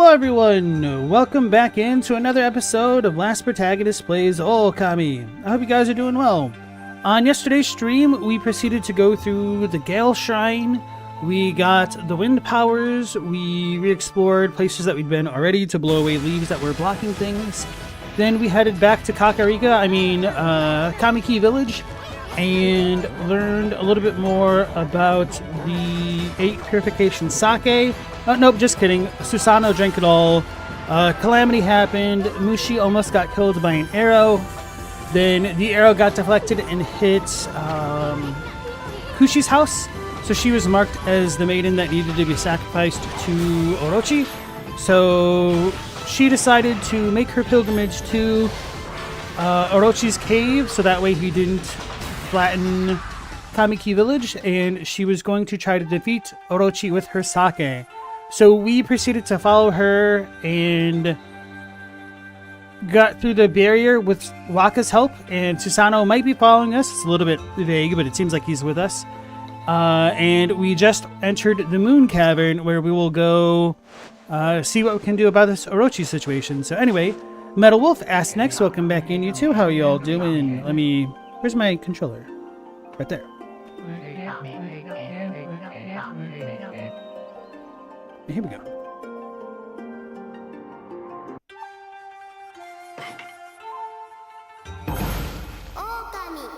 everyone! Welcome back into another episode of Last Protagonist Plays Ōkami. I hope you guys are doing well. On yesterday's stream, we proceeded to go through the Gale Shrine. We got the wind powers. We re-explored places that we'd been already to blow away leaves that were blocking things. Then we headed back to Kamiki Village and learned a little bit more about the 8 purification sake. Nope, just kidding. Susanoo drank it all. Calamity happened. Mushi almost got killed by an arrow. Then the arrow got deflected and hit Kushi's house. So she was marked as the maiden that needed to be sacrificed to Orochi. So she decided to make her pilgrimage to Orochi's cave, so that way he didn't flatten Kamiki Village, and she was going to try to defeat Orochi with her sake. So we proceeded to follow her and got through the barrier with Waka's help, and Susanoo might be following us. It's a little bit vague, but it seems like he's with us. And we just entered the Moon Cavern, where we will go see what we can do about this Orochi situation. So anyway, Metal Wolf asked next. Welcome back in, you two. How are you all doing? Where's my controller? Right there. Here we go. Ōkami.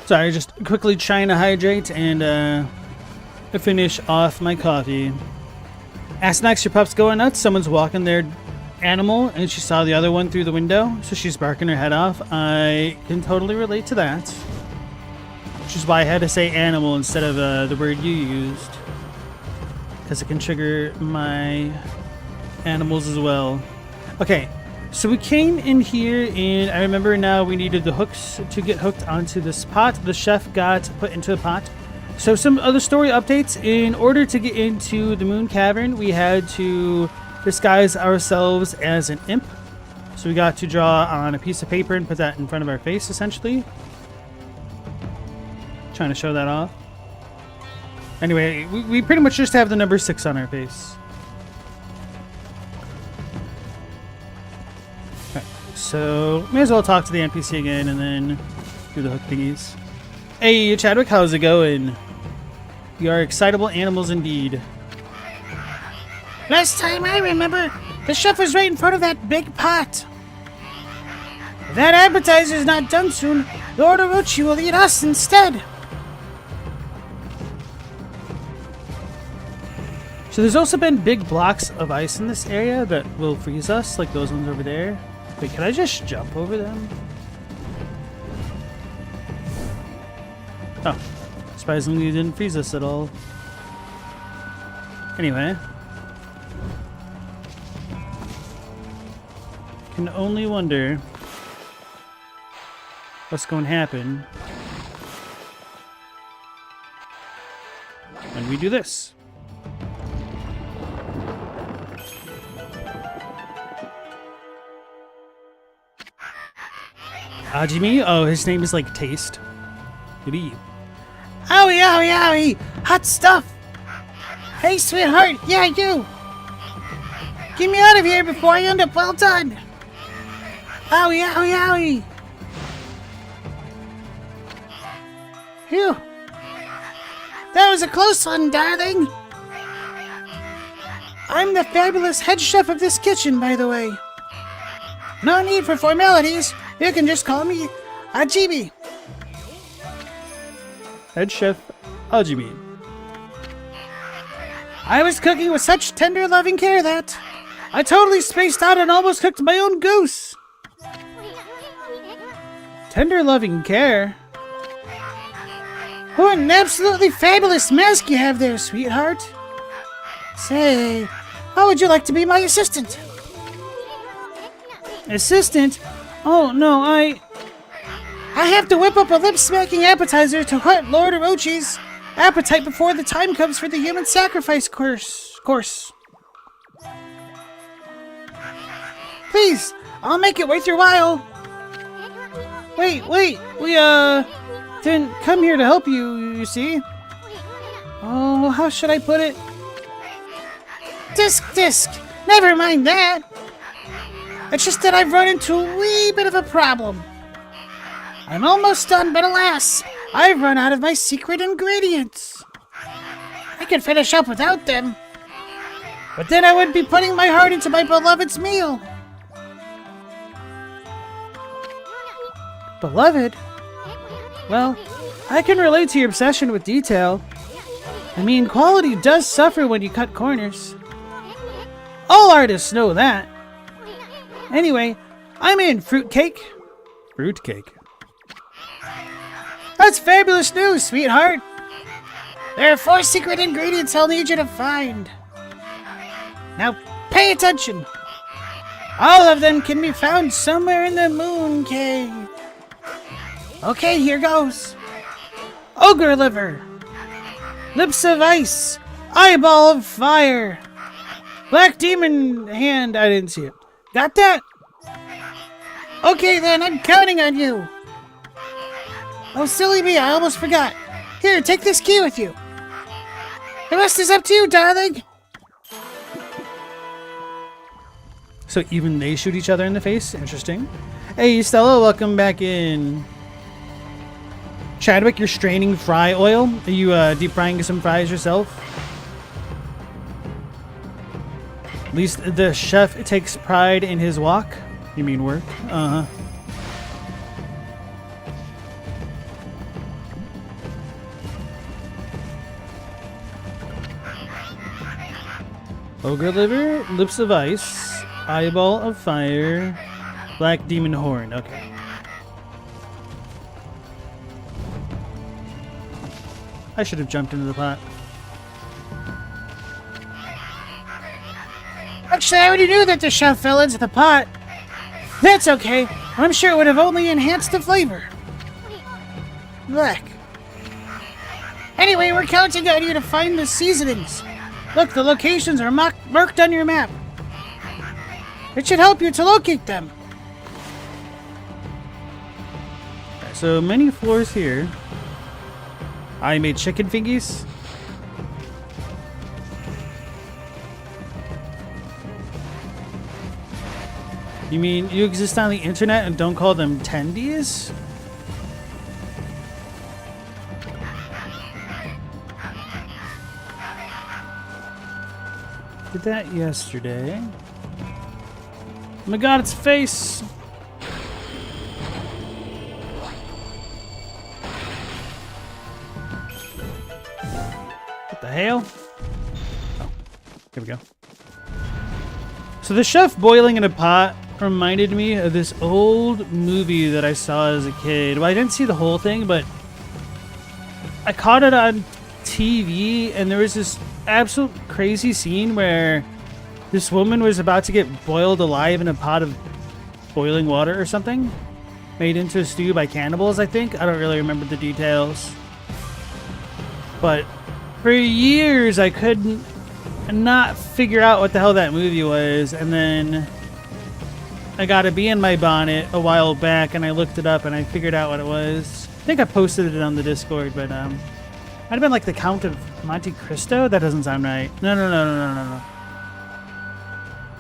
Sorry, just quickly trying to hydrate and finish off my coffee. Ask next, your pup's going nuts. Someone's walking their animal and she saw the other one through the window, so she's barking her head off. I can totally relate to that. Which is why I had to say animal instead of the word you used, because it can trigger my animals as well. Okay. So we came in here, and I remember now we needed the hooks to get hooked onto this pot. The chef got put into a pot. So some other story updates. In order to get into the Moon Cavern, we had to disguise ourselves as an imp. So we got to draw on a piece of paper and put that in front of our face, essentially. Trying to show that off. Anyway, we pretty much just have the number 6 on our face. So, may as well talk to the NPC again and then do the hook thingies. Hey, Chadwick, how's it going? You are excitable animals indeed. Last time I remember, the chef was right in front of that big pot. If that appetizer's not done soon, Lord Orochi will eat us instead. So there's also been big blocks of ice in this area that will freeze us, like those ones over there. Wait, can I just jump over them? Oh, surprisingly it didn't freeze us at all. Anyway. Can only wonder what's going to happen when we do this. Ajimi? Oh, his name is like Taste. Good eat. Owie, owie, owie! Hot stuff! Hey, sweetheart! Yeah, you! Get me out of here before I end up well done! Owie, owie, owie! Phew! That was a close one, darling! I'm the fabulous head chef of this kitchen, by the way. No need for formalities. You can just call me Ajimi. Head Chef Ōkami. I was cooking with such tender, loving care that I totally spaced out and almost cooked my own goose. Tender loving care. What an absolutely fabulous mask you have there, sweetheart. Say, how would you like to be my assistant? Assistant? Oh, no, I have to whip up a lip-smacking appetizer to whet Lord Orochi's appetite before the time comes for the human sacrifice course. Please, I'll make it worth your while. Wait, we, didn't come here to help you, you see? Oh, how should I put it? Disc. Never mind that. It's just that I've run into a wee bit of a problem. I'm almost done, but alas, I've run out of my secret ingredients. I could finish up without them, but then I would be putting my heart into my beloved's meal. Beloved? Well, I can relate to your obsession with detail. I mean, quality does suffer when you cut corners. All artists know that. Anyway, I'm in fruitcake. Fruitcake? That's fabulous news, sweetheart. There are 4 secret ingredients I'll need you to find. Now, pay attention. All of them can be found somewhere in the Moon Cave. Okay, here goes. Ogre liver. Lips of ice. Eyeball of fire. Black demon hand. I didn't see it. Got that? Okay then, I'm counting on you. Oh, silly me, I almost forgot. Here, take this key with you. The rest is up to you, darling. So even they shoot each other in the face? Interesting. Hey, Stella, welcome back in. Chadwick, you're straining fry oil? Are you deep frying some fries yourself? At least the chef takes pride in his walk. You mean work? Uh-huh. Ogre liver, lips of ice, eyeball of fire, black demon horn. Okay. I should have jumped into the pot. Actually, I already knew that the chef fell into the pot. That's okay. I'm sure it would have only enhanced the flavor. Look. Anyway, we're counting on you to find the seasonings. Look, the locations are marked on your map. It should help you to locate them. So many floors here. I made chicken fingies. You mean you exist on the internet and don't call them tendies? Did that yesterday. Oh my god, its face! What the hell? Oh, here we go. So the chef boiling in a pot reminded me of this old movie that I saw as a kid. Well, I didn't see the whole thing, but I caught it on TV, and there was this absolute crazy scene where this woman was about to get boiled alive in a pot of boiling water or something, made into a stew by cannibals, I think. I don't really remember the details. But for years, I couldn't not figure out what the hell that movie was, and then I got a bee in my bonnet a while back, and I looked it up, and I figured out what it was. I think I posted it on the Discord, but might have been like the Count of Monte Cristo? That doesn't sound right. No.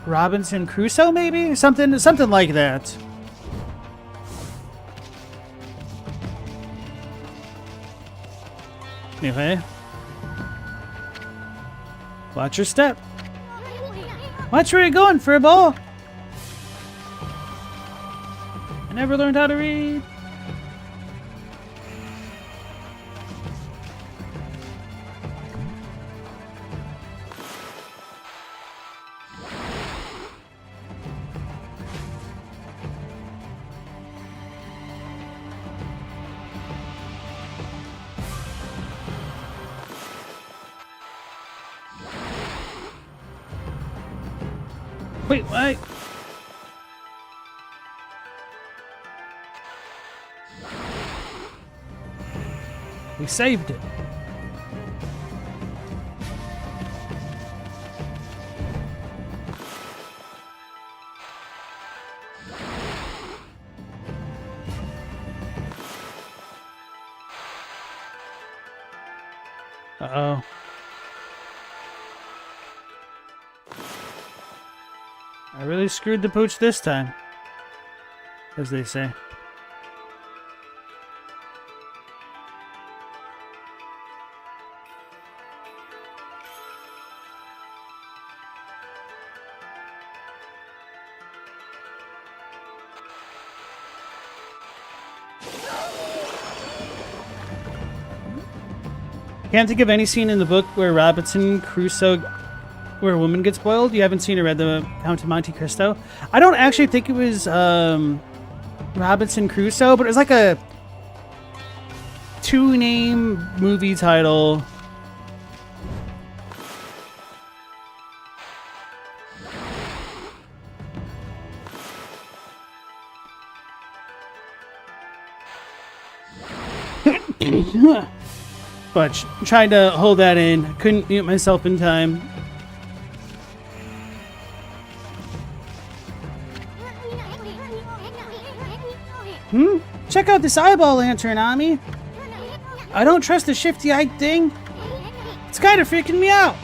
Robinson Crusoe, maybe? Something like that. Anyway. Watch your step. Watch where you're going for a ball. I never learned how to read. Wait, what? We saved it. Uh-oh. I really screwed the pooch this time, as they say. Can't think of any scene in the book where Robinson Crusoe, where a woman gets boiled. You haven't seen or read the Count of Monte Cristo? I don't actually think it was Robinson Crusoe, but it was like a two-name movie title. But tried to hold that in. Couldn't mute myself in time. Check out this eyeball lantern, Ami. I don't trust the shifty-eyed thing. It's kind of freaking me out.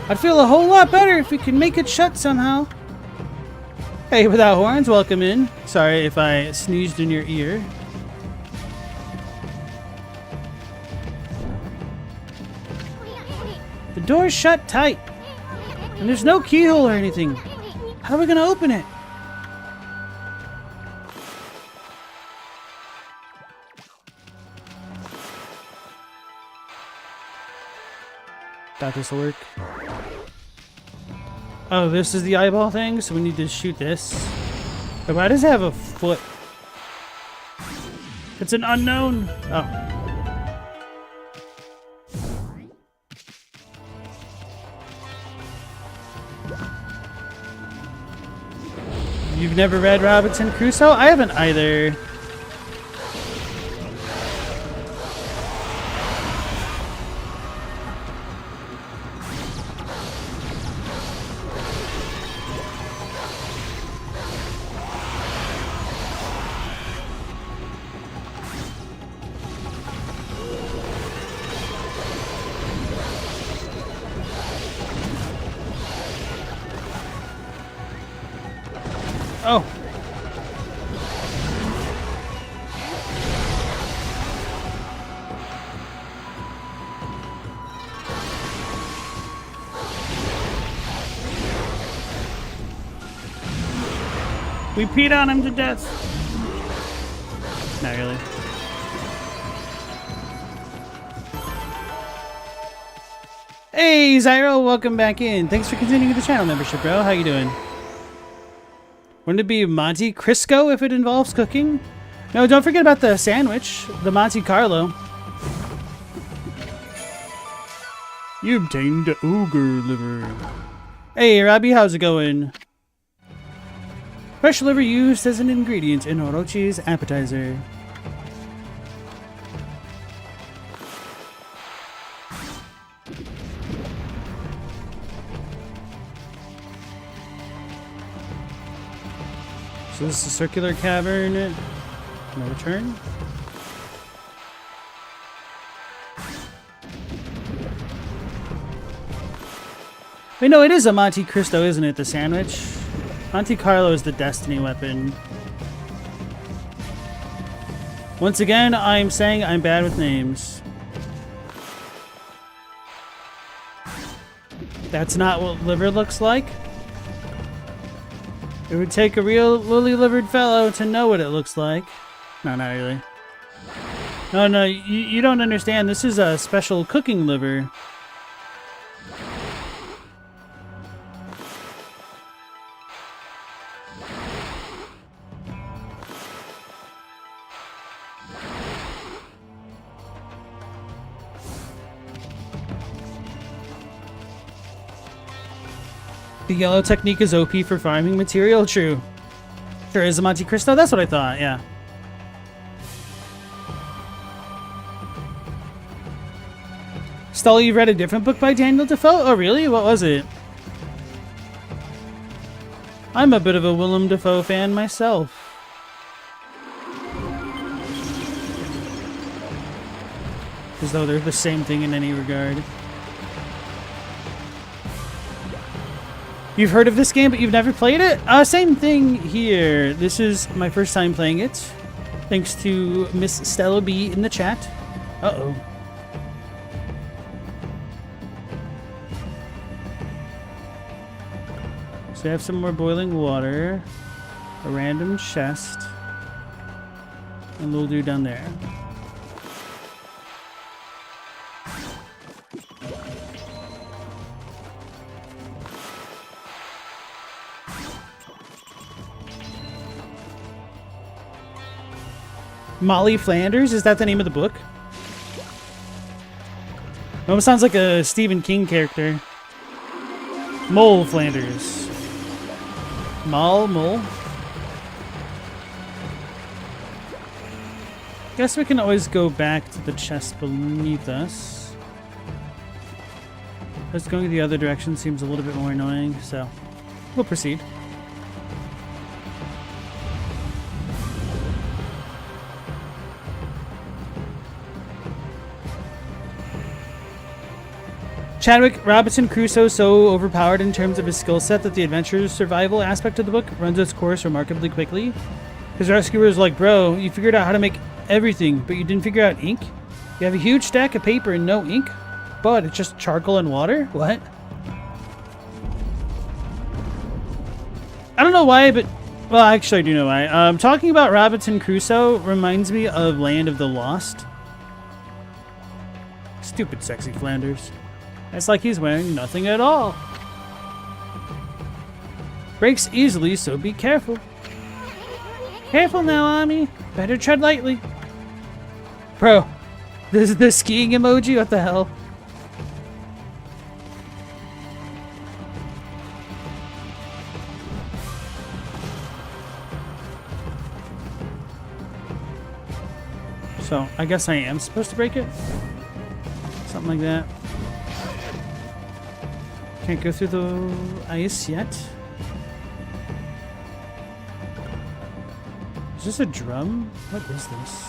I'd feel a whole lot better if we could make it shut somehow. Hey, without horns, welcome in. Sorry if I sneezed in your ear. The door's shut tight, and there's no keyhole or anything. How are we gonna open it? Thought this will work. Oh, this is the eyeball thing, so we need to shoot this. But why does it have a foot? It's an unknown. Oh. You've never read Robinson Crusoe? I haven't either. Oh. We peed on him to death. Not really. Hey, Zyro, welcome back in. Thanks for continuing the channel membership, bro. How you doing? Wouldn't it be Monte Cristo if it involves cooking? No, don't forget about the sandwich, the Monte Carlo. You obtained ogre liver. Hey, Robbie, how's it going? Fresh liver used as an ingredient in Orochi's appetizer. So this is a circular cavern. No return. Wait, no, it is a Monte Cristo, isn't it? The sandwich. Monte Carlo is the destiny weapon. Once again, I'm saying I'm bad with names. That's not what liver looks like. It would take a real lily-livered fellow to know what it looks like. No, not really. No, you don't understand. This is a special cooking liver. The yellow technique is OP for farming material. True. Sure, is a Monte Cristo? That's what I thought, yeah. Stella, you read a different book by Daniel Defoe? Oh, really? What was it? I'm a bit of a Willem Dafoe fan myself. As though they're the same thing in any regard. You've heard of this game, but you've never played it? Same thing here. This is my first time playing it. Thanks to Miss Stella Bee in the chat. Uh-oh. So I have some more boiling water. A random chest. And we'll do down there. Molly Flanders? Is that the name of the book? It almost sounds like a Stephen King character. Mole Flanders. Mole? Guess we can always go back to the chest beneath us. Just going the other direction seems a little bit more annoying, so we'll proceed. Chadwick Robinson Crusoe so overpowered in terms of his skill set that the adventure survival aspect of the book runs its course remarkably quickly. His rescuers like, bro, you figured out how to make everything, but you didn't figure out ink? You have a huge stack of paper and no ink? But it's just charcoal and water? What? I don't know why, but... Well, actually I do know why. Talking about Robinson Crusoe reminds me of Land of the Lost. Stupid sexy Flanders. It's like he's wearing nothing at all. Breaks easily, so be careful. Careful now, Ami. Better tread lightly. Bro, this is the skiing emoji? What the hell? So, I guess I am supposed to break it? Something like that. Can't go through the ice yet. Is this a drum? What is this?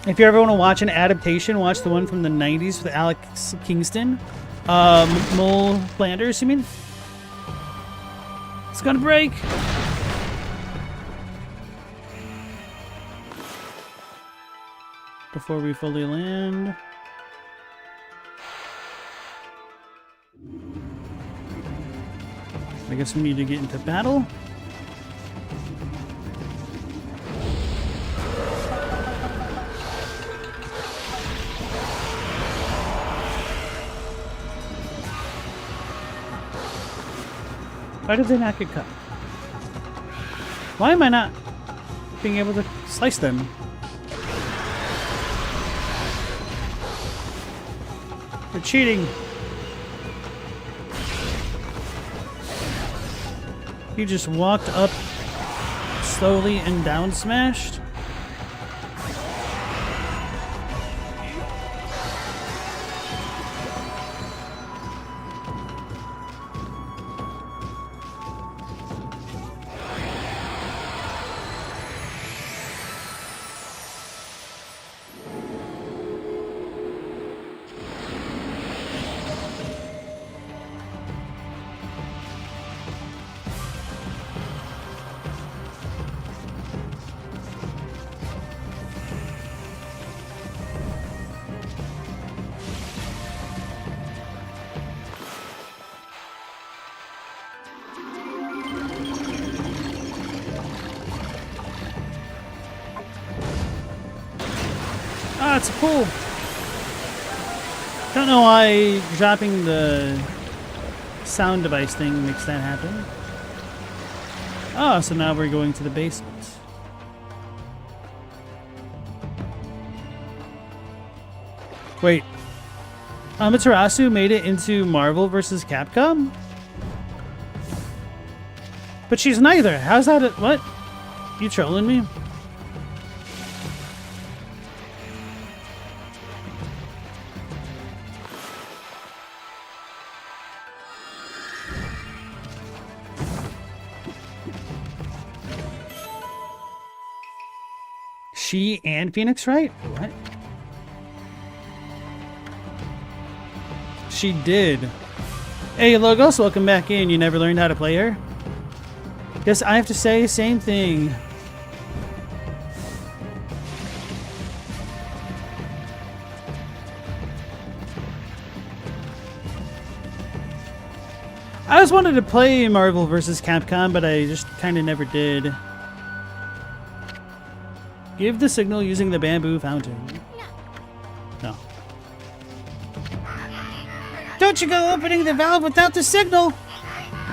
If you ever want to watch an adaptation, watch the one from the 90s with Alex Kingston. Mole Flanders, you mean? It's gonna break. Before we fully land. I guess we need to get into battle. Why did they not get cut? Why am I not being able to slice them? They're cheating. He just walked up slowly and down smashed. Ah, it's a pool. Don't know why dropping the sound device thing makes that happen. Oh, so now we're going to the basement. Wait. Amaterasu made it into Marvel vs. Capcom? But she's neither. How's that? What? You trolling me? She and Phoenix Wright? What? She did. Hey, Logos, welcome back in. You never learned how to play her? Guess I have to say, same thing. I always wanted to play Marvel vs. Capcom, but I just kind of never did. Give the signal using the bamboo fountain. No. Don't you go opening the valve without the signal!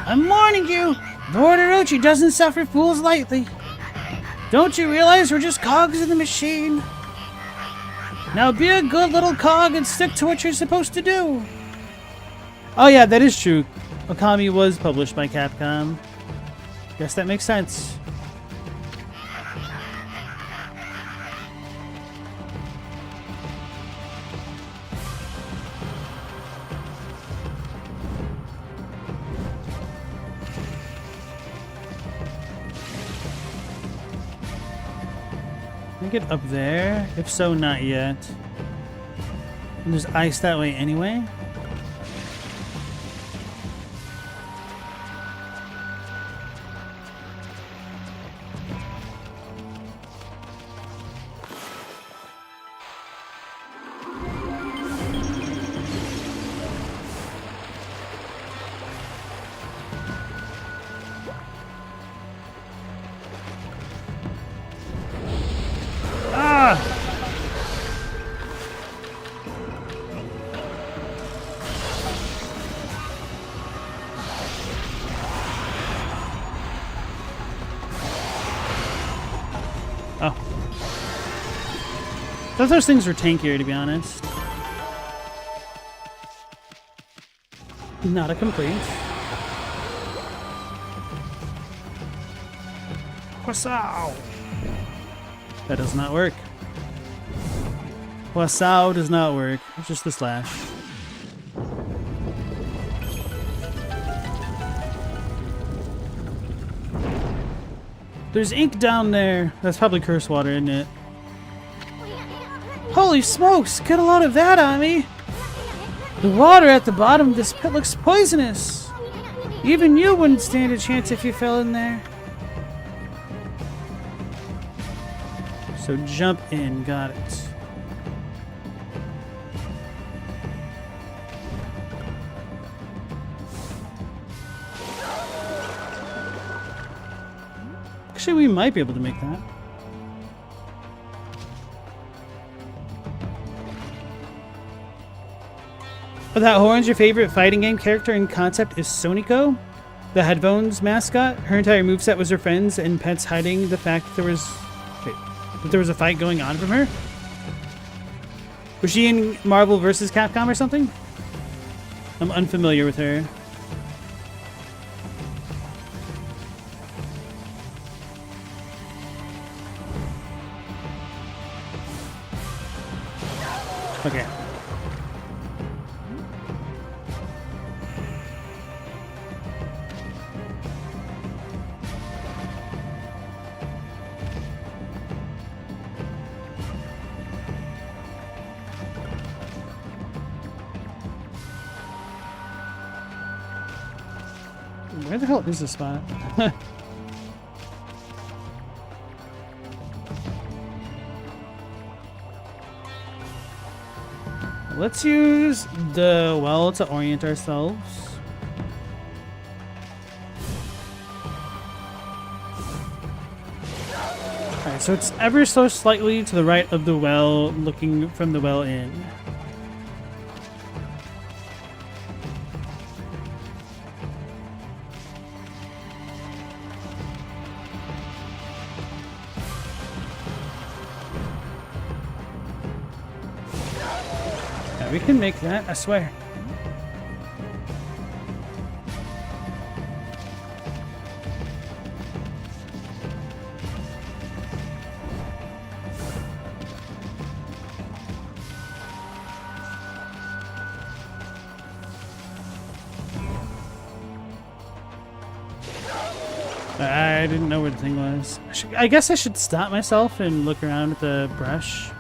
I'm warning you! Lord Orochi doesn't suffer fools lightly. Don't you realize we're just cogs in the machine? Now be a good little cog and stick to what you're supposed to do. Oh yeah, that is true. Okami was published by Capcom. Guess that makes sense. Can I get up there? If so, not yet. And there's ice that way anyway. Oh. Thought those things were tankier, to be honest. Not a complaint. Wasau! That does not work. Wasau does not work. It's just the slash. There's ink down there. That's probably curse water, isn't it? Holy smokes! Get a load of that on me! The water at the bottom of this pit looks poisonous! Even you wouldn't stand a chance if you fell in there. So jump in. Got it. Actually, we might be able to make that. Without horns, your favorite fighting game character and concept is Soniko, the Headphones mascot. Her entire moveset was her friends and pets hiding the fact that there was a fight going on from her. Was she in Marvel vs. Capcom or something? I'm unfamiliar with her. Okay. Where the hell is this spot? Let's use the well to orient ourselves. Alright, so it's ever so slightly to the right of the well, looking from the well in. We can make that, I swear. I didn't know where the thing was. I guess I should stop myself and look around with the brush.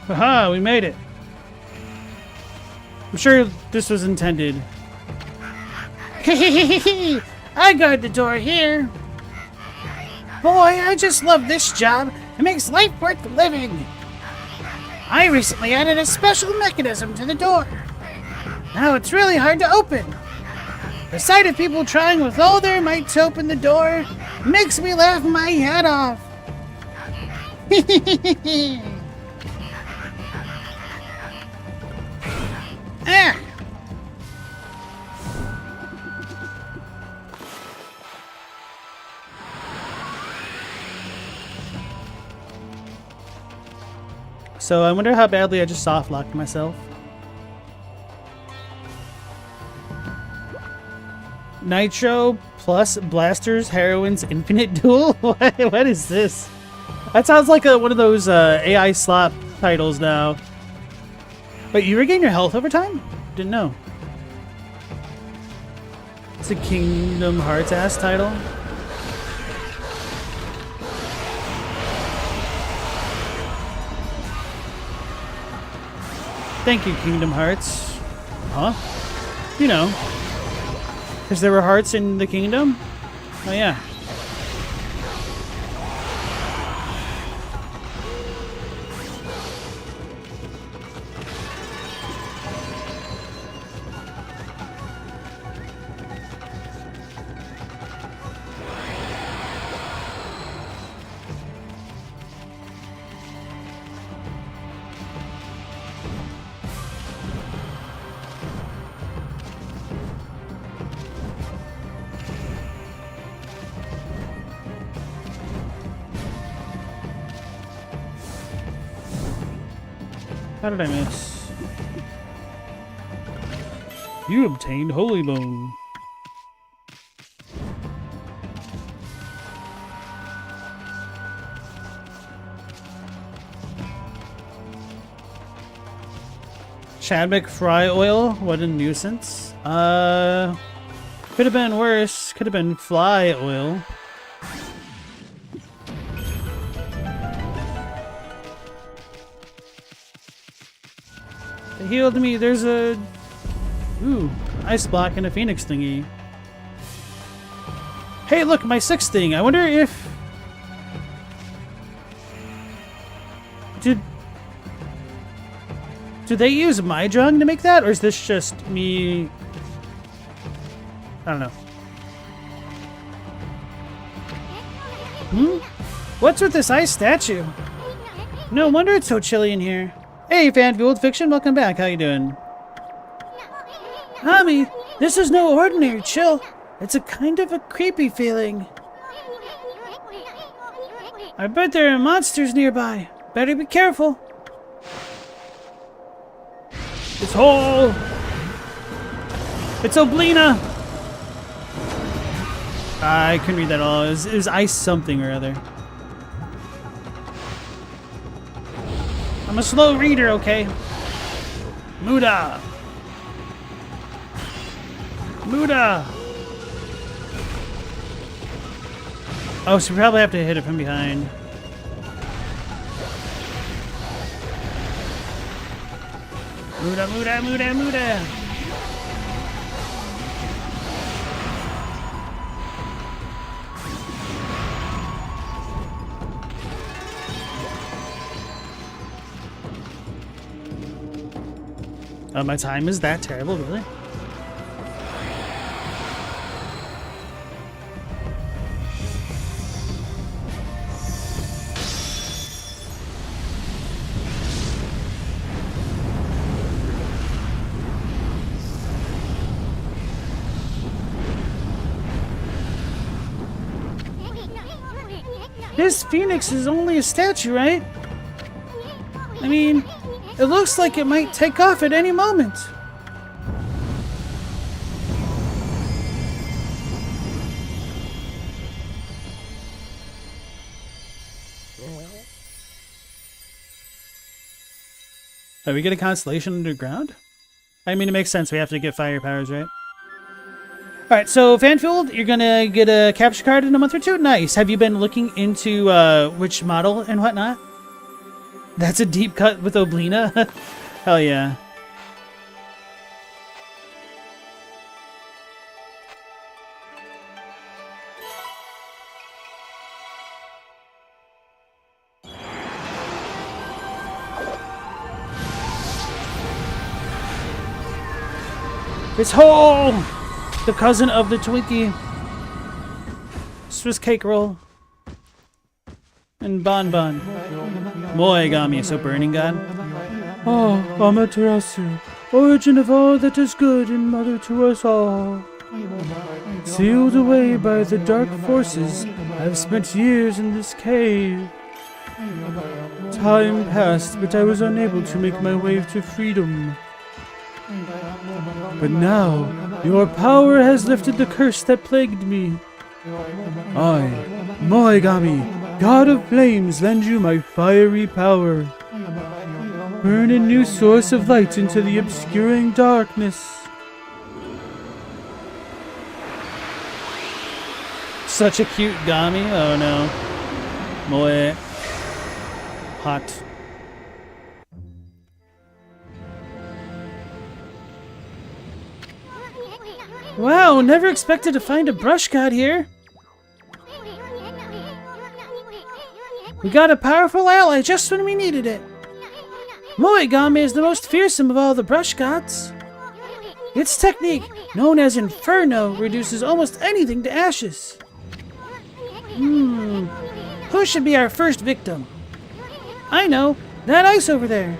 Haha, we made it. I'm sure this was intended. I guard the door here. Boy, I just love this job. It makes life worth living. I recently added a special mechanism to the door. Now it's really hard to open. The sight of people trying with all their might to open the door makes me laugh my head off. Ah. So I wonder how badly I just soft locked myself. Nitro plus blasters, heroines, infinite duel. What is this? That sounds like one of those AI slot titles now. Wait, you regain your health over time? Didn't know. It's a Kingdom Hearts ass title. Thank you, Kingdom Hearts. Huh? You know. Because there were hearts in the kingdom? Oh, yeah. How did I miss? You obtained Holy Bone. Chadwick fry oil? What a nuisance. Could have been worse. Could have been fly oil. They healed me. There's a... Ooh, ice block and a phoenix thingy. Hey, look, my sixth thing. I wonder if... Did they use my drug to make that? Or is this just me... I don't know. What's with this ice statue? No wonder it's so chilly in here. Hey, fan-fueled fiction, welcome back. How you doing? Ōkami, this is no ordinary chill. It's a kind of a creepy feeling. I bet there are monsters nearby. Better be careful. It's whole. It's Oblina. I couldn't read that at all. It was ice something or other. I'm a slow reader, okay? Muda! Muda! Oh, so we probably have to hit it from behind. Muda, Muda, Muda, Muda! My time is that terrible, really? This phoenix is only a statue, right? I mean, it looks like it might take off at any moment. Oh, we get a constellation underground? I mean, it makes sense. We have to get fire powers, right? Alright, so Fanfield, you're gonna get a capture card in a month or two? Nice. Have you been looking into which model and whatnot? That's a deep cut with Oblina? Hell yeah. It's Ho! The cousin of the Twinkie. Swiss cake roll. And Bonbon. Ōkami, so burning god. Oh, Amaterasu, origin of all that is good and mother to us all. Sealed away by the dark forces, I've spent years in this cave. Time passed, but I was unable to make my way to freedom. But now, your power has lifted the curse that plagued me. I, Ōkami, god of flames, lend you my fiery power. Burn a new source of light into the obscuring darkness. Such a cute Gami. Oh no. Moe. Hot. Wow, never expected to find a brush god here. We got a powerful ally just when we needed it. Ōkami is the most fearsome of all the brush gods. Its technique, known as Inferno, reduces almost anything to ashes. Who should be our first victim? I know, that ice over there.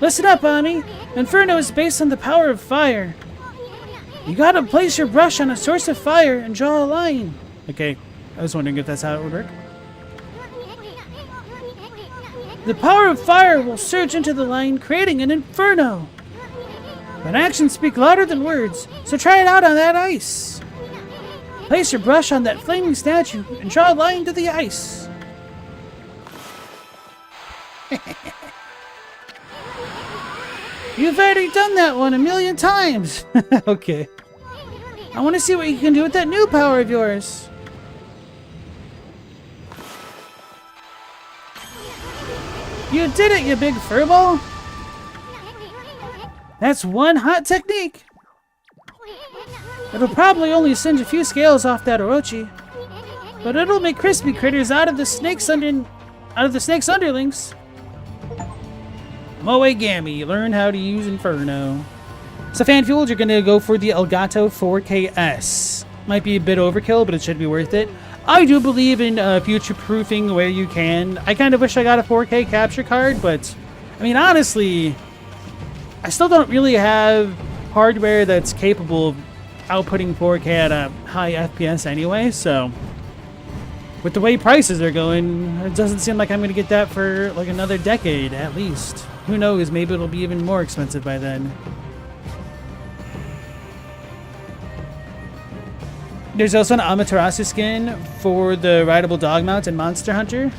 Listen up, Ami. Inferno is based on the power of fire. You gotta place your brush on a source of fire and draw a line. Okay, I was wondering if that's how it would work. The power of fire will surge into the line, creating an inferno. But actions speak louder than words, so try it out on that ice. Place your brush on that flaming statue and draw a line to the ice. You've already done that one 1,000,000 times. Okay. I want to see what you can do with that new power of yours. You did it, you big furball! That's one hot technique! It'll probably only singe a few scales off that Orochi, but it'll make crispy critters out of the snake's underlings. Ōkami, learn how to use Inferno. So Fanfueled, you're gonna go for the Elgato 4KS. Might be a bit overkill, but it should be worth it. I do believe in future-proofing where you can. I kind of wish I got a 4K capture card, but I mean, honestly, I still don't really have hardware that's capable of outputting 4K at a high FPS anyway, so with the way prices are going, it doesn't seem like I'm going to get that for like another decade at least. Who knows, maybe it'll be even more expensive by then. There's also an Amaterasu skin for the rideable dog mount in Monster Hunter.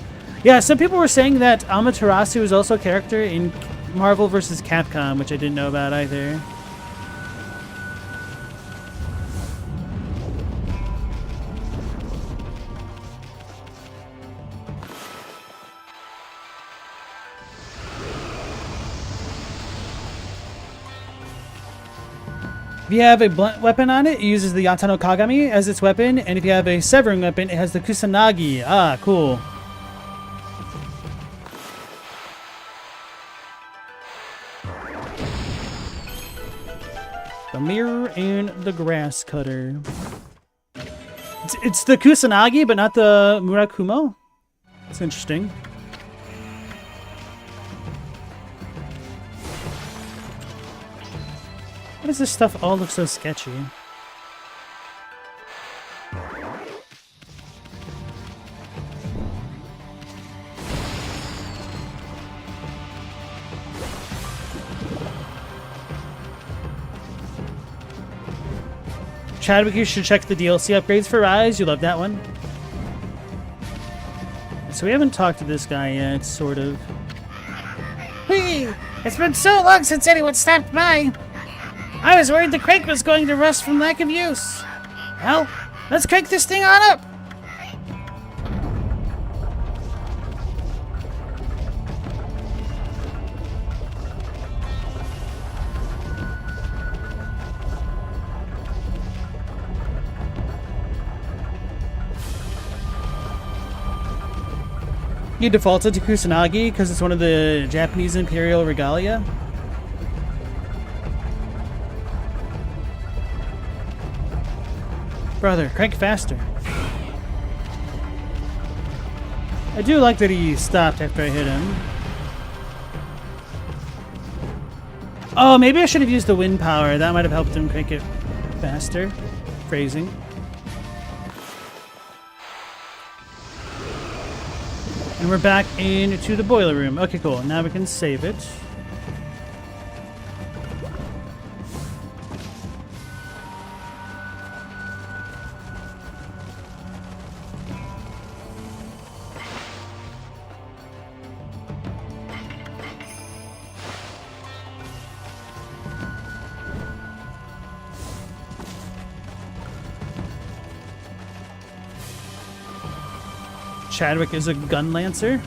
Yeah, some people were saying that Amaterasu is also a character in Marvel vs. Capcom, which I didn't know about either. If you have a blunt weapon on it, it uses the Yatano Kagami as its weapon, and if you have a severing weapon, it has the Kusanagi. Ah, cool. The mirror and the grass cutter. It's the Kusanagi, but not the Murakumo. It's interesting. Why does this stuff all look so sketchy? Chadwick, you should check the DLC upgrades for Rise. You love that one. So we haven't talked to this guy yet, sort of. Whee! It's been so long since anyone stopped by. I was worried the crank was going to rust from lack of use. Well, let's crank this thing on up. You defaulted to Kusanagi because it's one of the Japanese imperial regalia. Brother, crank faster. I do like that he stopped after I hit him. Oh, maybe I should have used the wind power. That might have helped him crank it faster. Phrasing. And we're back into the boiler room. Okay, cool. Now we can save it. Chadwick is a gun lancer.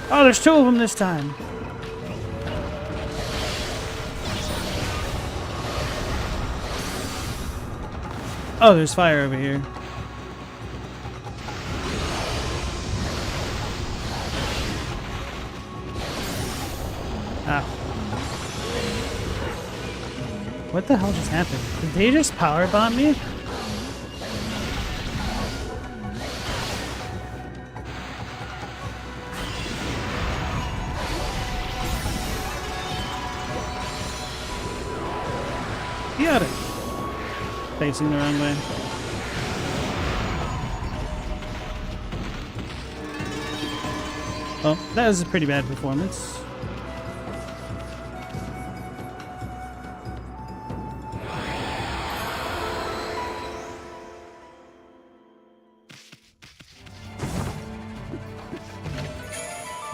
Oh, there's two of them this time. Oh, there's fire over here. Ow. What the hell just happened? Did they just power bomb me? Got it. Facing the wrong way. Well, that was a pretty bad performance.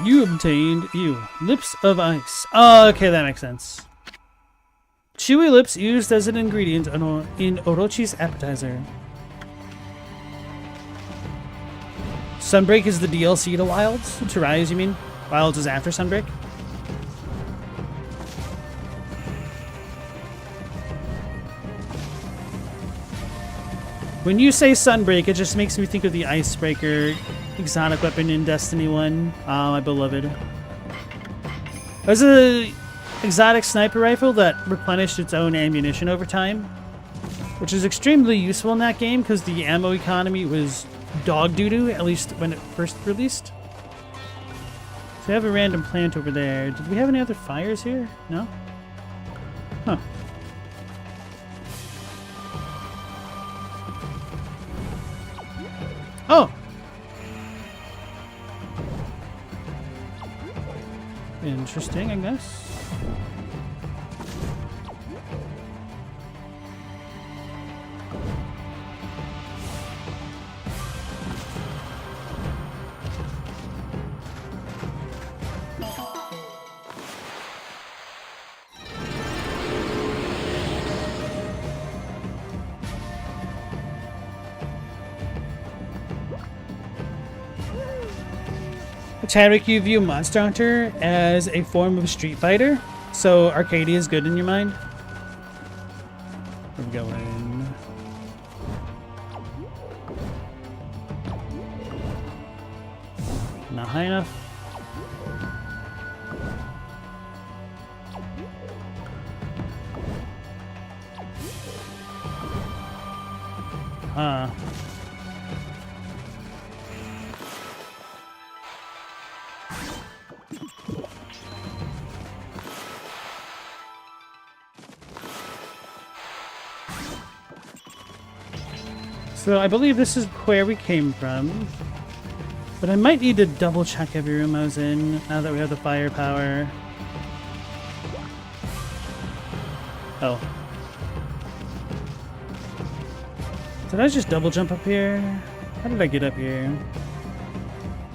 You obtained lips of ice. Oh, okay, that makes sense. Chewy lips used as an ingredient in Orochi's appetizer. Sunbreak is the DLC to Wilds? To Rise, you mean? Wilds is after Sunbreak? When you say Sunbreak, it just makes me think of the Icebreaker exotic weapon in Destiny 1. My beloved. There's a exotic sniper rifle that replenished its own ammunition over time, which is extremely useful in that game because the ammo economy was dog doo-doo, at least when it first released. So we have a random plant over there. Did we have any other fires here? No? Huh. Oh! Interesting, I guess. Chadwick, you view Monster Hunter as a form of Street Fighter, so Arcadia is good in your mind. Where we going? Not high enough. So I believe this is where we came from, but I might need to double check every room I was in now that we have the firepower. Oh. Did I just double jump up here? How did I get up here?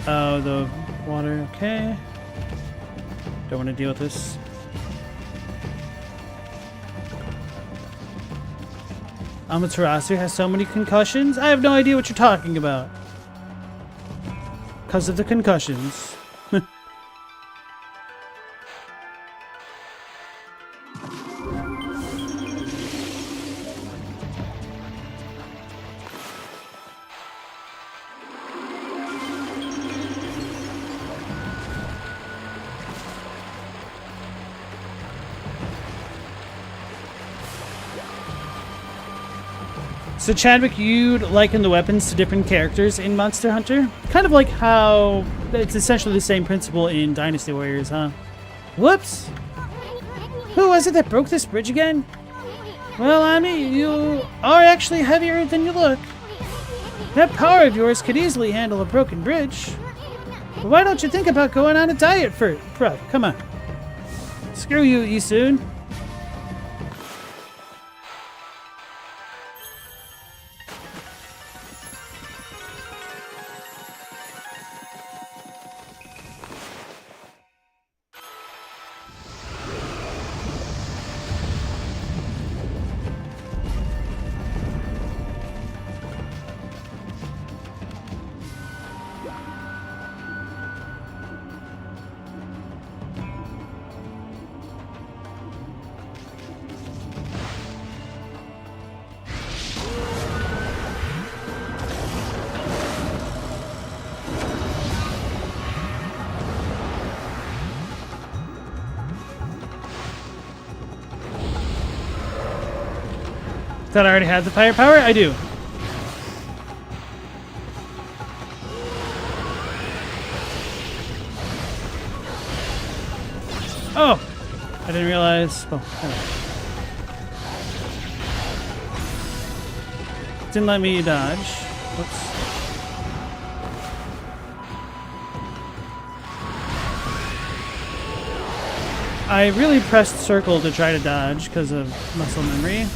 Oh, the water. Okay. Don't want to deal with this. Amaterasu has so many concussions? I have no idea what you're talking about. Because of the concussions. So Chadwick, you'd liken the weapons to different characters in Monster Hunter? Kind of like how it's essentially the same principle in Dynasty Warriors, huh? Whoops! Who was it that broke this bridge again? Well, Ami, you are actually heavier than you look. That power of yours could easily handle a broken bridge. But why don't you think about going on a diet first? Bro, come on. Screw you, Isun. Thought I already had the firepower? I do. Oh! I didn't realize. Oh, didn't let me dodge. Whoops. I really pressed circle to try to dodge because of muscle memory.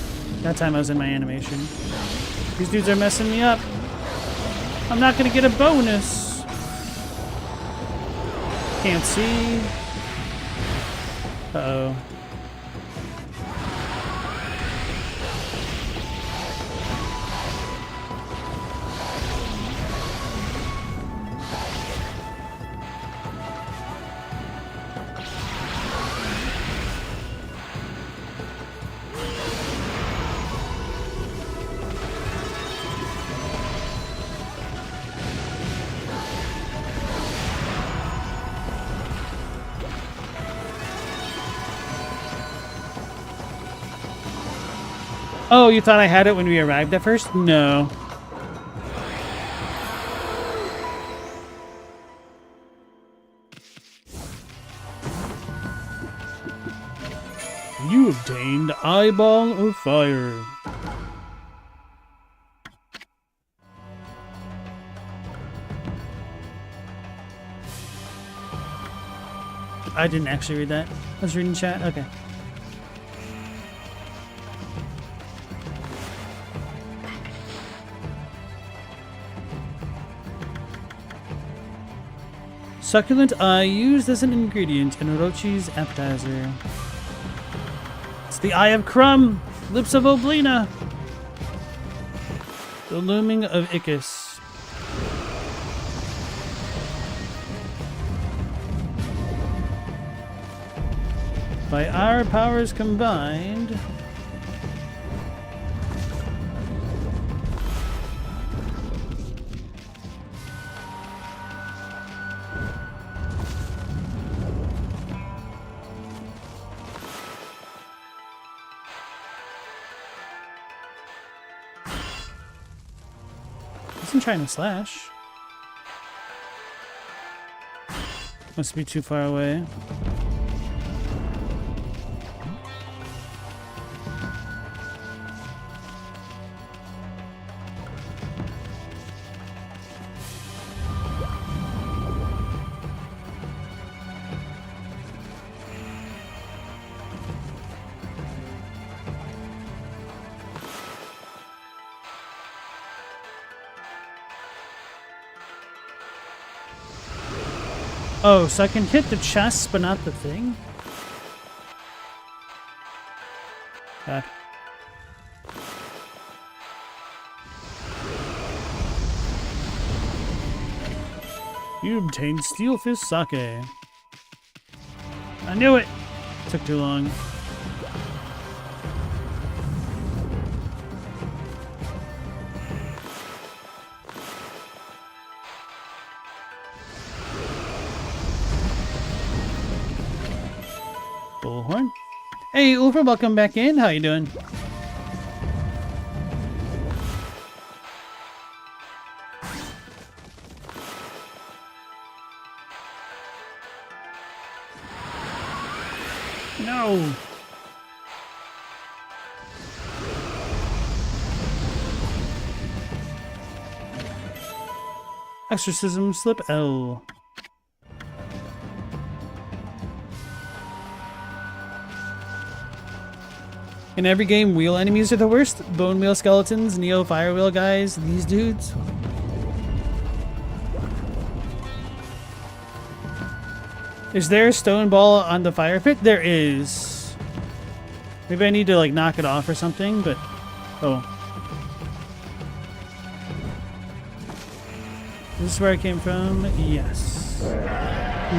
That time I was in my animation. These dudes are messing me up. I'm not gonna get a bonus. Can't see. Uh-oh. Oh, you thought I had it when we arrived at first? No. You obtained Eyeball of Fire. I didn't actually read that. I was reading chat. Okay. Succulent eye used as an ingredient in Orochi's appetizer. It's the Eye of Crumb, Lips of Oblina, the Looming of Ichus. By our powers combined, I'm trying to slash. Must be too far away. Oh, so I can hit the chest, but not the thing? Okay. You obtained Steel Fist Sake. I knew it! Took too long. Bullhorn. Hey, Ulfra, welcome back in. How you doing? No. Exorcism slip L. In every game, wheel enemies are the worst. Bone wheel skeletons, Neo fire wheel guys, these dudes. Is there a stone ball on the fire pit? There is. Maybe I need to like knock it off or something, but oh. Is this where I came from? Yes.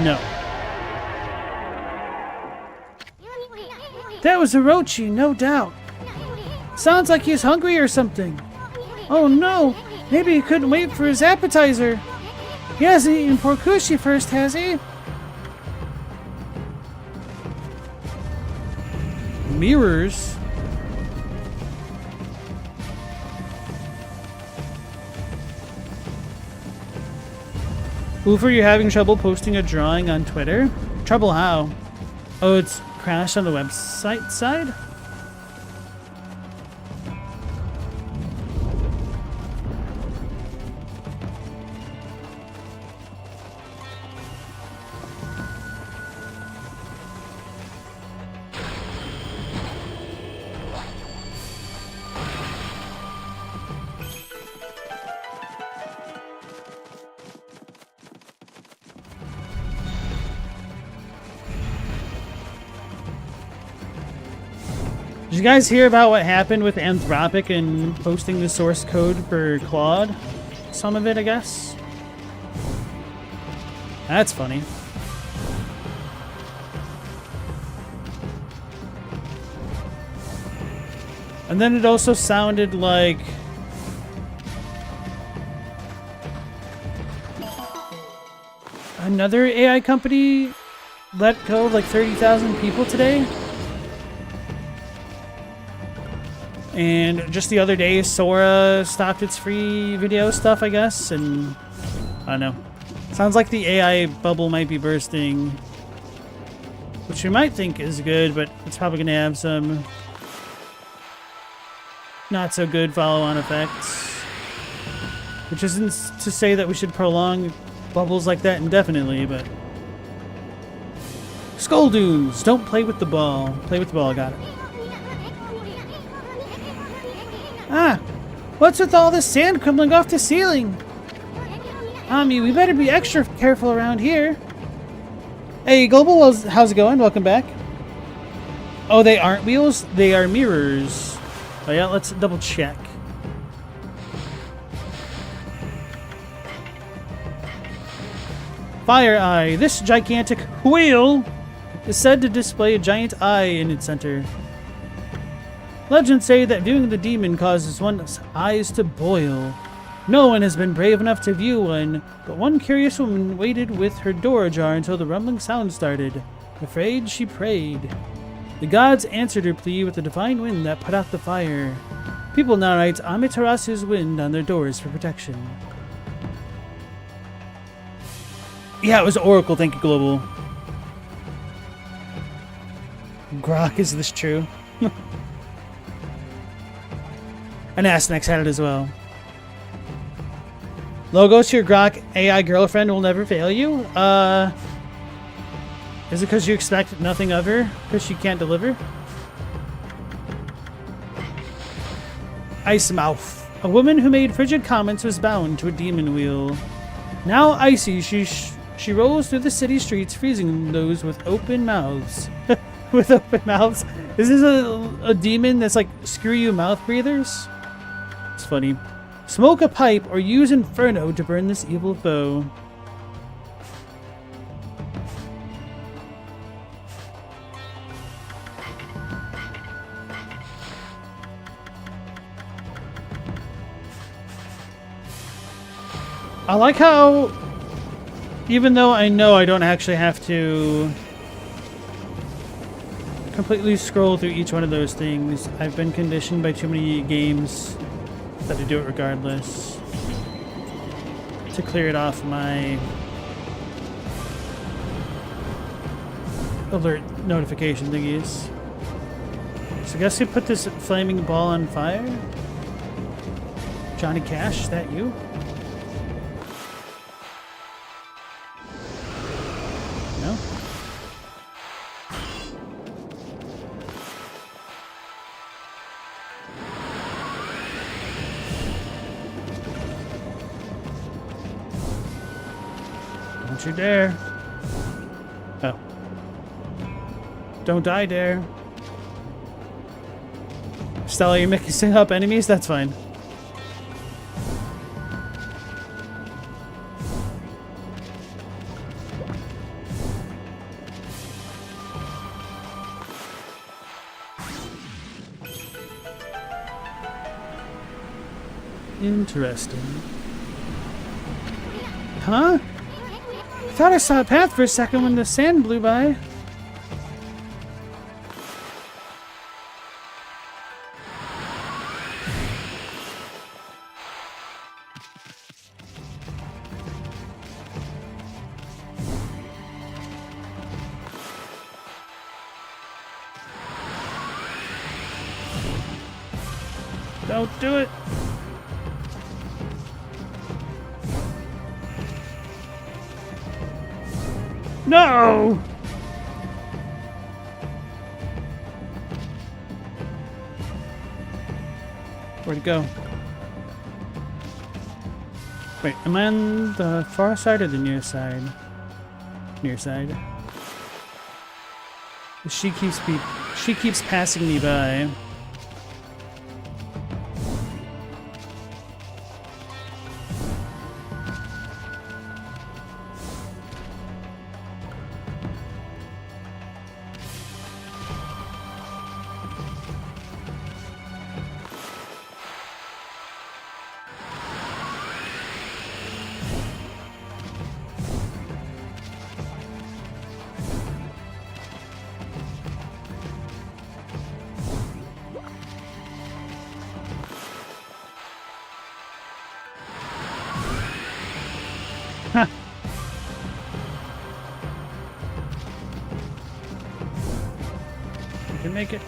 No. That was Orochi, no doubt. Sounds like he's hungry or something. Oh no, maybe he couldn't wait for his appetizer. He hasn't eaten porkushi first, has he? Mirrors? Oof, are you having trouble posting a drawing on Twitter? Trouble how? Oh, it's crashed on the website side? Did you guys hear about what happened with Anthropic and posting the source code for Claude? Some of it, I guess. That's funny. And then it also sounded like another AI company let go of like 30,000 people today. And just the other day, Sora stopped its free video stuff, I guess, and I don't know. Sounds like the AI bubble might be bursting, which you might think is good, but it's probably going to have some not so good follow-on effects. Which isn't to say that we should prolong bubbles like that indefinitely, but... Skull Dunes! Don't play with the ball. Play with the ball, got it. Ah! What's with all this sand crumbling off the ceiling? Ami, we better be extra careful around here. Hey, Global, how's it going? Welcome back. Oh, they aren't wheels? They are mirrors. Oh yeah, let's double check. Fire Eye. This gigantic wheel is said to display a giant eye in its center. Legends say that viewing the demon causes one's eyes to boil. No one has been brave enough to view one, but one curious woman waited with her door ajar until the rumbling sound started. Afraid, she prayed. The gods answered her plea with a divine wind that put out the fire. People now write Amaterasu's wind on their doors for protection. Yeah, it was Oracle, thank you, Global. Grok, is this true? And Asnex had it as well. Logos, your Grok AI girlfriend will never fail you? Is it because you expect nothing of her? Because she can't deliver? Ice Mouth. A woman who made frigid comments was bound to a demon wheel. Now icy, she She rolls through the city streets, freezing those with open mouths. With open mouths? Is this a demon that's like, screw you mouth breathers? It's funny. Smoke a pipe or use inferno to burn this evil foe. I like how, even though I know I don't actually have to completely scroll through each one of those things, I've been conditioned by too many games that I do it regardless to clear it off my alert notification thingies. So I guess we put this flaming ball on fire. Johnny Cash, is that you? No? Don't you dare. Oh. Don't die, dare. Stella, you're mixing up enemies? That's fine. Interesting. Huh? I thought I saw a path for a second when the sand blew by. Don't do it. No! Where'd it go? Wait, am I on the far side or the near side? Near side. She keeps passing me by. Huh. You can make it.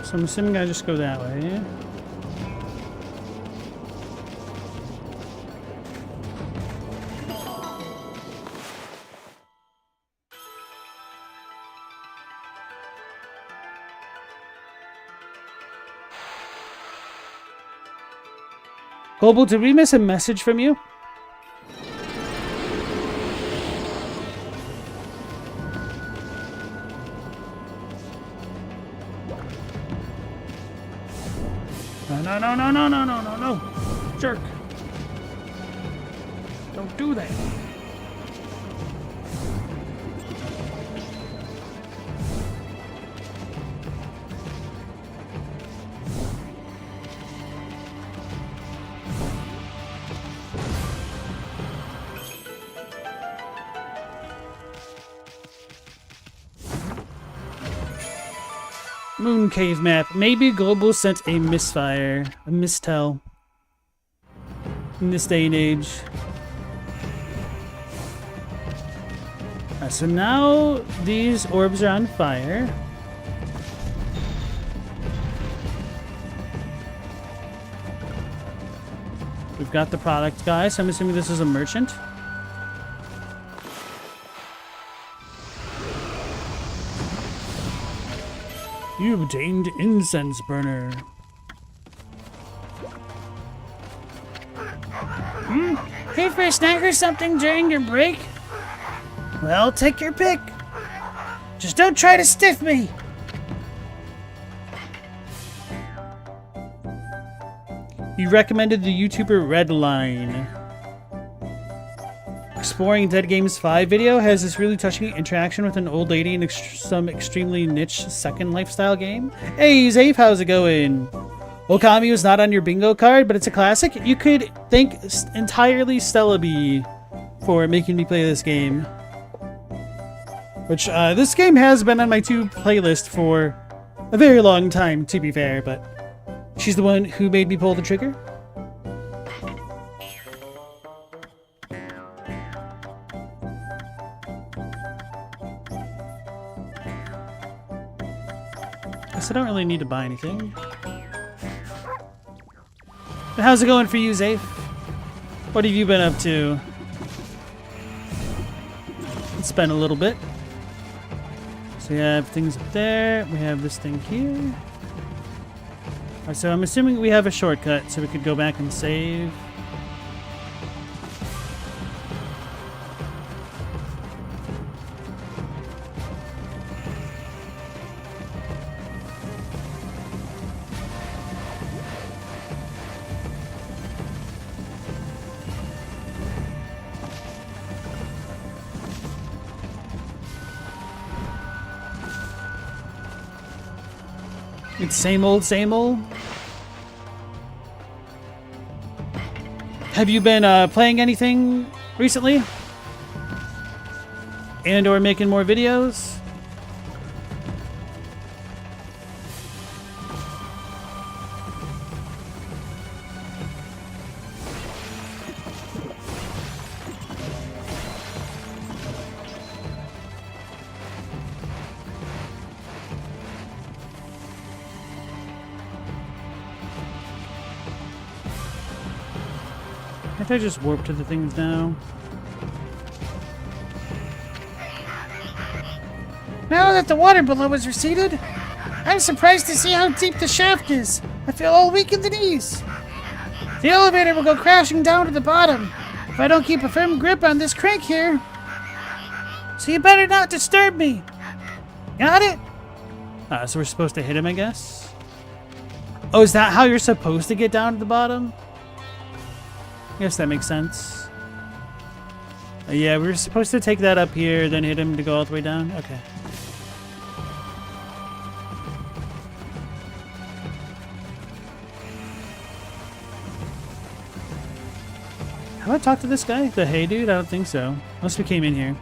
So I'm assuming I just go that way. Global, did we miss a message from you? No. Jerk. Don't do that. Moon cave map. Maybe Global sent a misfire, a mistel in this day and age. So now these orbs are on fire. We've got the product, guys. I'm assuming this is a merchant. You obtained incense burner. Hey, for a snack or something during your break? Well, take your pick. Just don't try to stiff me. You recommended the YouTuber Redline. Exploring Dead Games 5 video has this really touching interaction with an old lady in some extremely niche second lifestyle game. Hey, Zafe, how's it going? Ōkami was not on your bingo card, but it's a classic. You could thank entirely Stella Bee for making me play this game. Which, this game has been on my 2 playlist for a very long time, to be fair, but she's the one who made me pull the trigger. Guess I don't really need to buy anything. But how's it going for you, Zafe? What have you been up to? It's been a little bit. So we have things up there. We have this thing here. Alright, so I'm assuming we have a shortcut so we could go back and save. It's same old, same old. Have you been playing anything recently? And or making more videos? I just warp to the things now. Now that the water below has receded, I'm surprised to see how deep the shaft is. I feel all weak in the knees. The elevator will go crashing down to the bottom if I don't keep a firm grip on this crank here. So you better not disturb me. Got it? So we're supposed to hit him, I guess? Oh, is that how you're supposed to get down to the bottom? I guess that makes sense. Yeah, we were supposed to take that up here, then hit him to go all the way down. Okay. Have I talked to this guy? The hey dude? I don't think so. Unless we came in here.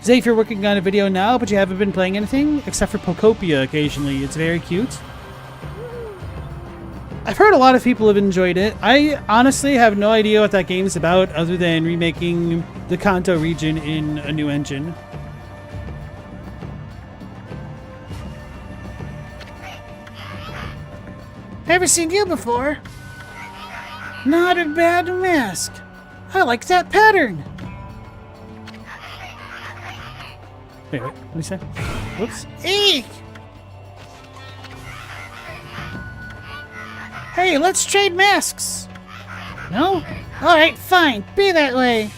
Zafe, you're working on a video now, but you haven't been playing anything? Except for Pokopia occasionally. It's very cute. I've heard a lot of people have enjoyed it. I honestly have no idea what that game's about other than remaking the Kanto region in a new engine. Never seen you before. Not a bad mask. I like that pattern. Wait, what did he say? Whoops. Eek! Hey, let's trade masks. No? Alright, fine. Be that way.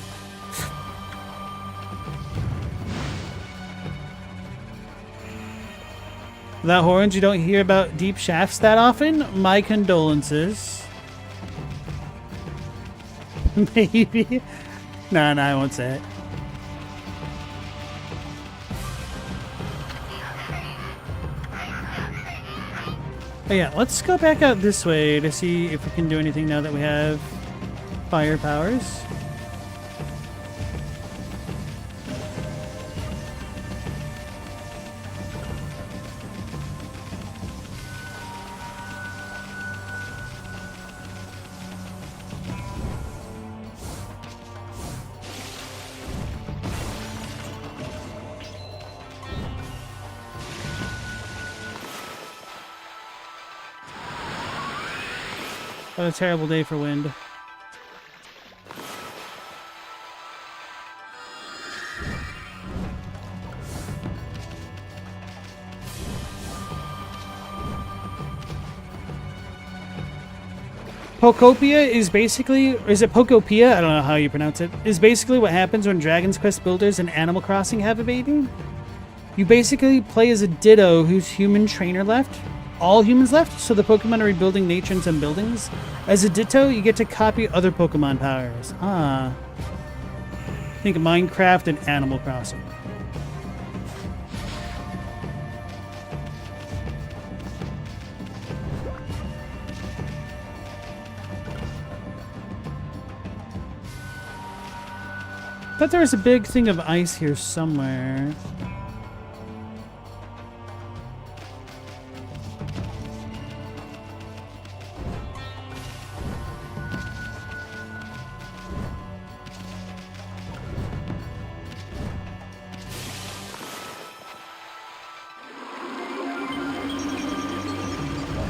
Without horns, you don't hear about deep shafts that often? My condolences. Maybe. No, I won't say it. Oh yeah, let's go back out this way to see if we can do anything now that we have fire powers. What a terrible day for wind. Pokopia is basically, is it Pokopia? I don't know how you pronounce it. Is basically what happens when Dragon's Quest builders and Animal Crossing have a baby. You basically play as a Ditto whose human trainer left. All humans left, so the Pokemon are rebuilding nature and some buildings. As a Ditto, you get to copy other Pokemon powers. Ah. Think Minecraft and Animal Crossing. Thought there was a big thing of ice here somewhere.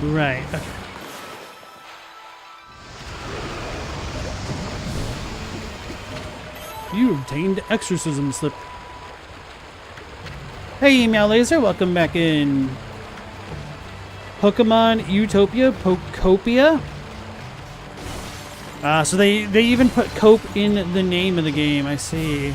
Right. Okay. You obtained exorcism slip. Hey, Email Laser, welcome back in. Pokemon Utopia, Pokopia. So they even put cope in the name of the game. I see.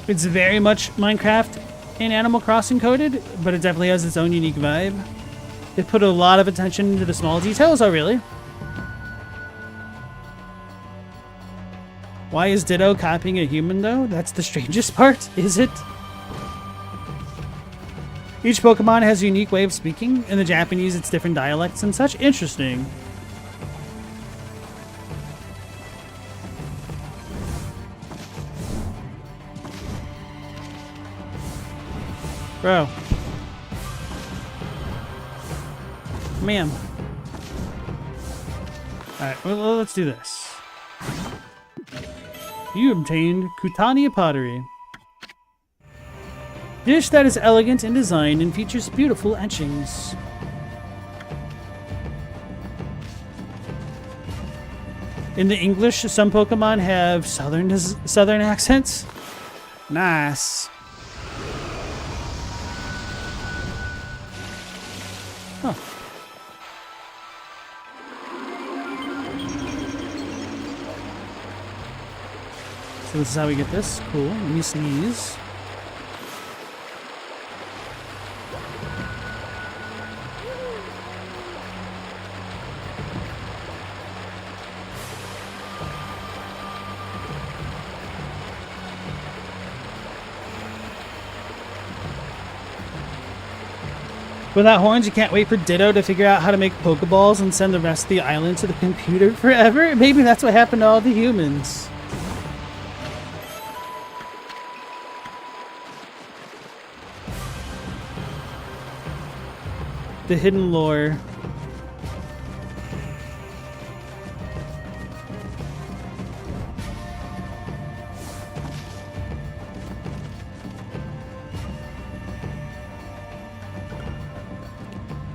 It's very much Minecraft and Animal Crossing coded, but it definitely has its own unique vibe. They put a lot of attention into the small details. Oh, really? Why is Ditto copying a human, though? That's the strangest part, is it? Each Pokemon has a unique way of speaking. In the Japanese, it's different dialects and such. Interesting. Bro. Ma'am. Alright, well, let's do this. You obtained Kutania pottery. Dish that is elegant in design and features beautiful etchings. In the English, some Pokemon have southern accents. Nice. Huh. So this is how we get this. Cool. Let me sneeze. Without horns, you can't wait for Ditto to figure out how to make Pokeballs and send the rest of the island to the computer forever. Maybe that's what happened to all the humans. The hidden lore.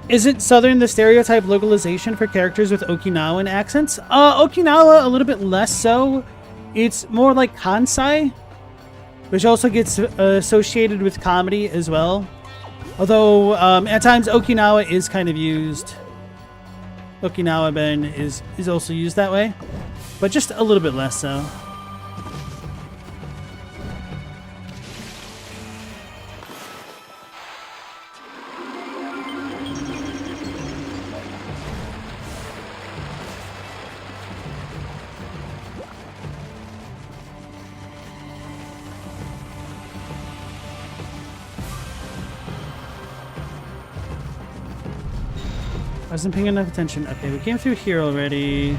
Isn't Southern the stereotype localization for characters with Okinawan accents? Okinawa a little bit less so. It's more like Kansai, which also gets associated with comedy as well. Although at times Okinawa is kind of used. Okinawa Ben is also used that way, but just a little bit less so. I wasn't paying enough attention. Okay, we came through here already.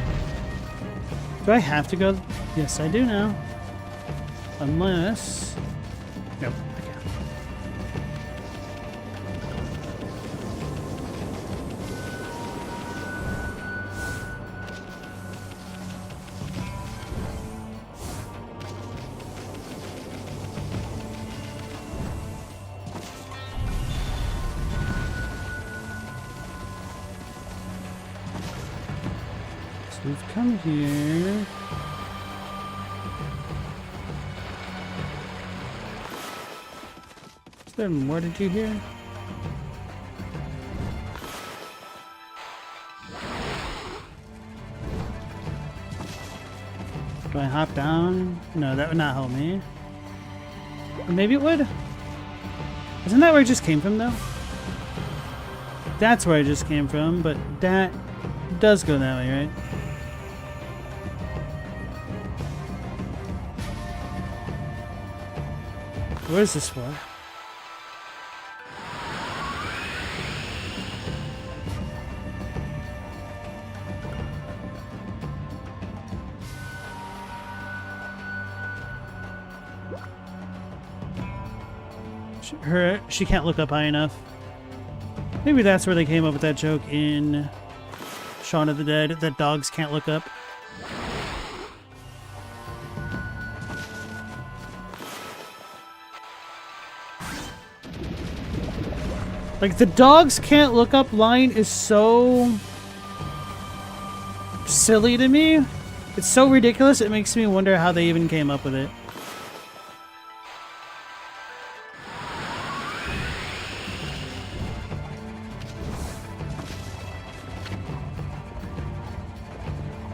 Do I have to go? Yes, I do now. Unless... Nope. Okay. We've come here. Is there more to do here? Do I hop down? No, that would not help me. Or maybe it would. Isn't that where I just came from, though? That's where I just came from, but that does go that way, right? What is this for? She can't look up high enough. Maybe that's where they came up with that joke in Shaun of the Dead, that dogs can't look up. Like, the dogs can't look up line is so silly to me. It's so ridiculous, it makes me wonder how they even came up with it.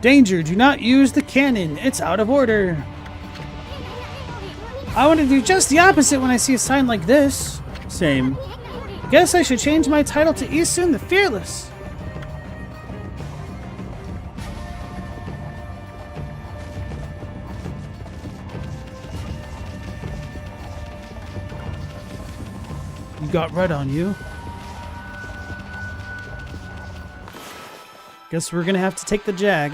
Danger, do not use the cannon. It's out of order. I want to do just the opposite when I see a sign like this. Same. Guess I should change my title to Isun the Fearless. You got red on you. Guess we're gonna have to take the jag.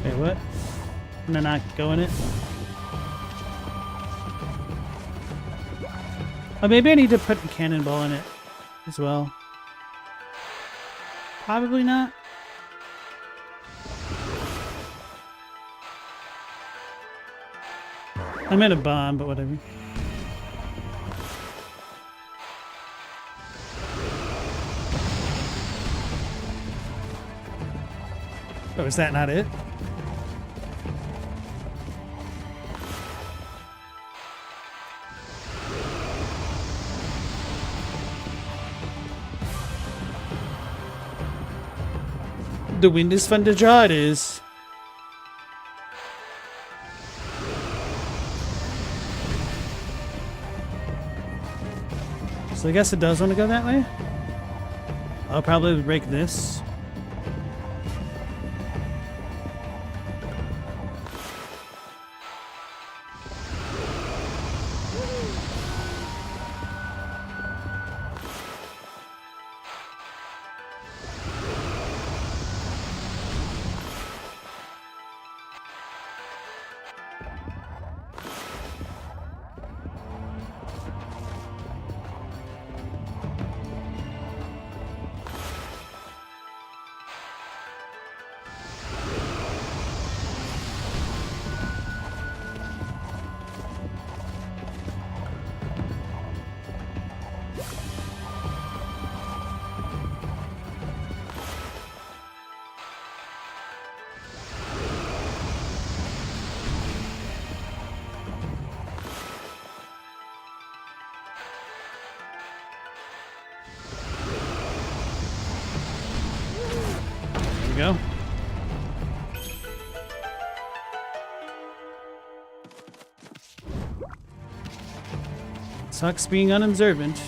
Okay, what? Can I not go in it? Oh, maybe I need to put a cannonball in it as well. Probably not. I meant a bomb, but whatever. Oh, is that not it? The wind is fun to draw, it is. So I guess it does want to go that way. I'll probably break this. Go. Sucks being unobservant.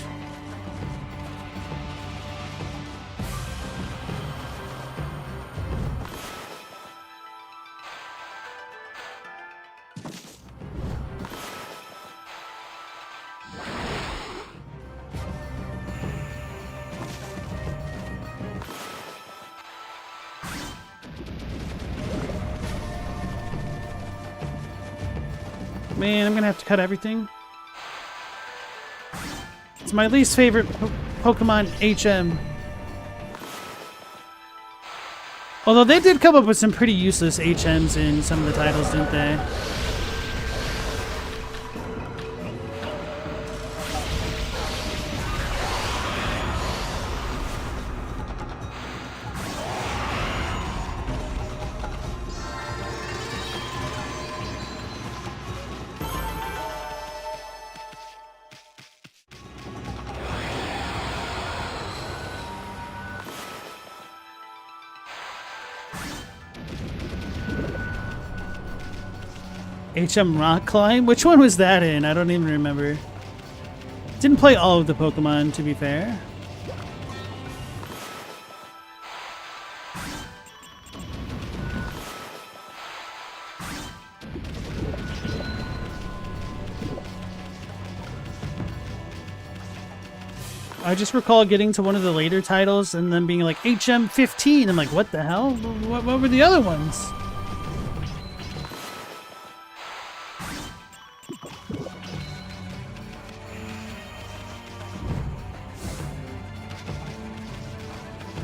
Man, I'm gonna have to cut everything. It's my least favorite Pokemon HM. Although they did come up with some pretty useless HMs in some of the titles, didn't they? HM Rock Climb? Which one was that in? I don't even remember. Didn't play all of the Pokemon, to be fair. I just recall getting to one of the later titles and then being like, HM 15. I'm like, what the hell? What were the other ones?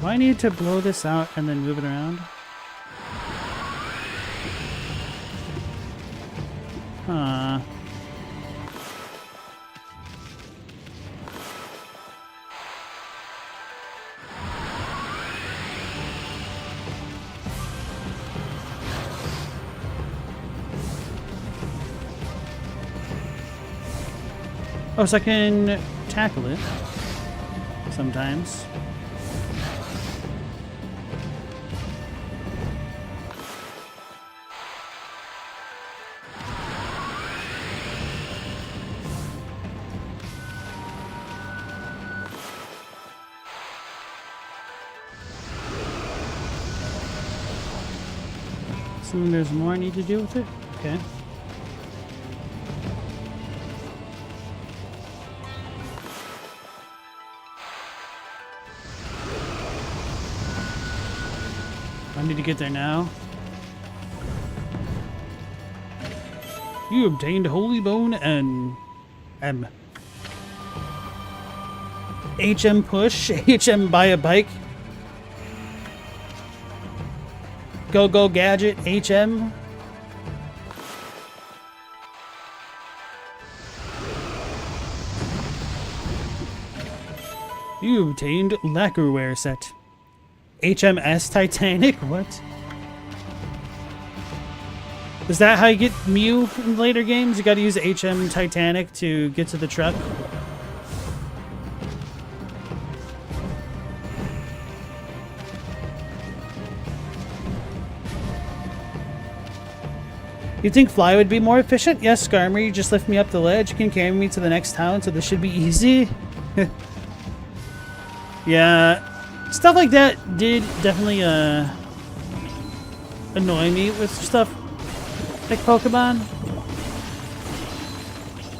Do I need to blow this out and then move it around? Huh. Oh, so I can tackle it sometimes. Assuming there's more I need to do with it? Okay. I need to get there now. You obtained Holy Bone and M. HM Push, HM Buy a Bike. Go Gadget, HM. You obtained Lacquerware Set. HMS Titanic? What? Is that how you get Mew in later games? You gotta use HM Titanic to get to the truck? You think fly would be more efficient? Yes, Skarmory, you just lift me up the ledge. You can carry me to the next town, so this should be easy. Yeah, stuff like that did definitely annoy me with stuff like Pokemon.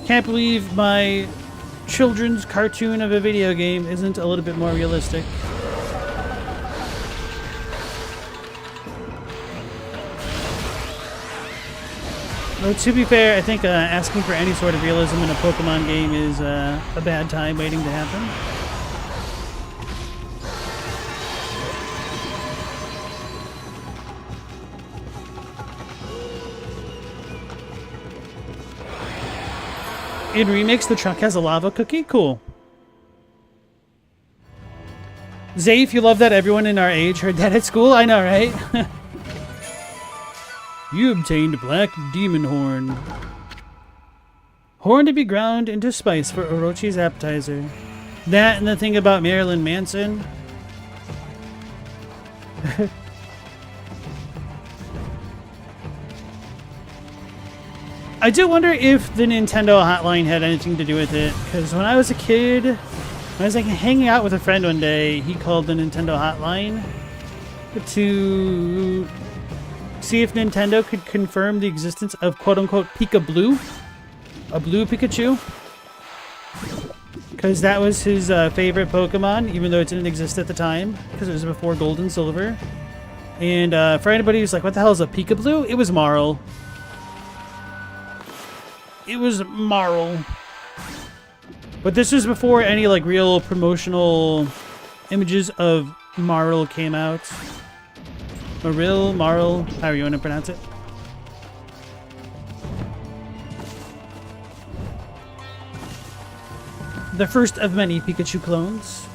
Can't believe my children's cartoon of a video game isn't a little bit more realistic. Though, to be fair, I think asking for any sort of realism in a Pokemon game is a bad time waiting to happen. In Remix, the truck has a lava cookie? Cool. Zay, if you love that everyone in our age heard that at school, I know, right? You obtained Black Demon Horn. Horn to be ground into spice for Orochi's appetizer. That and the thing about Marilyn Manson. I do wonder if the Nintendo hotline had anything to do with it, because when I was a kid, when I was like hanging out with a friend one day, he called the Nintendo hotline to see if Nintendo could confirm the existence of quote-unquote Pika-Blue, a blue Pikachu, because that was his favorite Pokemon, even though it didn't exist at the time, because it was before Gold and Silver. And for anybody who's like, what the hell is a Pika-Blue? It was Marl. It was Marl. But this was before any like real promotional images of Marl came out. Marl, however you want to pronounce it. The first of many Pikachu clones.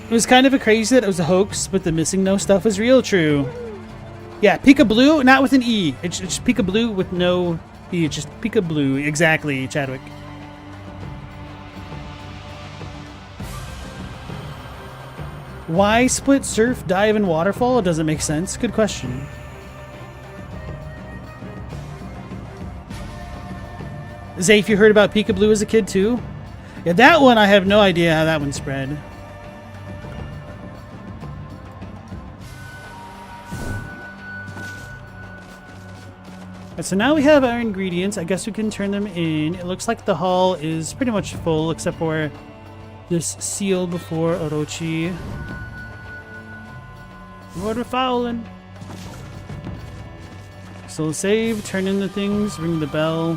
It was kind of a crazy that it was a hoax, but the missing no stuff was real true. Yeah, Pika Blue, not with an E. It's Pika Blue with no E. It's just Pika Blue. Exactly, Chadwick. Why split surf, dive, and waterfall? It doesn't make sense. Good question. Zafe, you heard about Pika Blue as a kid too? Yeah, that one I have no idea how that one spread. Right, so now we have our ingredients. I guess we can turn them in. It looks like the hall is pretty much full except for this seal before Orochi. Lord, we're fouling. So save, turn in the things, ring the bell.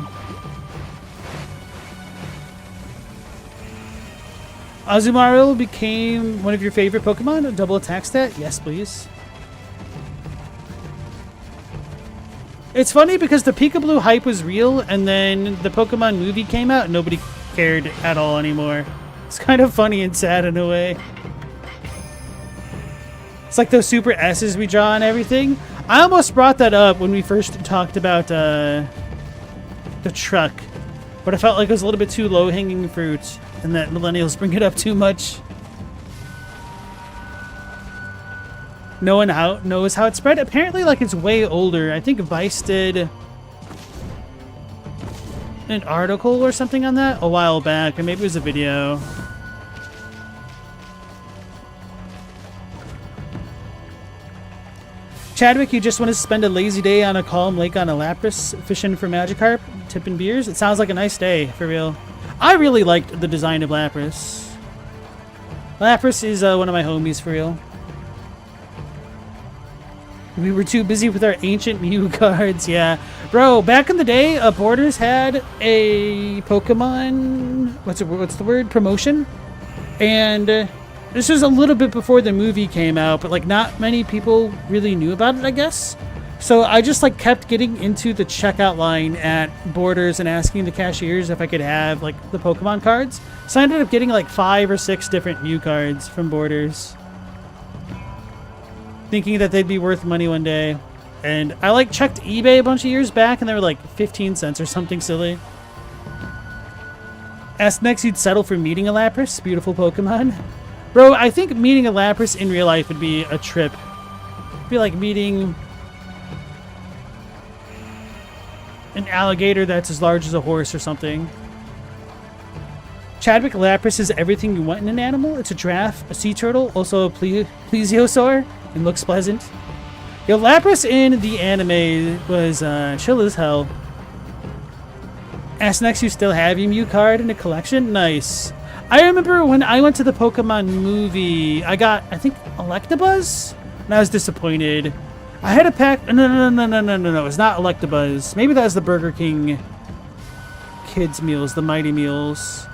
Azumarill became one of your favorite Pokemon? A double attack stat? Yes, please. It's funny because the Pika Blue hype was real, and then the Pokemon movie came out and nobody cared at all anymore. It's kind of funny and sad in a way. It's like those super S's we draw and everything. I almost brought that up when we first talked about the truck, but I felt like it was a little bit too low-hanging fruit and that millennials bring it up too much. No one knows how it spread. Apparently, like, it's way older. I think Vice did an article or something on that a while back, or maybe it was a video. Chadwick, you just want to spend a lazy day on a calm lake on a Lapras, fishing for Magikarp, tipping beers? It sounds like a nice day, for real. I really liked the design of Lapras. Lapras is one of my homies, for real. We were too busy with our ancient Mew cards, yeah. Bro, back in the day, Borders had a Pokemon, what's the word? Promotion? And this was a little bit before the movie came out, but like not many people really knew about it, I guess. So I just like kept getting into the checkout line at Borders and asking the cashiers if I could have like the Pokemon cards. So I ended up getting like 5 or 6 different Mew cards from Borders, thinking that they'd be worth money one day. And I like checked eBay a bunch of years back and they were like 15 cents or something silly. Asked next you'd settle for meeting a Lapras, beautiful Pokemon. Bro, I think meeting a Lapras in real life would be a trip. It'd be like meeting an alligator that's as large as a horse or something. Chadwick, Lapras is everything you want in an animal. It's a giraffe, a sea turtle, also a plesiosaur, and looks pleasant. Yo, Lapras in the anime was chill as hell. Ask next, you still have your Mew card in a collection? Nice. I remember when I went to the Pokemon movie, I got, I think, Electabuzz? And I was disappointed. I had a pack. No. It's not Electabuzz. Maybe that was the Burger King kids' meals, the Mighty Meals.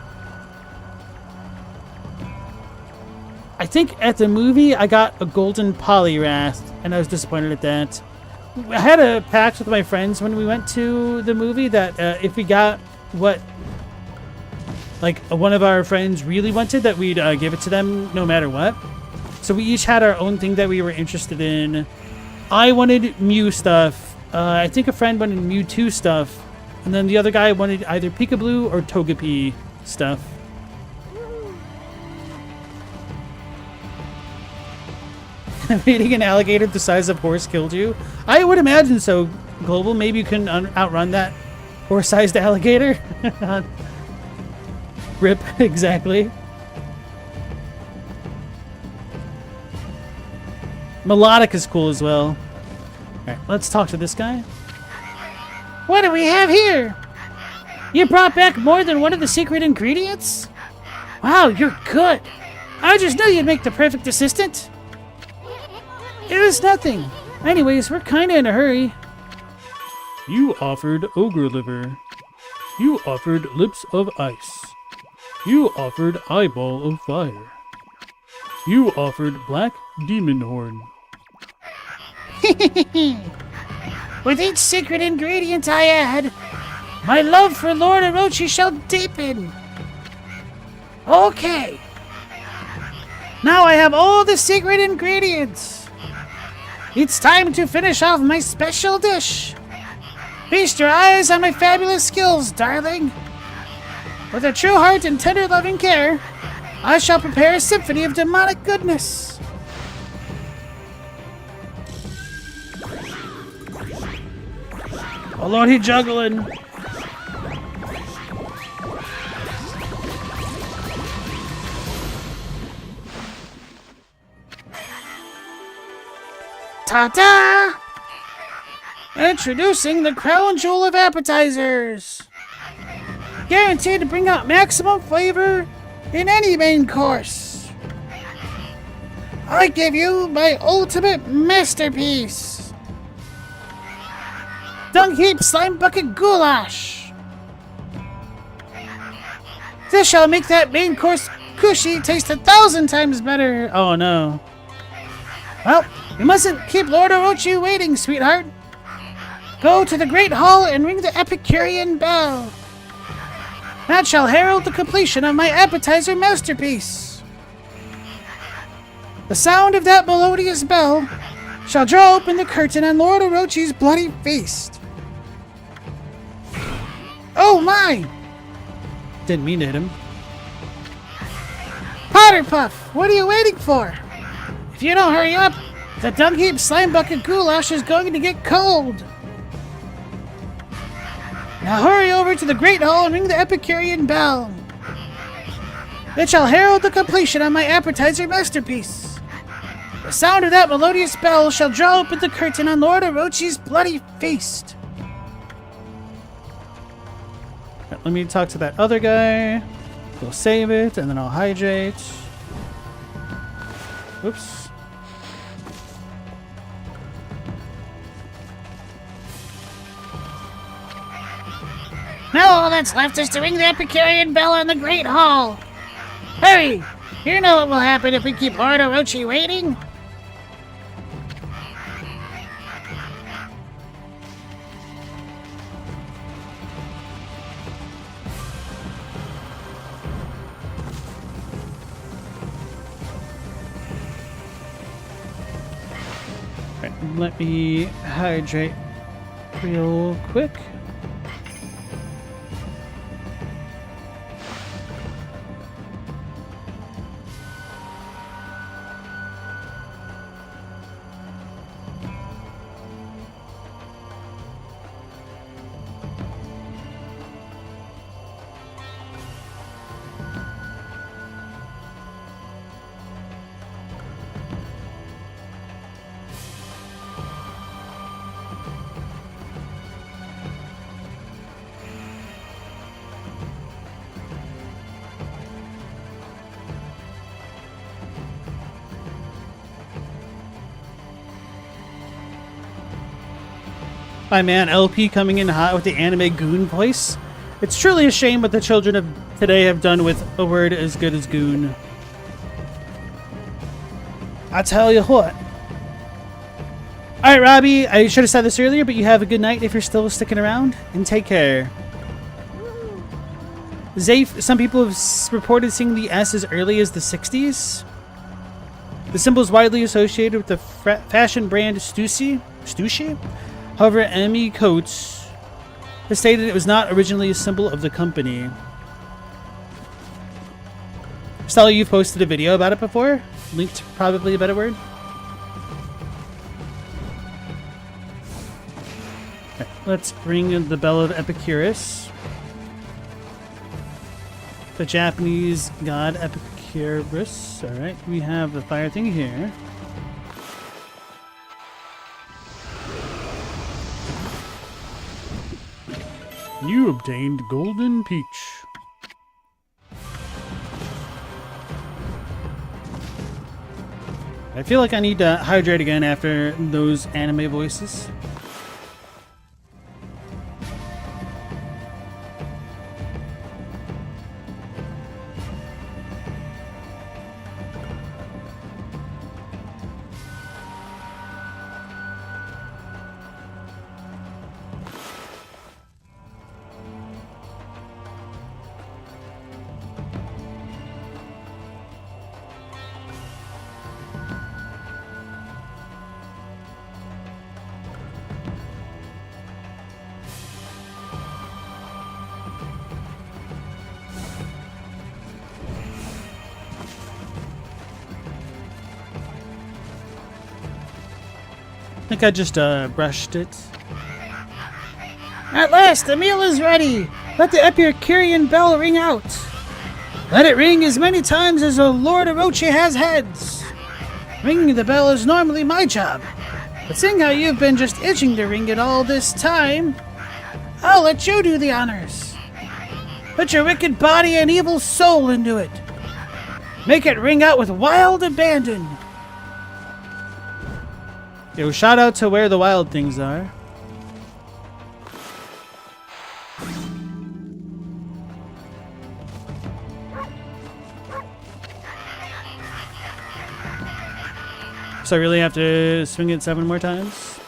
I think at the movie, I got a golden Poliwrath, and I was disappointed at that. I had a pact with my friends when we went to the movie that if we got what like one of our friends really wanted, that we'd give it to them no matter what. So we each had our own thing that we were interested in. I wanted Mew stuff. I think a friend wanted Mewtwo stuff. And then the other guy wanted either Pika-Blue or Togepi stuff. Meeting an alligator the size of horse killed you? I would imagine so, Global. Maybe you can outrun that horse-sized alligator. Rip, exactly. Melodic is cool as well. Alright, let's talk to this guy. What do we have here? You brought back more than one of the secret ingredients? Wow, you're good. I just knew you'd make the perfect assistant. It was nothing. Anyways, we're kinda in a hurry. You offered ogre liver. You offered lips of ice. You offered eyeball of fire. You offered black demon horn. With each secret ingredient I add, my love for Lord Orochi shall deepen. Okay. Now I have all the secret ingredients. It's time to finish off my special dish. Feast your eyes on my fabulous skills, darling. With a true heart and tender loving care, I shall prepare a symphony of demonic goodness. Oh Lord, he juggling. Ta-da! Introducing the crown jewel of appetizers. Guaranteed to bring out maximum flavor in any main course. I give you my ultimate masterpiece. Dung Heap Slime Bucket Goulash. This shall make that main course cushy taste 1,000 times better. Oh no. Well, you mustn't keep Lord Orochi waiting, sweetheart. Go to the Great Hall and ring the Epicurean bell. That shall herald the completion of my appetizer masterpiece. The sound of that melodious bell shall draw open the curtain on Lord Orochi's bloody feast. Oh my! Didn't mean to hit him. Potter Puff, what are you waiting for? If you don't hurry up, the Dung Heap Slime Bucket Goulash is going to get cold. Now hurry over to the Great Hall and ring the Epicurean bell. It shall herald the completion of my appetizer masterpiece. The sound of that melodious bell shall draw open the curtain on Lord Orochi's bloody feast. Let me talk to that other guy. We'll save it, and then I'll hydrate. Oops. Now all that's left is to ring the Epicurean bell on the Great Hall. Hurry! You know what will happen if we keep Lord Orochi waiting? Right, let me hydrate real quick. My man LP coming in hot with the anime goon voice. It's truly a shame what the children of today have done with a word as good as goon. I tell you what. Alright, Robbie, I should have said this earlier, but you have a good night if you're still sticking around, and take care. Zafe, some people have reported seeing the S as early as the 60s. The symbol is widely associated with the fashion brand Stussy. However, Emmy Coates has stated it was not originally a symbol of the company. Stella, you've posted a video about it before? Linked, probably a better word. Okay, let's bring the Bell of Epicurus. The Japanese god Epicurus. Alright, we have the fire thing here. You obtained Golden Peach. I feel like I need to hydrate again after those anime voices. I think I just brushed it. At last, the meal is ready. Let the Epicurean bell ring out. Let it ring as many times as the Lord Orochi has heads. Ringing the bell is normally my job, but seeing how you've been just itching to ring it all this time, I'll let you do the honors. Put your wicked body and evil soul into it. Make it ring out with wild abandon. Yo, shout out to where the wild things are. So I really have to swing it 7 more times?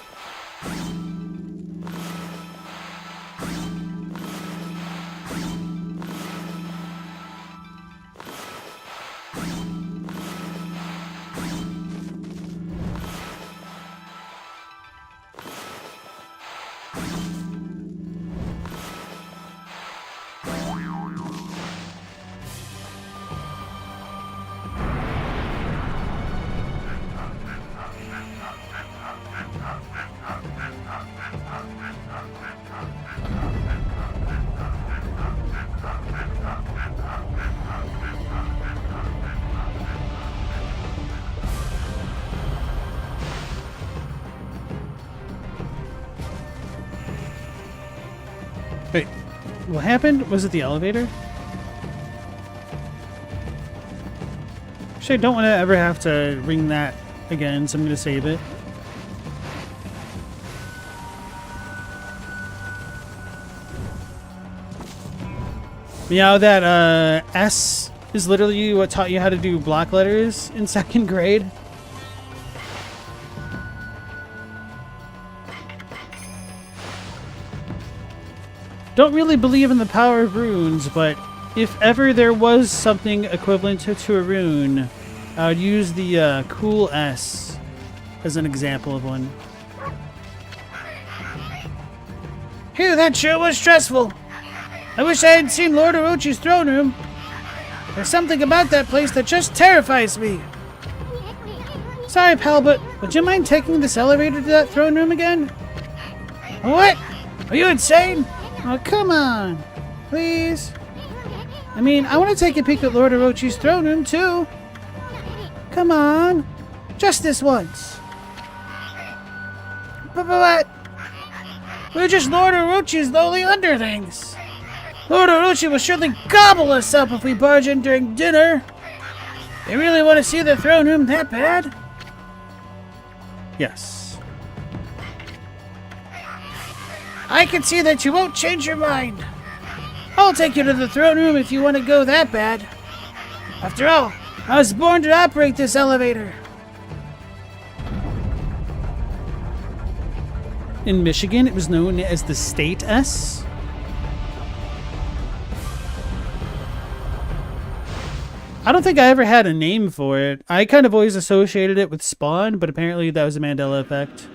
Wait, what happened? Was it the elevator? Actually, I don't want to ever have to ring that again, so I'm going to save it. Meow, that S is literally what taught you how to do block letters in 2nd grade. Don't really believe in the power of runes, but if ever there was something equivalent to a rune, I would use the cool S as an example of one. Phew, that sure was stressful. I wish I had seen Lord Orochi's throne room. There's something about that place that just terrifies me. Sorry, pal, but would you mind taking this elevator to that throne room again? What? Are you insane? Oh, come on. Please. I mean, I want to take a peek at Lord Orochi's throne room, too. Come on. Just this once. But we're just Lord Orochi's lowly underlings. Lord Orochi will surely gobble us up if we barge in during dinner. They really want to see the throne room that bad? Yes. I can see that you won't change your mind. I'll take you to the throne room if you want to go that bad. After all, I was born to operate this elevator. In Michigan, it was known as the State S. I don't think I ever had a name for it. I kind of always associated it with Spawn, but apparently that was a Mandela effect.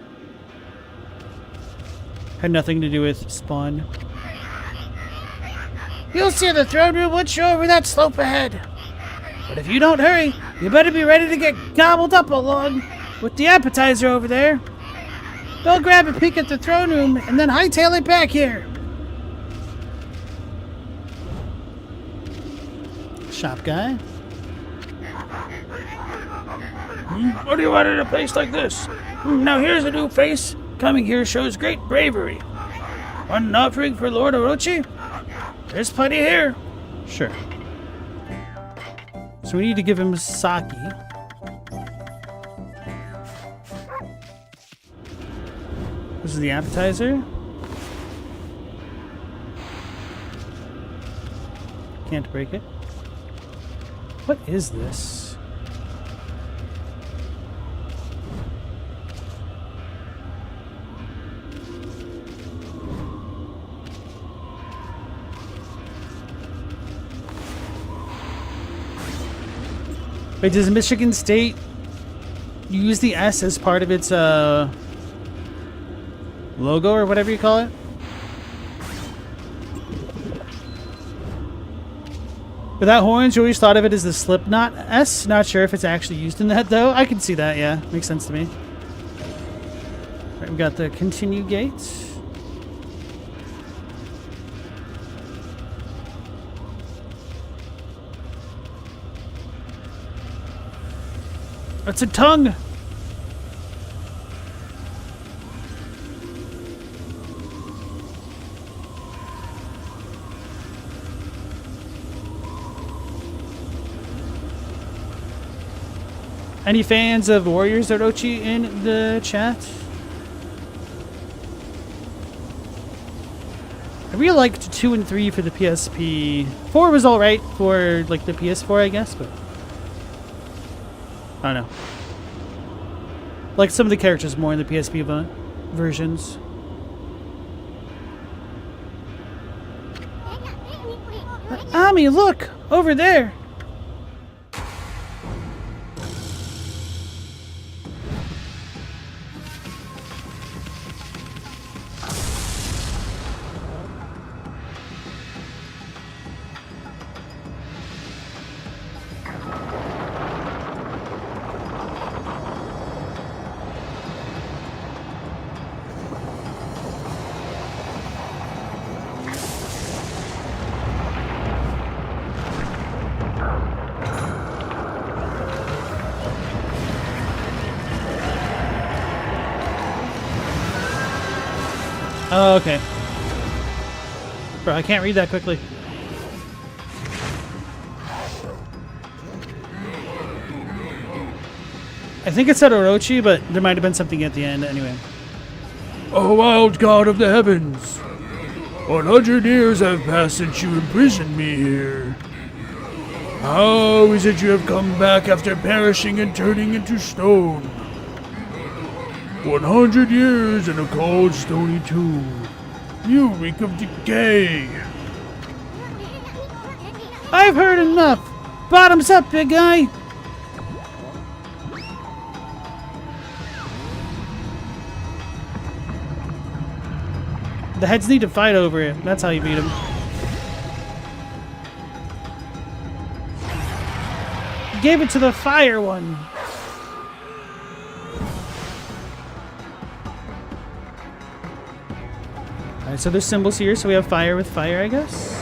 Had nothing to do with Spawn. You'll see the throne room once you're over that slope ahead. But if you don't hurry, you better be ready to get gobbled up along with the appetizer over there. Go grab a peek at the throne room and then hightail it back here. Shop guy. What do you want in a place like this? Now here's a new face. Coming here shows great bravery. Want an offering for Lord Orochi? There's plenty here. Sure. So we need to give him sake. This is the appetizer. Can't break it. What is this? Wait, does Michigan State use the S as part of its logo or whatever you call it? Without horns, you always thought of it as the Slipknot S. Not sure if it's actually used in that though. I can see that, yeah. Makes sense to me. Alright, we got the continue gate. That's a tongue! Any fans of Warriors Orochi in the chat? I really liked 2 and 3 for the PSP. 4 was alright for like the PS4, I guess, but I don't know. Like some of the characters more in the PSP versions. Ami, look! Over there! Oh, okay. Bro, I can't read that quickly. I think it said Orochi, but there might have been something at the end anyway. O wild god of the heavens! 100 years have passed since you imprisoned me here. How is it you have come back after perishing and turning into stone? 100 years in a cold, stony tomb. You reek of decay. I've heard enough! Bottoms up, big guy! The heads need to fight over it. That's how you beat him. You gave it to the fire one. Alright, so there's symbols here, so we have fire with fire, I guess.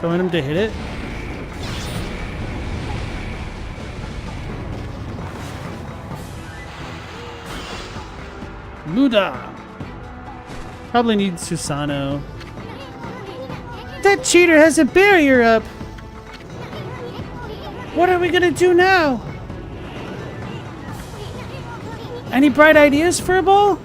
Don't want him to hit it. Muda! Probably needs Susano. That cheater has a barrier up! What are we gonna do now? Any bright ideas for a ball?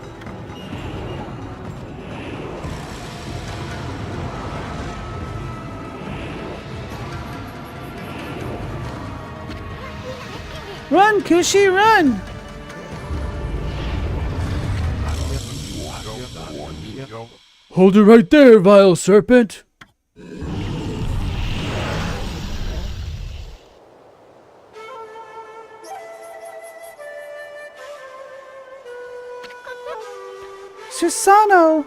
Run, Kushi, run! Hold it right there, vile serpent. Susano!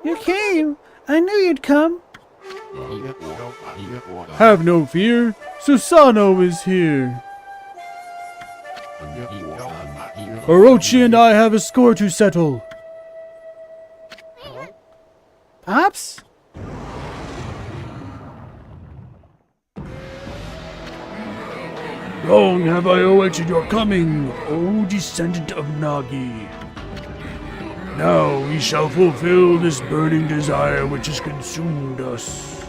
You came! I knew you'd come! Have no fear. Susano is here. Orochi and I have a score to settle. Pops? Long have I awaited your coming, O descendant of Nagi. Now we shall fulfill this burning desire which has consumed us.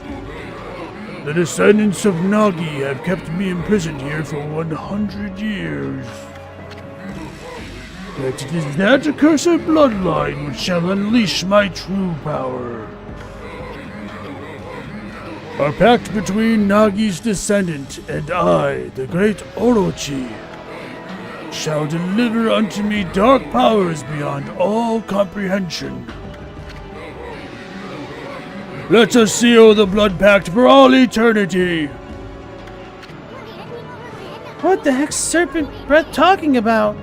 The descendants of Nagi have kept me imprisoned here for 100 years. that it is that accursed bloodline which shall unleash my true power. A pact between Nagi's descendant and I, the great Orochi, shall deliver unto me dark powers beyond all comprehension. Let us seal the blood pact for all eternity. What the heck's Serpent Breath talking about?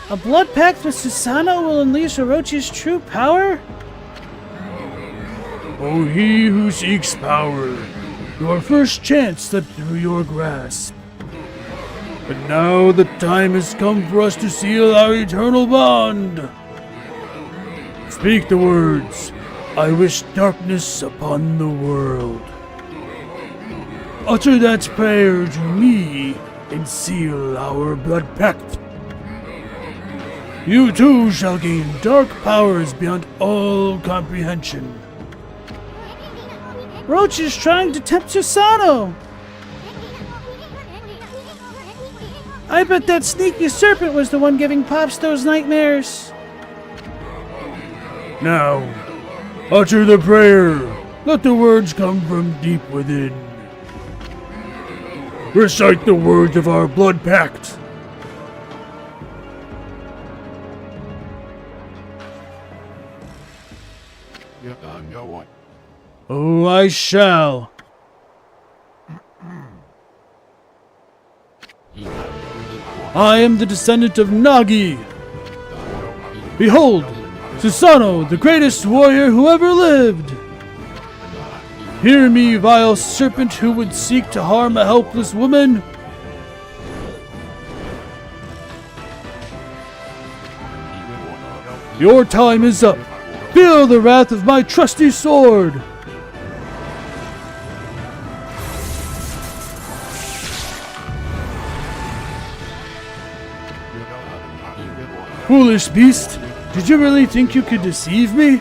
A blood pact with Susanoo will unleash Orochi's true power? O he who seeks power, your first chance slipped through your grasp. But now the time has come for us to seal our eternal bond. Speak the words, I wish darkness upon the world. Utter that prayer to me and seal our blood pact. You too shall gain dark powers beyond all comprehension. Orochi's trying to tempt Susanoo! I bet that sneaky serpent was the one giving Pops those nightmares. Now, utter the prayer. Let the words come from deep within. Recite the words of our blood pact. Oh, I shall. I am the descendant of Nagi. Behold, Susanoo, the greatest warrior who ever lived. Hear me, vile serpent who would seek to harm a helpless woman. Your time is up. Feel the wrath of my trusty sword. Foolish beast, did you really think you could deceive me?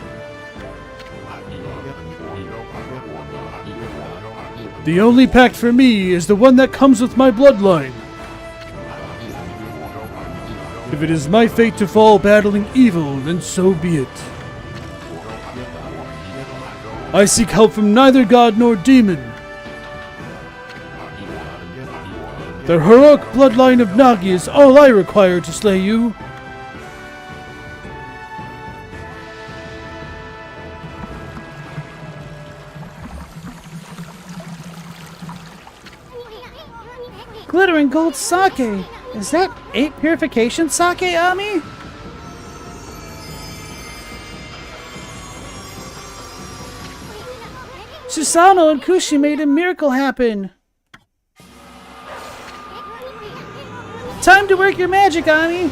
The only pact for me is the one that comes with my bloodline. If it is my fate to fall battling evil, then so be it. I seek help from neither god nor demon. The heroic bloodline of Nagi is all I require to slay you. Glittering gold sake. Is that 8 purification sake, Ami? Susanoo and Kushi made a miracle happen. Time to work your magic, Ami.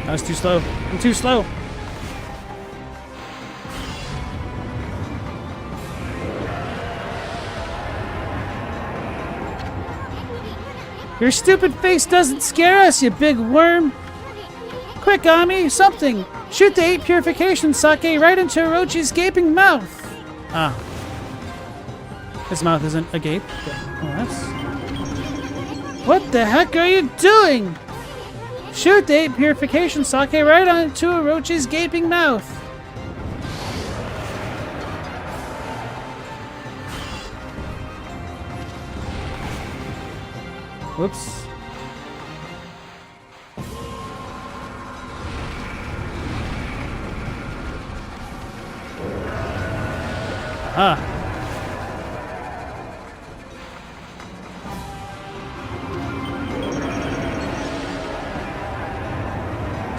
That was too slow. I'm too slow. Your stupid face doesn't scare us, you big worm. Quick, Ami, something. Shoot the 8 purification sake right into Orochi's gaping mouth. Ah. His mouth isn't agape. Oh, that's... What the heck are you doing? Shoot the 8 purification sake right onto Orochi's gaping mouth. Whoops. Ah.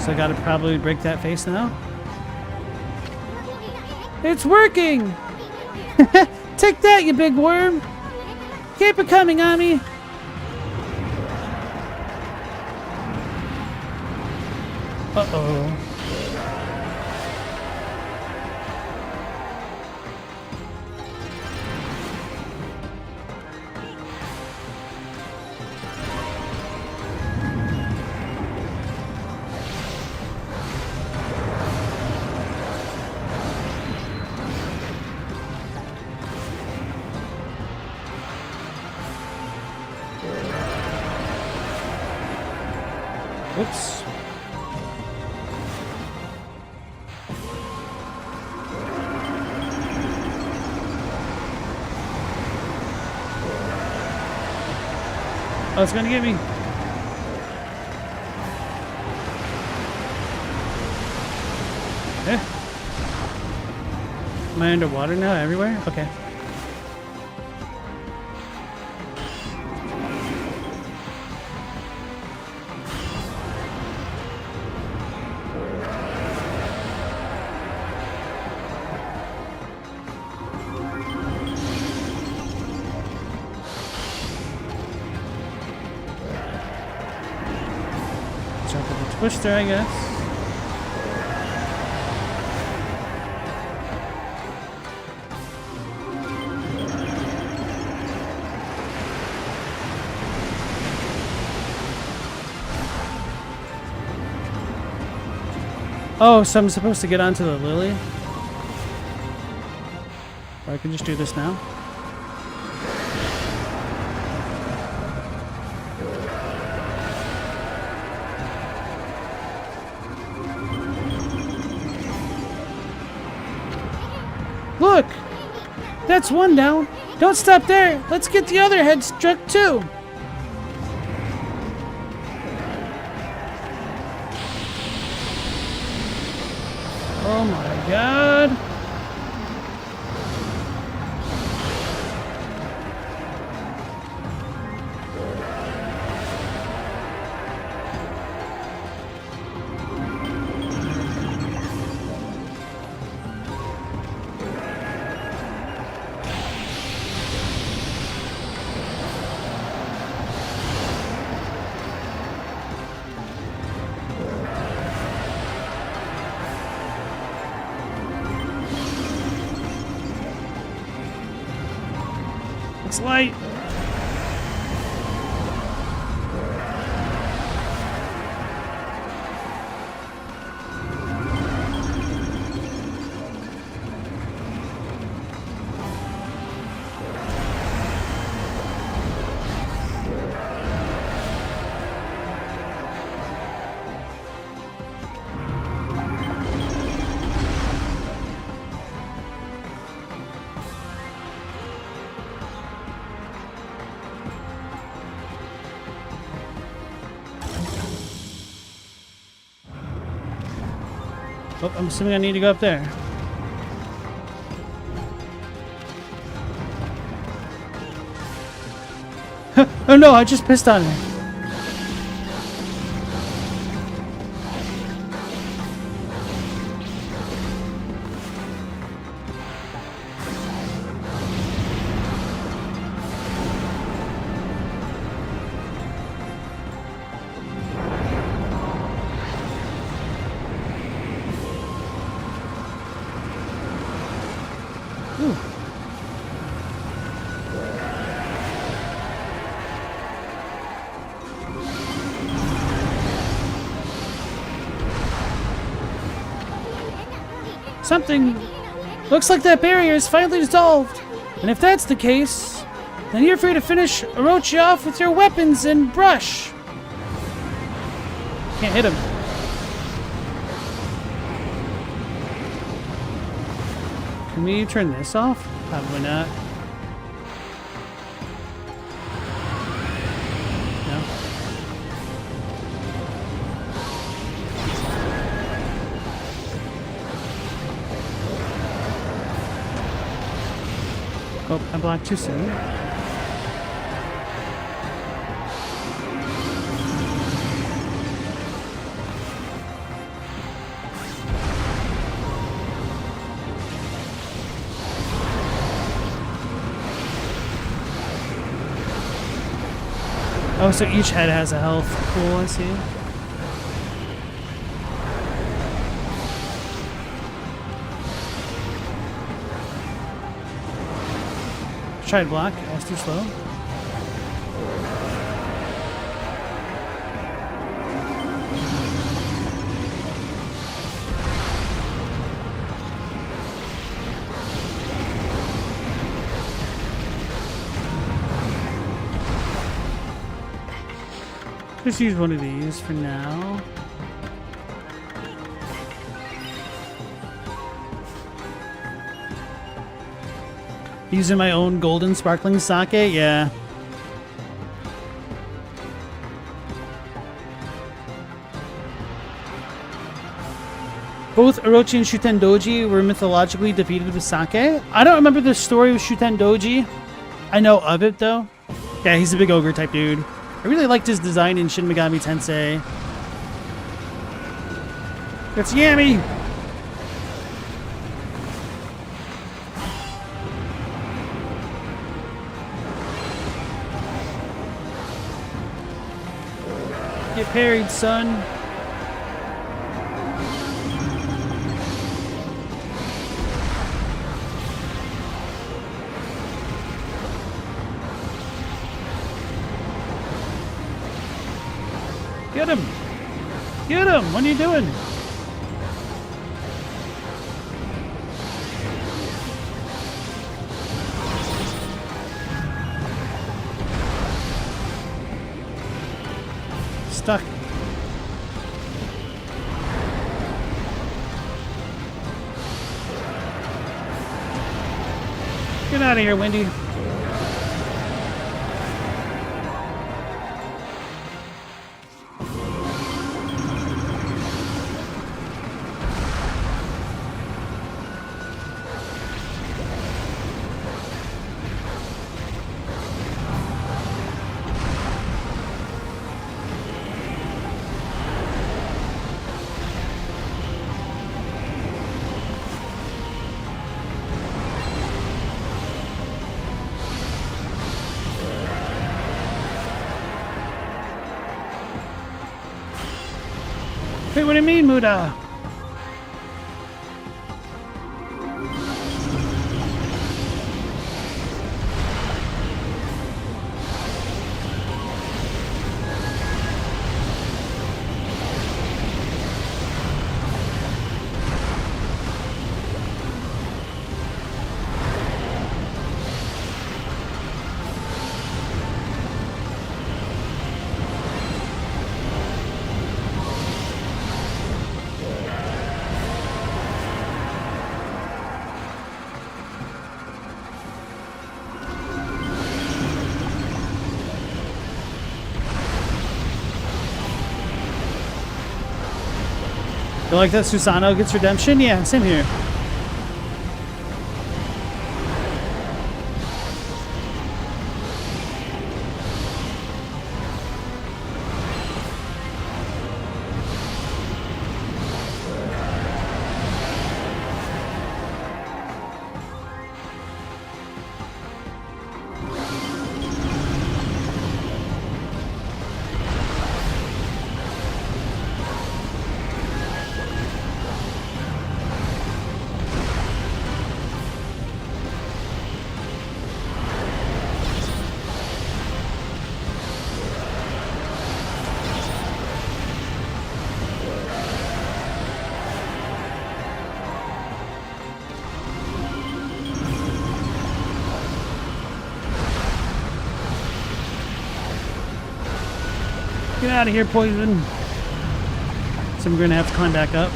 So I gotta probably break that face now? It's working! Take that, you big worm! Keep it coming, Ami! Uh-oh. Whoops. Oh, it's gonna get me. Eh. Am I underwater now everywhere? Okay. Jump with the twister, I guess. Oh, so I'm supposed to get onto the lily? Or I can just do this now? Look! That's one down. Don't stop there. Let's get the other head struck too. Oh my god. It's light. Oh, I'm assuming I need to go up there. Oh no, I just pissed on it. Ooh. Something looks like that barrier is finally dissolved. And if that's the case, then you're free to finish Orochi off with your weapons and brush. Can't hit him. Can we turn this off? Probably not. No. Oh, I blocked too soon. Oh, so each head has a health pool, I see. Try to block. That's too slow. Just use one of these for now. Using my own golden sparkling sake? Yeah. Both Orochi and Shutendoji were mythologically defeated with sake. I don't remember the story of Shutendoji. I know of it, though. Yeah, he's a big ogre type dude. I really liked his design in Shin Megami Tensei. It's Yami! Get parried, son. Get him! Get him! What are you doing? Stuck. Get out of here, Wendy. Hey, what do you mean, Muda? You like that Susanoo gets redemption? Yeah, same here. Get out of here, Poison. So we're gonna have to climb back up.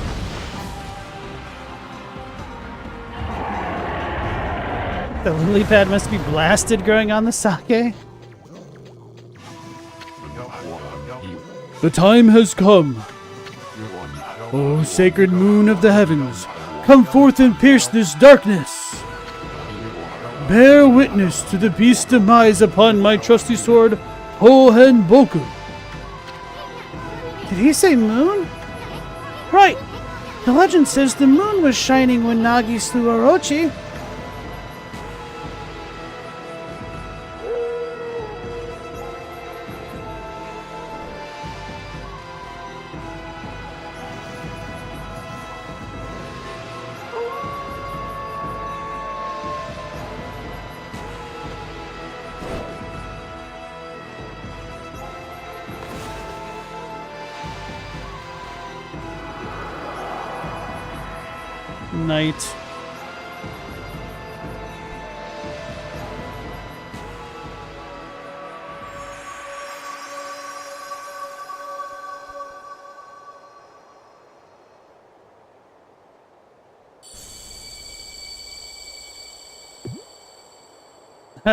The lily pad must be blasted growing on the sake. The time has come. O sacred moon of the heavens, come forth and pierce this darkness. Bear witness to the beast's demise upon my trusty sword, Hohen Boku. Did he say moon? Right. The legend says the moon was shining when Nagi slew Orochi. Night.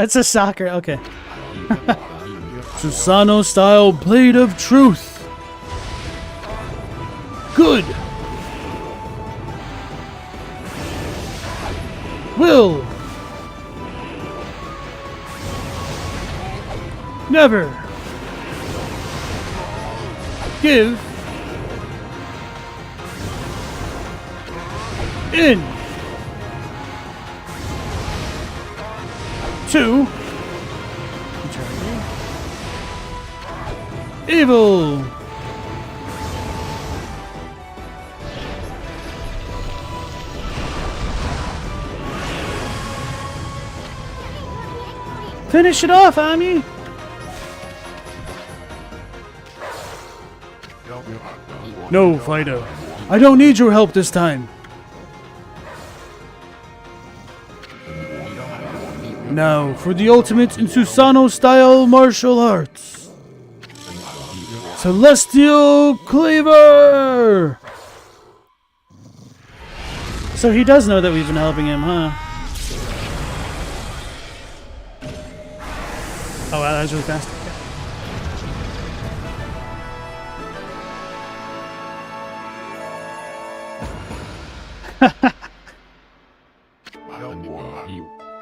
It's a soccer. Okay. Susanoo-style blade of truth. Good. Will. Never. Give. In. To. Evil. Finish it off, Ami. No, Fido. I don't need your help this time. Now, for the ultimate in Susanoo-style martial arts. Celestial Cleaver! So he does know that we've been helping him, huh? Oh wow, that was really fast.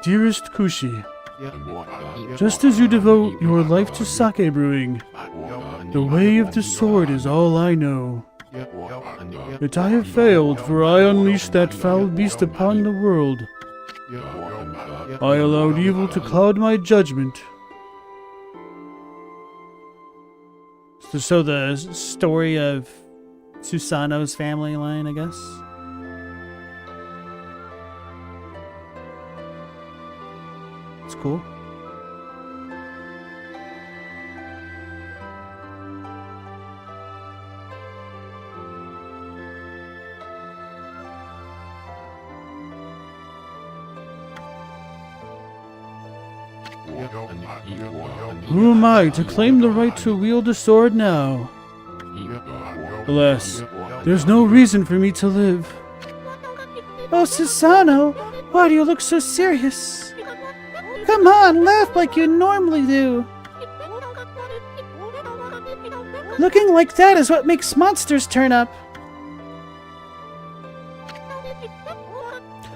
Dearest Kushi, just as you devote your life to sake brewing, the way of the sword is all I know. Yet I have failed, for I unleashed that foul beast upon the world. I allowed evil to cloud my judgment. So the story of Susanoo's family line, I guess. It's cool. Who am I to claim the right to wield a sword now? Alas, there's no reason for me to live. Oh, Susanoo, why do you look so serious? Come on, laugh like you normally do. Looking like that is what makes monsters turn up.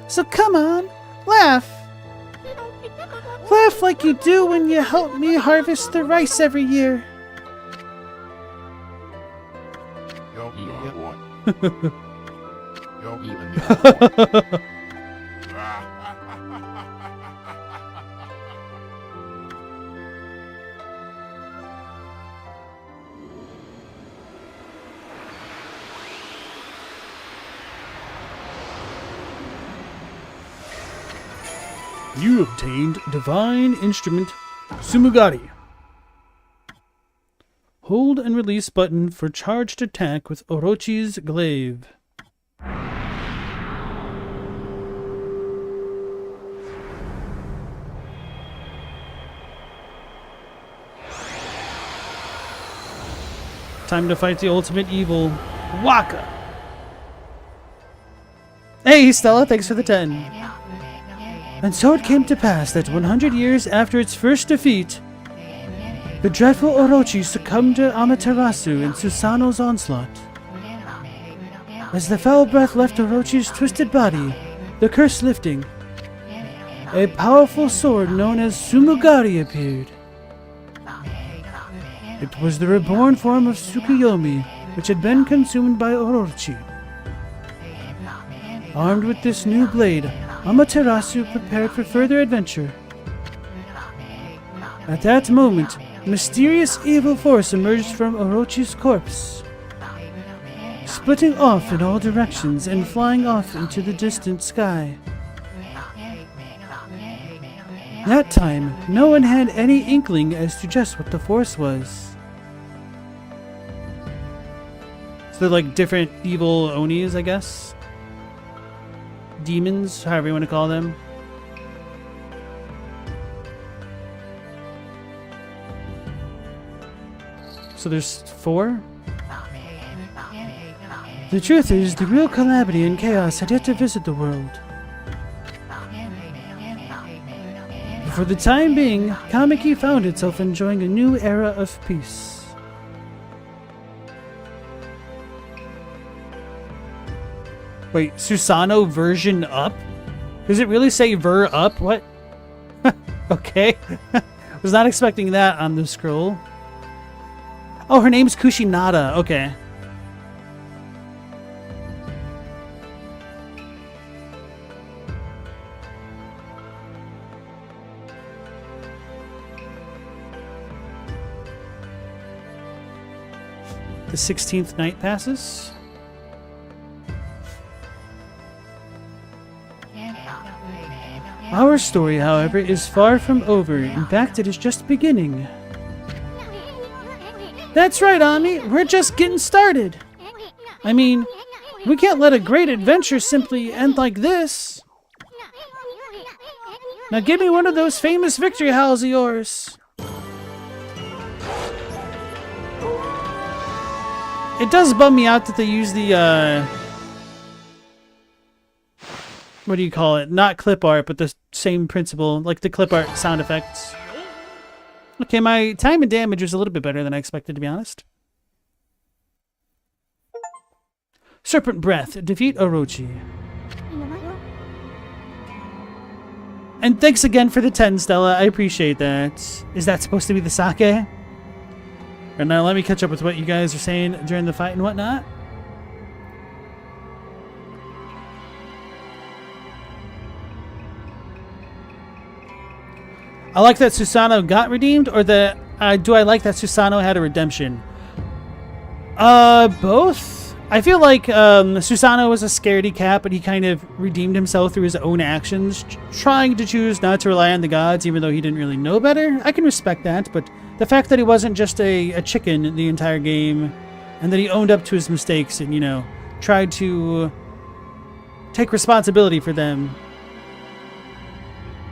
So come on, laugh. Laugh like you do when you help me harvest the rice every year. You obtained Divine Instrument Sumugari. Hold and release button for charged attack with Orochi's glaive. Time to fight the ultimate evil, Waka. Hey Stella, thanks for the 10. And so it came to pass that 100 years after its first defeat, the dreadful Orochi succumbed to Amaterasu in Susanoo's onslaught. As the foul breath left Orochi's twisted body, the curse lifting, a powerful sword known as Sumugari appeared. It was the reborn form of Tsukuyomi, which had been consumed by Orochi. Armed with this new blade, Amaterasu prepared for further adventure. At that moment, a mysterious evil force emerged from Orochi's corpse, splitting off in all directions and flying off into the distant sky. That time, no one had any inkling as to just what the force was. So they're like different evil Onis, I guess? Demons, however you want to call them. So there's 4? The truth is, the real calamity and chaos had yet to visit the world. For the time being, Kamiki found itself enjoying a new era of peace. Wait, Susano version up? Does it really say ver up? What? Okay. Was not expecting that on the scroll. Oh, her name's Kushinada. Okay. The 16th night passes. Our story, however, is far from over. In fact, it is just beginning. That's right, Ami. We're just getting started. I mean, we can't let a great adventure simply end like this. Now give me one of those famous victory howls of yours. It does bum me out that they use the, what do you call it? Not clip art, but the same principle, like the clip art sound effects. Okay, my time and damage was a little bit better than I expected, to be honest. Serpent Breath. Defeat Orochi. And thanks again for the 10, Stella. I appreciate that. Is that supposed to be the sake? And now let me catch up with what you guys are saying during the fight and whatnot. I like that Susano got redeemed, or that do I like that Susano had a redemption? Both. I feel like Susano was a scaredy cat, but he kind of redeemed himself through his own actions, trying to choose not to rely on the gods, even though he didn't really know better. I can respect that, but the fact that he wasn't just a chicken the entire game, and that he owned up to his mistakes and, you know, tried to take responsibility for them,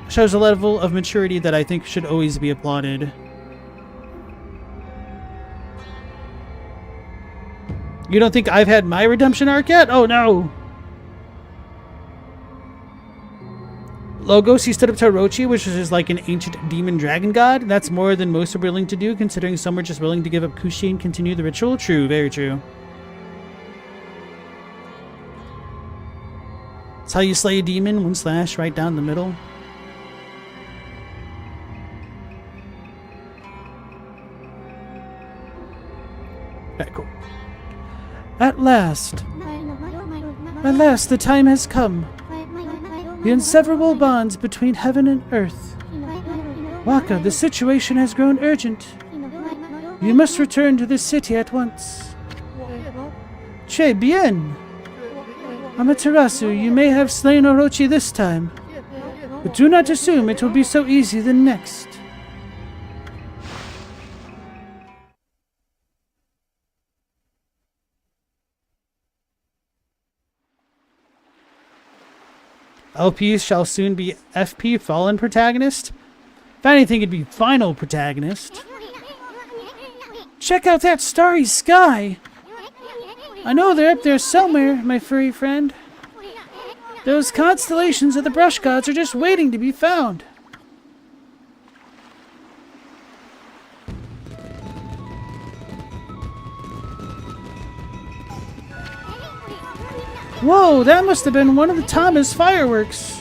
shows a level of maturity that I think should always be applauded. You don't think I've had my redemption arc yet? Oh no! Logos, he stood up to Orochi, which is like an ancient demon dragon god. That's more than most are willing to do, considering some were just willing to give up Kushi and continue the ritual. True, very true. That's how you slay a demon, one slash right down the middle. Okay, cool. At last, the time has come. The inseparable bonds between heaven and earth. Waka, the situation has grown urgent. You must return to the city at once. Che bien. Amaterasu, you may have slain Orochi this time, but do not assume it will be so easy the next. LP shall soon be FP, Fallen Protagonist. If anything, it'd be Final Protagonist. Check out that starry sky! I know they're up there somewhere, my furry friend. Those constellations of the brush gods are just waiting to be found. Whoa, that must have been one of the Tama's fireworks.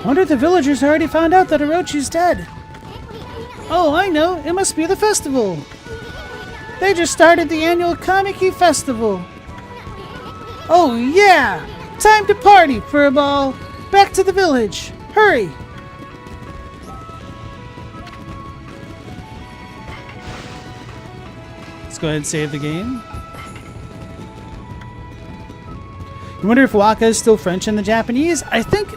Wonder if the villagers already found out that Orochi's dead. Oh, I know. It must be the festival. They just started the annual Kamiki Festival. Oh, yeah! Time to party, furball. Back to the village. Hurry! Let's go ahead and save the game. I wonder if Waka is still French in the Japanese. I think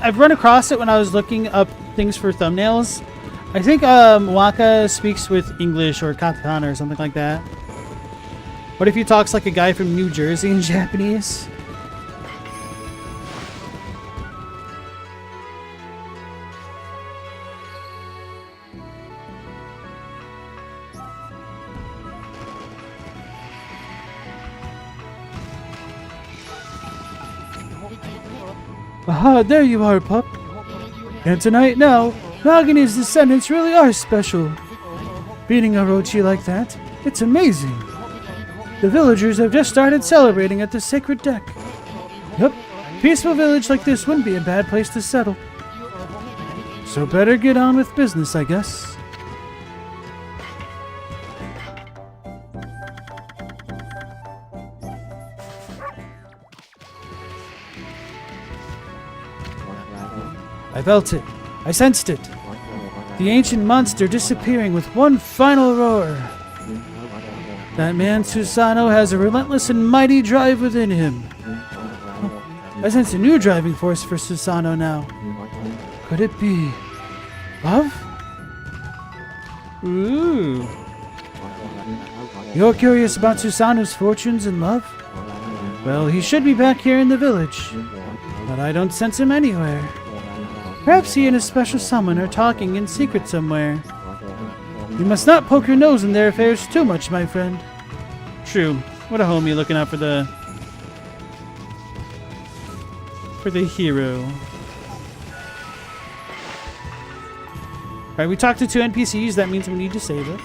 I've run across it when I was looking up things for thumbnails. I think Waka speaks with English or katakana or something like that. What if he talks like a guy from New Jersey in Japanese? Aha, there you are, pup. And tonight, now, Nagani's descendants really are special. Beating Orochi like that, it's amazing. The villagers have just started celebrating at the sacred deck. Yep, a peaceful village like this wouldn't be a bad place to settle. So better get on with business, I guess. I felt it. I sensed it. The ancient monster disappearing with one final roar. That man Susano has a relentless and mighty drive within him. I sense a new driving force for Susano now. Could it be love? Ooh. You're curious about Susano's fortunes and love? Well, he should be back here in the village. But I don't sense him anywhere. Perhaps he and his special someone are talking in secret somewhere. You must not poke your nose in their affairs too much, my friend. True. What a homie looking out for the hero. Alright, we talked to 2 NPCs. That means we need to save it.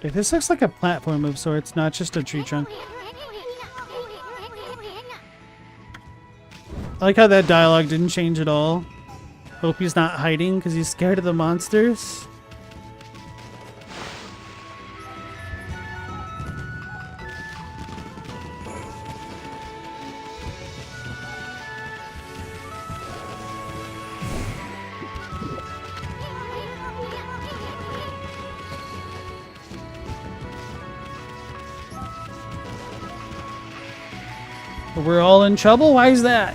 Okay, this looks like a platform of sorts, not just a tree trunk. I like how that dialogue didn't change at all. Hope he's not hiding because he's scared of the monsters. We're all in trouble? Why is that?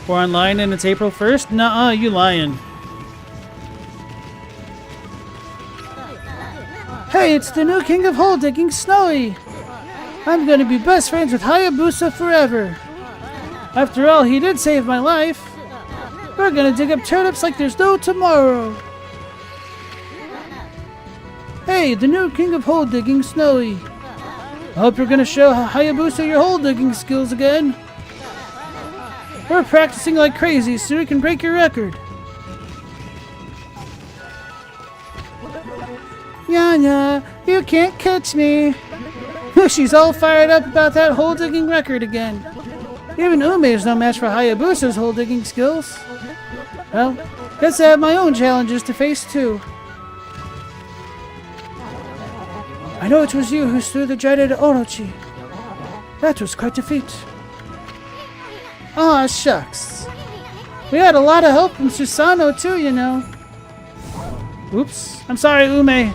We're online and it's April 1st? Nuh-uh, you lying. Hey, it's the new king of hole digging, Snowy! I'm gonna be best friends with Hayabusa forever. After all, he did save my life. We're gonna dig up turnips like there's no tomorrow. Hey, the new king of hole digging, Snowy. I hope you're gonna show Hayabusa your hole digging skills again. We're practicing like crazy so we can break your record. Yanya, you can't catch me. She's all fired up about that hole digging record again. Even Ume is no match for Hayabusa's hole digging skills. Well, guess I have my own challenges to face too. I know it was you who slew the dreaded Orochi. That was quite a feat. Aw, shucks. We had a lot of help from Susano too, you know. Oops. I'm sorry, Ume.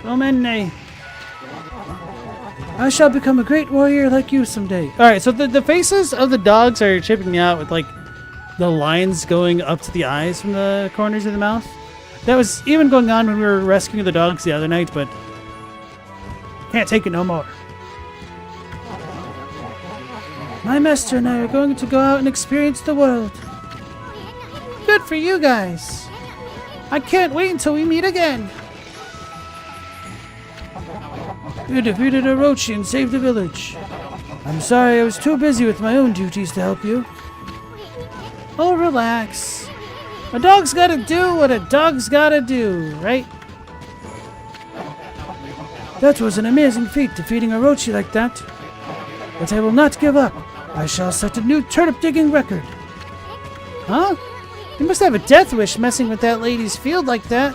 Gomenne. I shall become a great warrior like you someday. Alright, so the faces of the dogs are tripping me out with like the lines going up to the eyes from the corners of the mouth. That was even going on when we were rescuing the dogs the other night, but can't take it no more. My master and I are going to go out and experience the world. Good for you guys. I can't wait until we meet again. You defeated Orochi and saved the village. I'm sorry I was too busy with my own duties to help you. Oh, relax. A dog's gotta do what a dog's gotta do, right? That was an amazing feat, defeating Orochi like that. But I will not give up. I shall set a new turnip digging record. Huh? You must have a death wish messing with that lady's field like that.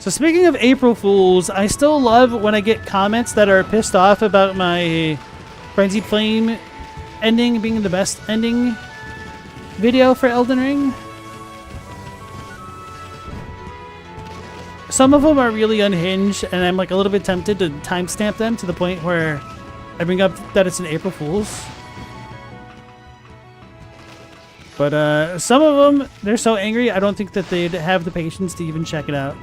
So speaking of April Fools, I still love when I get comments that are pissed off about my Frenzied Flame ending being the best ending video for Elden Ring. Some of them are really unhinged, and I'm like a little bit tempted to timestamp them to the point where I bring up that it's an April Fool's. But some of them, they're so angry, I don't think that they'd have the patience to even check it out.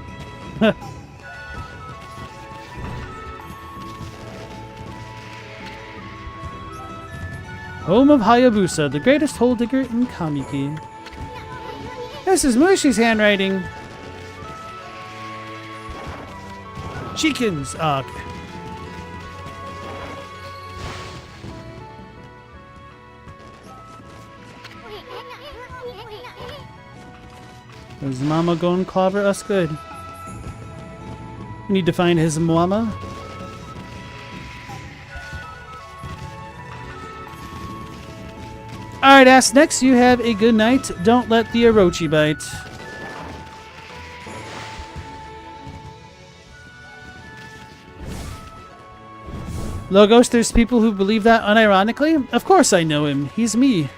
Home of Hayabusa, the greatest hole digger in Kamiki. This is Mushi's handwriting. Chickens. Oh, okay. Is Mama going to clobber us good? We need to find his mama. Alright, Ass, next you have a good night. Don't let the Orochi bite. Logos, there's people who believe that unironically? Of course I know him. He's me.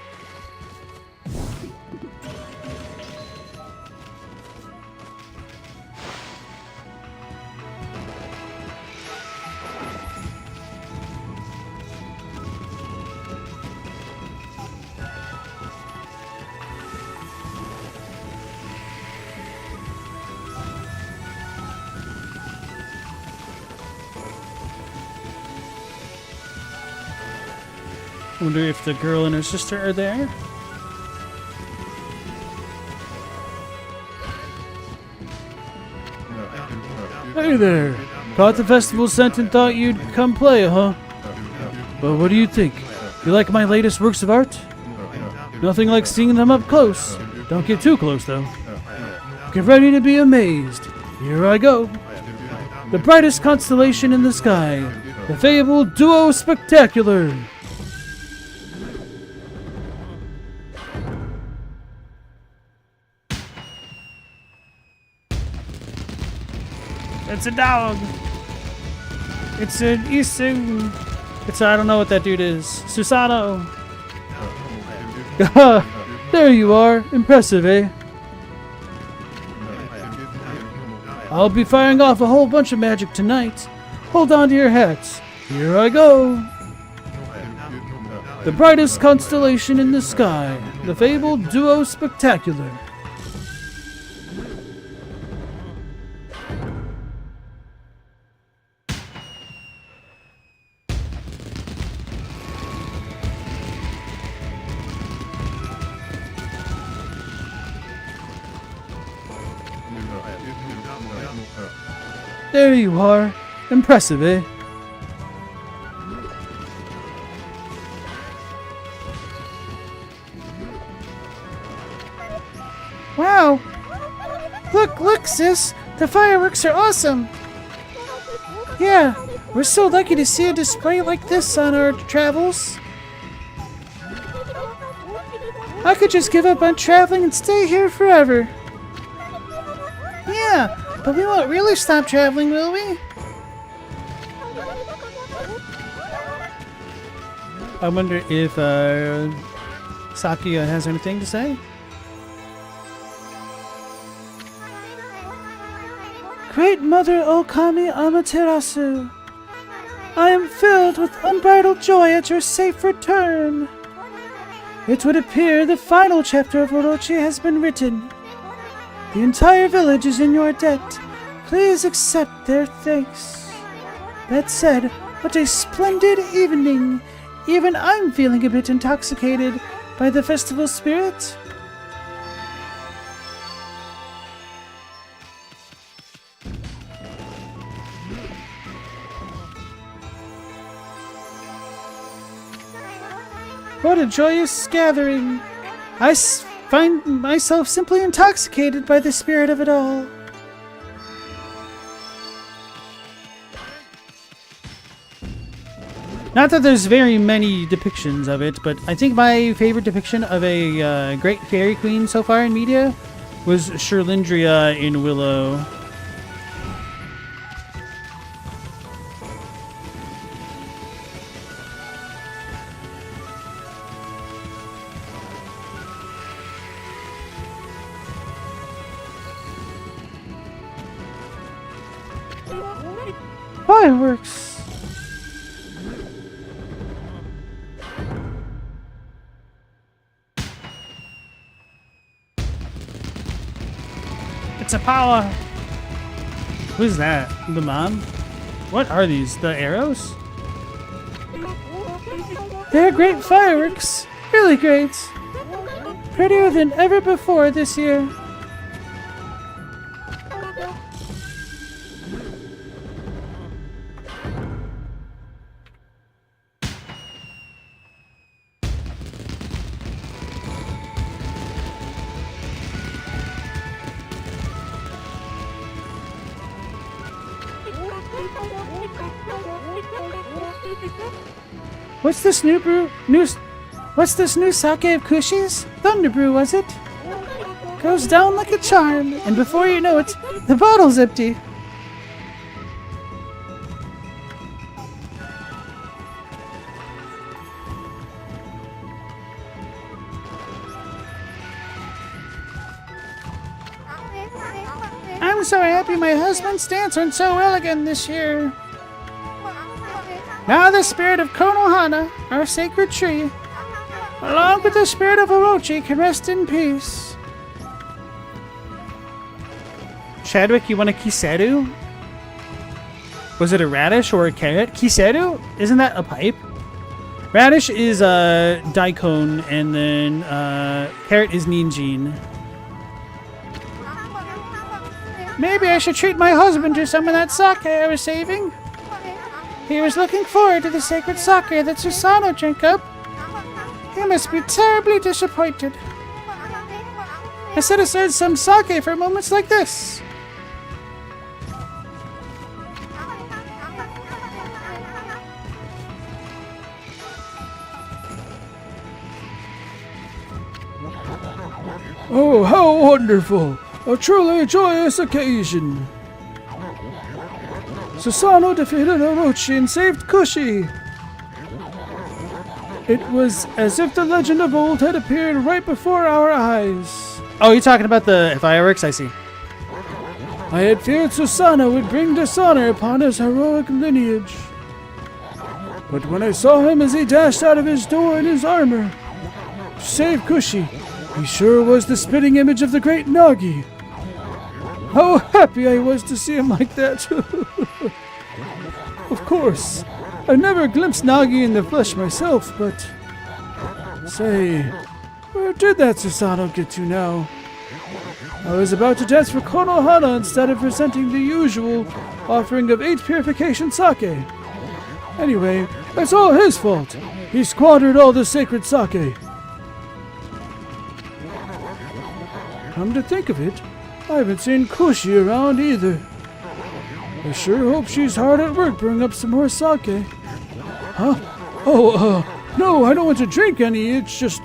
I wonder if the girl and her sister are there. Hey there! Caught the festival scent and thought you'd come play, huh? Well, what do you think? You like my latest works of art? Nothing like seeing them up close. Don't get too close, though. Get ready to be amazed. Here I go. The brightest constellation in the sky. The fabled Duo Spectacular. It's a dog. It's an Isu. I don't know what that dude is. Susanoo. There you are. Impressive, eh? I'll be firing off a whole bunch of magic tonight. Hold on to your hats. Here I go. The brightest constellation in the sky. The fabled Duo Spectacular. There you are. Impressive, eh? Wow! Look, sis! The fireworks are awesome! Yeah, we're so lucky to see a display like this on our travels. I could just give up on traveling and stay here forever. Yeah, but we won't really stop traveling, will we? I wonder if Saki has anything to say? Great Mother Ōkami Amaterasu, I am filled with unbridled joy at your safe return. It would appear the final chapter of Orochi has been written. The entire village is in your debt. Please accept their thanks. That said, what a splendid evening. Even I'm feeling a bit intoxicated by the festival spirit. What a joyous gathering. I find myself simply intoxicated by the spirit of it all. Not that there's very many depictions of it, but I think my favorite depiction of a great fairy queen so far in media was Sherlindria in Willow. Fireworks! It's a power. Who's that? The mom? What are these? The arrows? They're great fireworks. Really great. Prettier than ever before this year. What's this new brew? What's this new sake of Kushi's? Thunder Brew, was it? Goes down like a charm, and before you know it, the bottle's empty. I'm so happy my husband's dance went so well again this year. Now the spirit of Konohana, our sacred tree, along with the spirit of Orochi, can rest in peace. Chadwick, you want a kiseru? Was it a radish or a carrot? Kiseru? Isn't that a pipe? Radish is daikon, and then carrot is ninjin. Maybe I should treat my husband to some of that sake I was saving. He was looking forward to the sacred sake that Susano drank up. He must be terribly disappointed. I set aside some sake for moments like this. Oh, how wonderful! A truly joyous occasion! Susano defeated Orochi and saved Kushi! It was as if the legend of old had appeared right before our eyes. Oh, you're talking about the fireworks? I see. I had feared Susano would bring dishonor upon his heroic lineage. But when I saw him as he dashed out of his door in his armor to save Kushi, he sure was the spitting image of the great Nagi. How happy I was to see him like that. Of course, I never glimpsed Nagi in the flesh myself, but... Say, where did that Susano get to now? I was about to dance for Konohana instead of presenting the usual offering of 8 purification sake. Anyway, it's all his fault. He squandered all the sacred sake. Come to think of it, I haven't seen Kushi around either. I sure hope she's hard at work brewing up some more sake. Huh? Oh, no, I don't want to drink any, it's just,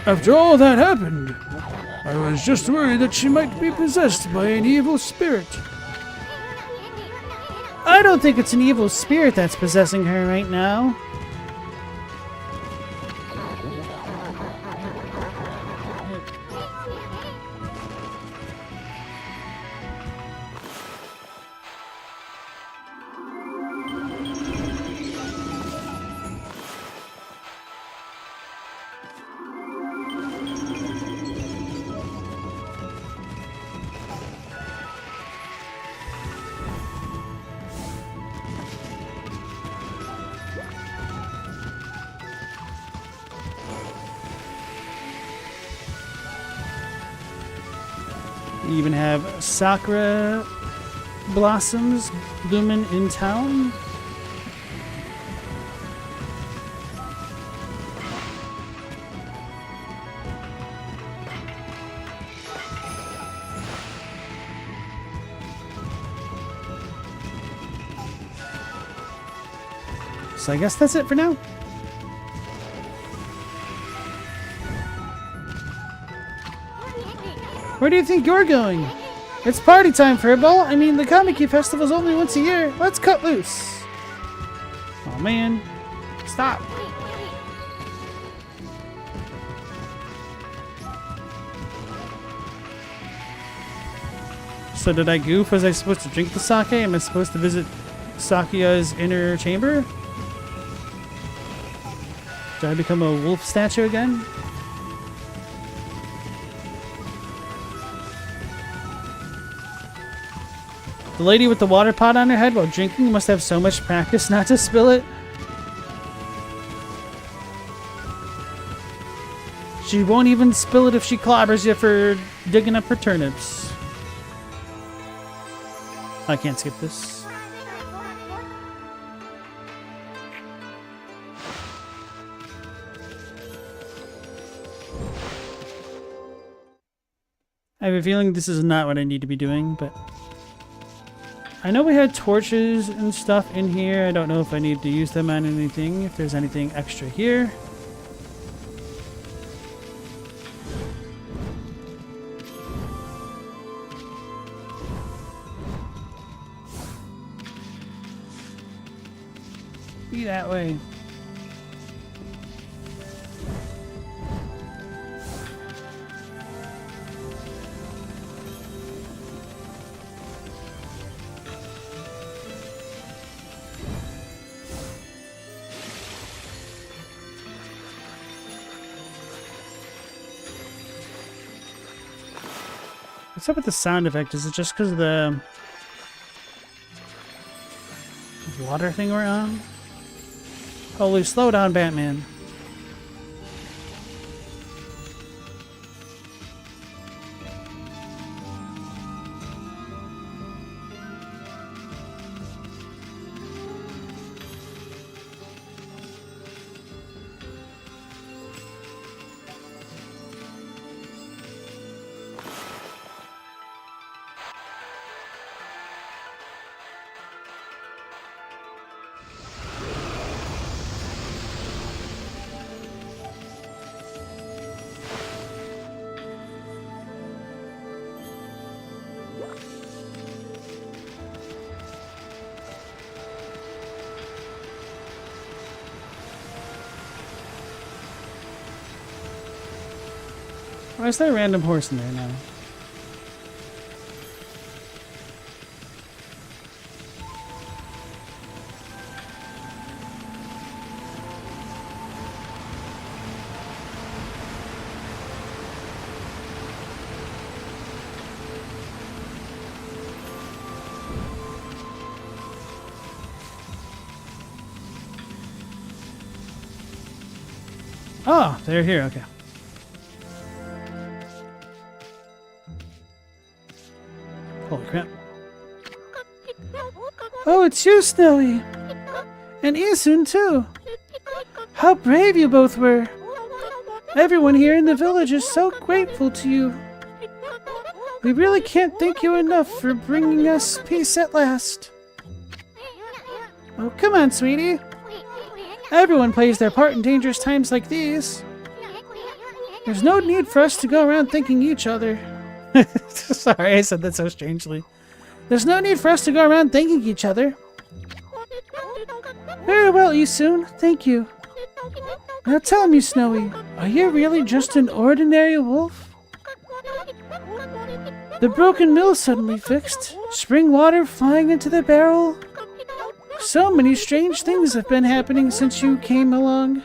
After all that happened, I was just worried that she might be possessed by an evil spirit. I don't think it's an evil spirit that's possessing her right now. You even have sakura blossoms blooming in town. So I guess that's it for now. Where do you think you're going? It's party time, Furball. I mean, the Kamiki Festival's only once a year. Let's cut loose. Oh man. Stop. So did I goof? Was I supposed to drink the sake? Am I supposed to visit Sakuya's inner chamber? Did I become a wolf statue again? The lady with the water pot on her head while drinking must have so much practice not to spill it. She won't even spill it if she clobbers you for digging up her turnips. I can't skip this. I have a feeling this is not what I need to be doing, but I know we had torches and stuff in here. I don't know if I need to use them on anything, if there's anything extra here. Be that way. What's up with the sound effect? Is it just because of the water thing we're on? Holy, slow down, Batman. Why is there a random horse in there now? Oh, they're here, okay. Holy crap. Oh, it's you, Snowy! And Isun, too! How brave you both were! Everyone here in the village is so grateful to you. We really can't thank you enough for bringing us peace at last. Oh, come on, sweetie. Everyone plays their part in dangerous times like these. There's no need for us to go around thanking each other. Sorry, I said that so strangely. There's no need for us to go around thanking each other. Very well, Isun. Thank you. Now tell me, Snowy, are you really just an ordinary wolf? The broken mill suddenly fixed. Spring water flying into the barrel. So many strange things have been happening since you came along.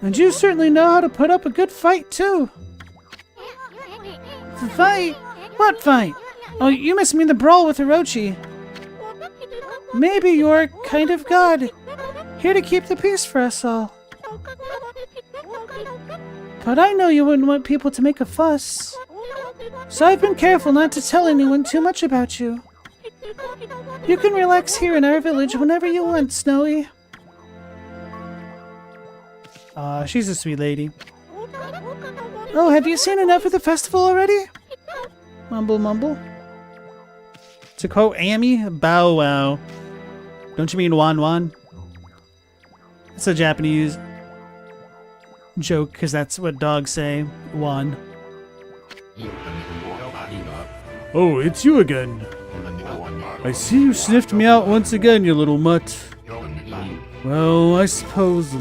And you certainly know how to put up a good fight, too. The fight? What fight? Oh, you must mean the brawl with Orochi. Maybe you're kind of god, here to keep the peace for us all. But I know you wouldn't want people to make a fuss. So I've been careful not to tell anyone too much about you. You can relax here in our village whenever you want, Snowy. Aw, she's a sweet lady. Oh, have you seen enough of the festival already? Mumble, mumble. To quote Amy, bow wow. Don't you mean wan wan? It's a Japanese joke, because that's what dogs say. Wan. Oh, it's you again. I see you sniffed me out once again, you little mutt. Well, I suppose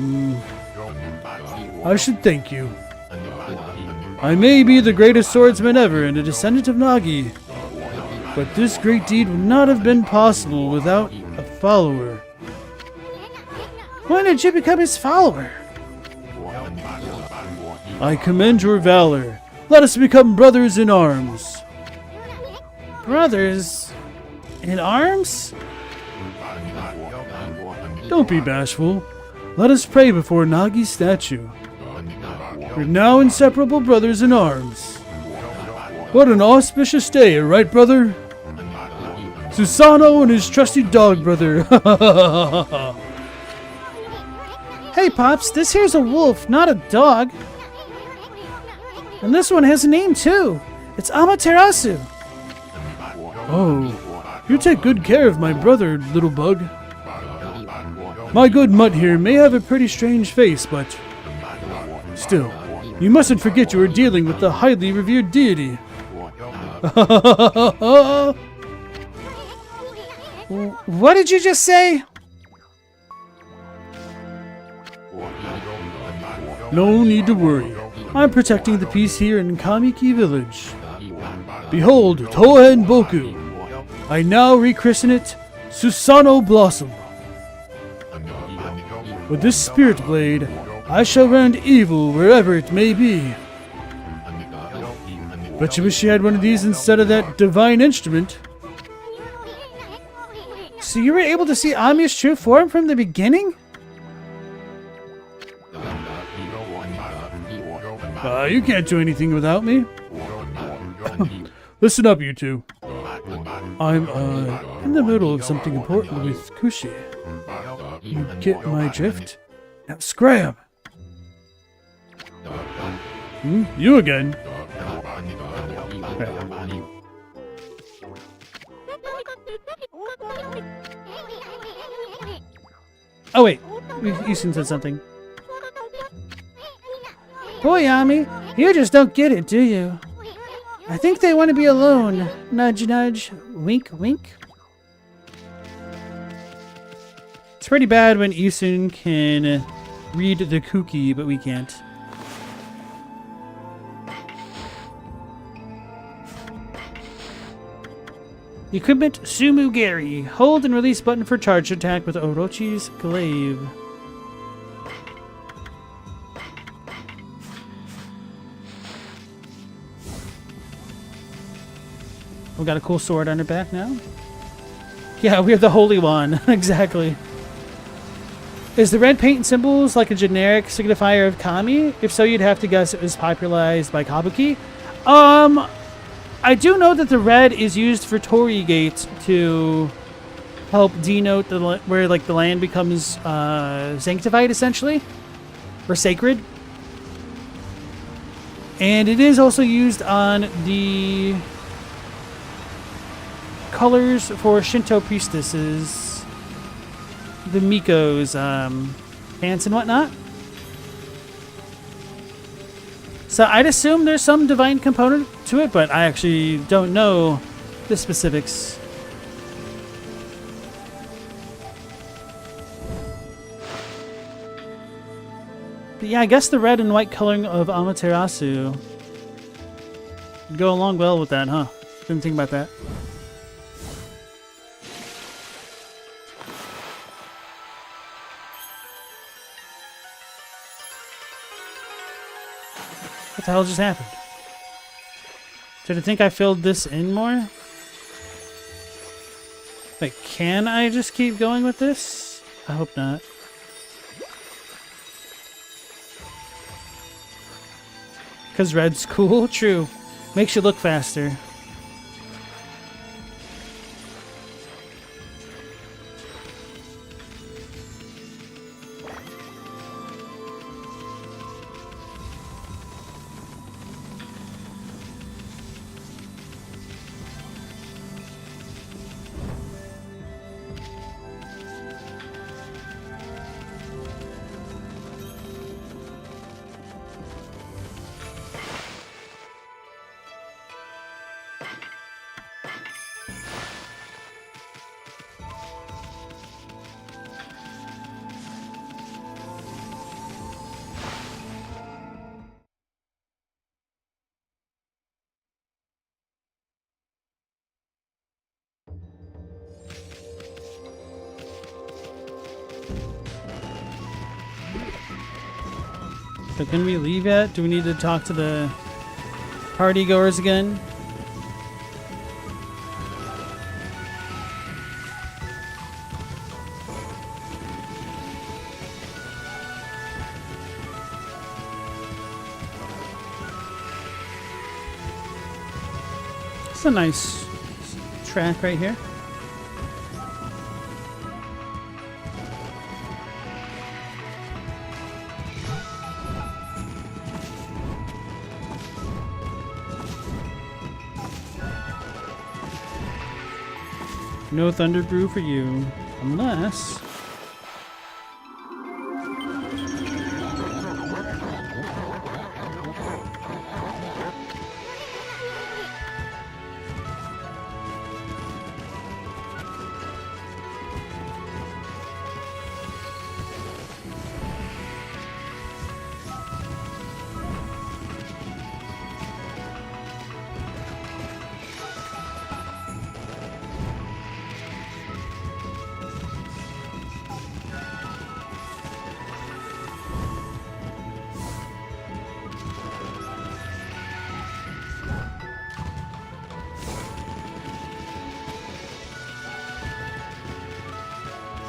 I should thank you. I may be the greatest swordsman ever and a descendant of Nagi, but this great deed would not have been possible without a follower. When did you become his follower? I commend your valor. Let us become brothers in arms. Brothers in arms? Don't be bashful. Let us pray before Nagi's statue. We're now inseparable brothers in arms. What an auspicious day, right, brother? Susano and his trusty dog brother. Hey, Pops, this here's a wolf, not a dog. And this one has a name, too. It's Amaterasu. Oh, you take good care of my brother, little bug. My good mutt here may have a pretty strange face, but still, you mustn't forget you are dealing with the highly revered deity. What did you just say? No need to worry. I'm protecting the peace here in Kamiki village. Behold, Tohen Boku. I now rechristen it Susano Blossom. With this spirit blade, I shall rend evil wherever it may be. Bet you wish you had one of these instead of that divine instrument. So you were able to see Ami's true form from the beginning? You can't do anything without me. Listen up, you two. I'm, in the middle of something important with Kushi. You get my drift? Now scram! You again. Oh wait, Houston said something. Boy, Ami, you just don't get it, do you? I think they want to be alone. Nudge, nudge. Wink, wink. It's pretty bad when Isun can read the cookie, but we can't. Equipment Sumugari. Hold and release button for charge attack with Orochi's glaive. We got a cool sword on her back now. Yeah, we have the Holy One. Exactly. Is the red paint and symbols like a generic signifier of Kami? If so, you'd have to guess it was popularized by Kabuki. I do know that the red is used for Torii Gate to help denote where like the land becomes sanctified, essentially, or sacred. And it is also used on the colors for Shinto priestesses, the Miko's pants and whatnot. So I'd assume there's some divine component to it, but I actually don't know the specifics. But yeah, I guess the red and white coloring of Amaterasu would go along well with that, huh? Didn't think about that. What the hell just happened? Did I think I filled this in more? Wait, can I just keep going with this? I hope not. Because red's cool? True. Makes you look faster. But can we leave yet? Do we need to talk to the party goers again? It's a nice track right here. No thunder brew for you, unless...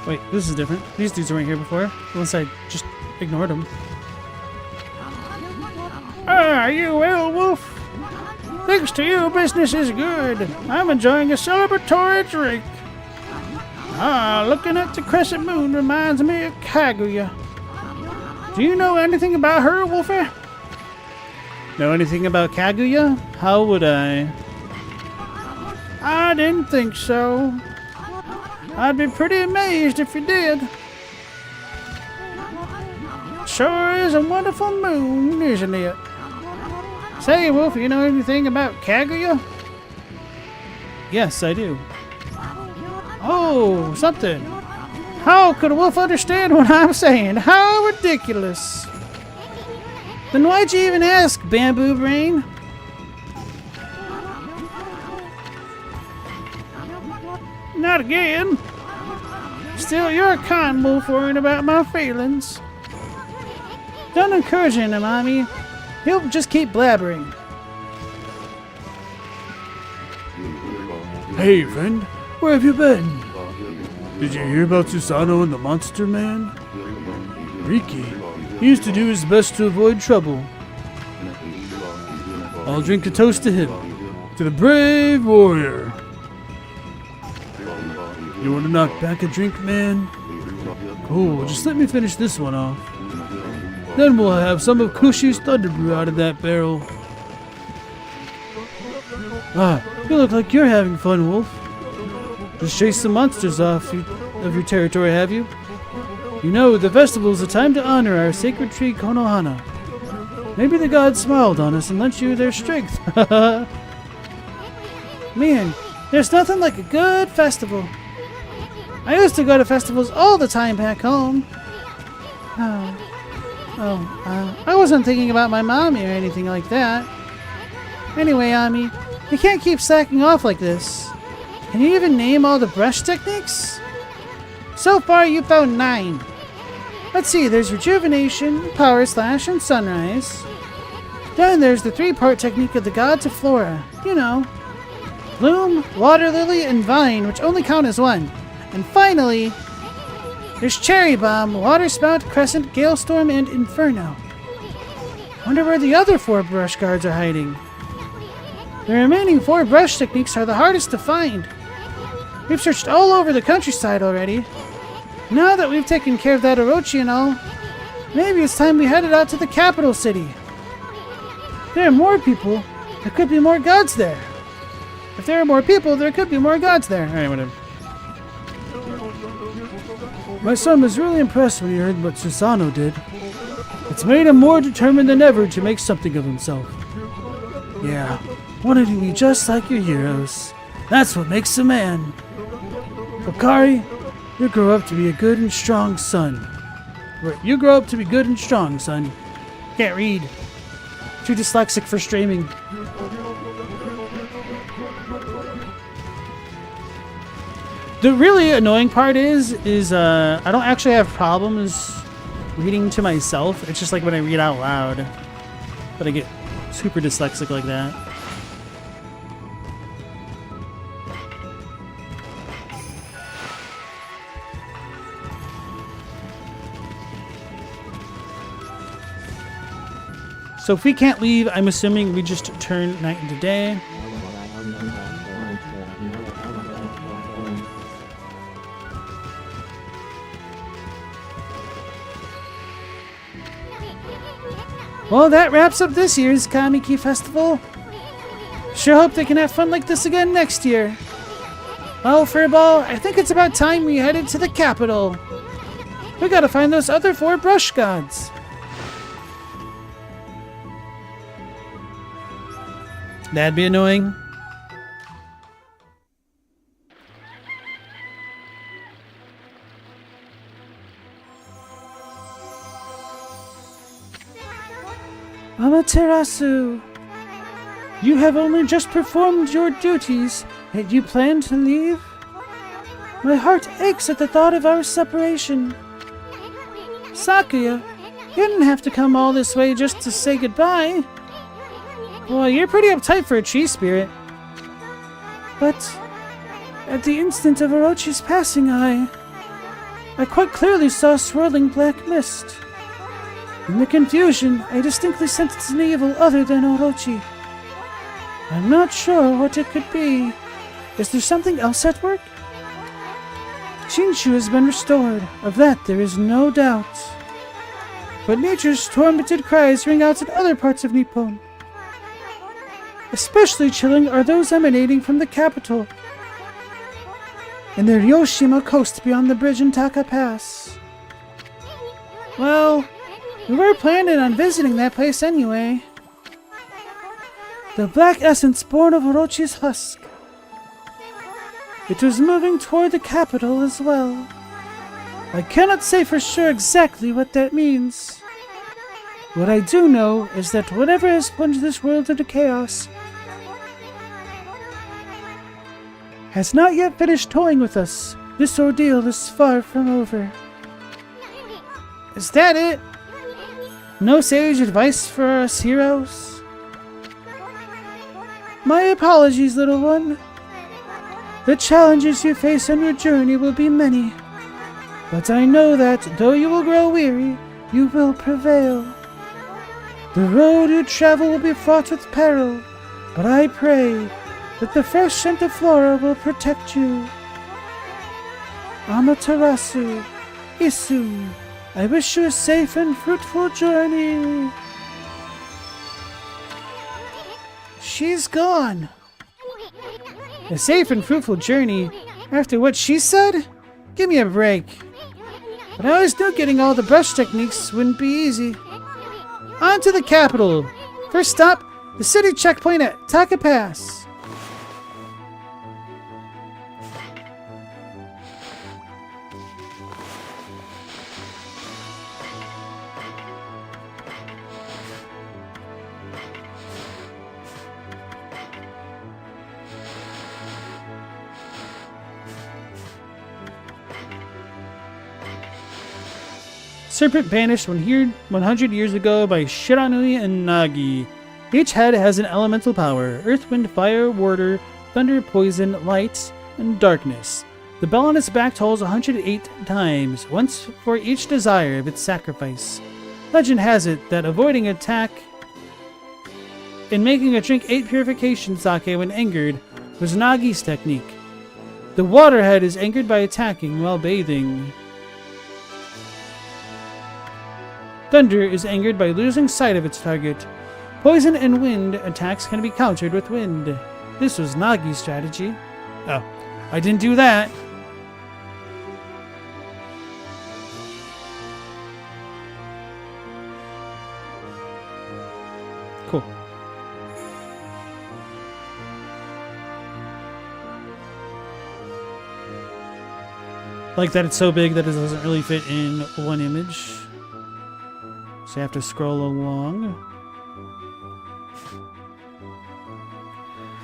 Wait, this is different. These dudes weren't here before, unless I just ignored them. Ah, you werewolf. Thanks to you, business is good. I'm enjoying a celebratory drink. Ah, looking at the crescent moon reminds me of Kaguya. Do you know anything about her, Wolfie? Know anything about Kaguya? How would I? I didn't think so. I'd be pretty amazed if you did. Sure is a wonderful moon, isn't it? Say, Wolf, you know anything about Kaguya? Yes, I do. Oh, something. How could a wolf understand what I'm saying? How ridiculous. Then why'd you even ask, Bamboo Brain? Not again. Still, you're a kind wolf worrying about my feelings. Don't encourage him, Mommy. He'll just keep blabbering. Hey, friend, where have you been? Did you hear about Susano and the Monster Man? Riki, he used to do his best to avoid trouble. I'll drink a toast to him, to the brave warrior. You want to knock back a drink, man? Cool, just let me finish this one off. Then we'll have some of Kushi's Thunder Brew out of that barrel. Ah, you look like you're having fun, Wolf. Just chase some monsters off of your territory, have you? You know, the festival's a time to honor our sacred tree Konohana. Maybe the gods smiled on us and lent you their strength. Man, there's nothing like a good festival. I used to go to festivals all the time back home. I wasn't thinking about my mommy or anything like that. Anyway, Ami, you can't keep slacking off like this. Can you even name all the brush techniques? So far, you found 9. Let's see, there's Rejuvenation, Power Slash, and Sunrise. Then there's the 3-part technique of the gods of Flora. You know, Bloom, Water Lily, and Vine, which only count as 1. And finally, there's Cherry Bomb, Water Spout, Crescent, Galestorm, and Inferno. Wonder where the other 4 brush guards are hiding. The remaining 4 brush techniques are the hardest to find. We've searched all over the countryside already. Now that we've taken care of that Orochi and all, maybe it's time we headed out to the capital city. There are more people. There could be more gods there. If there are more people, there could be more gods there. Alright, whatever. My son was really impressed when he heard what Susano did. It's made him more determined than ever to make something of himself. Yeah, wanted to be just like your heroes. That's what makes a man. Okari, you grow up to be a good and strong son. You grow up to be good and strong, son. Can't read. Too dyslexic for streaming. The really annoying part is I don't actually have problems reading to myself. It's just like when I read out loud. But I get super dyslexic like that. So if we can't leave, I'm assuming we just turn night into day. Well, that wraps up this year's Kamiki Festival. Sure hope they can have fun like this again next year. Well, Furball, I think it's about time we headed to the capital. We gotta find those other 4 brush gods. That'd be annoying. Amaterasu, you have only just performed your duties, and you plan to leave? My heart aches at the thought of our separation. Sakuya, you didn't have to come all this way just to say goodbye. Well, you're pretty uptight for a tree spirit. But at the instant of Orochi's passing, I quite clearly saw swirling black mist. In the confusion, I distinctly sensed an evil other than Orochi. I'm not sure what it could be. Is there something else at work? Shinshu has been restored. Of that there is no doubt. But nature's tormented cries ring out in other parts of Nippon. Especially chilling are those emanating from the capital and the Ryoshima coast beyond the bridge in Taka Pass. Well, we were planning on visiting that place anyway. The black essence born of Orochi's husk. It was moving toward the capital as well. I cannot say for sure exactly what that means. What I do know is that whatever has plunged this world into chaos has not yet finished toying with us. This ordeal is far from over. Is that it? No sage advice for us heroes? My apologies, little one. The challenges you face on your journey will be many. But I know that, though you will grow weary, you will prevail. The road you travel will be fraught with peril, but I pray that the fresh scent of flora will protect you. Amaterasu, Isu, I wish you a safe and fruitful journey. She's gone. A safe and fruitful journey? After what she said? Give me a break. But I always knew getting all the brush techniques wouldn't be easy. On to the capital. First stop, the city checkpoint at Taka Pass. Serpent banished 100 years ago by Shiranui and Nagi. Each head has an elemental power: earth, wind, fire, water, thunder, poison, light, and darkness. The bell on its back tolls 108 times, once for each desire of its sacrifice. Legend has it that avoiding attack and making a drink 8 purification sake when angered was Nagi's technique. The water head is angered by attacking while bathing. Thunder is angered by losing sight of its target. Poison and wind attacks can be countered with wind. This was Nagi's strategy. Oh, I didn't do that. Cool. Like that it's so big that it doesn't really fit in one image. So you have to scroll along.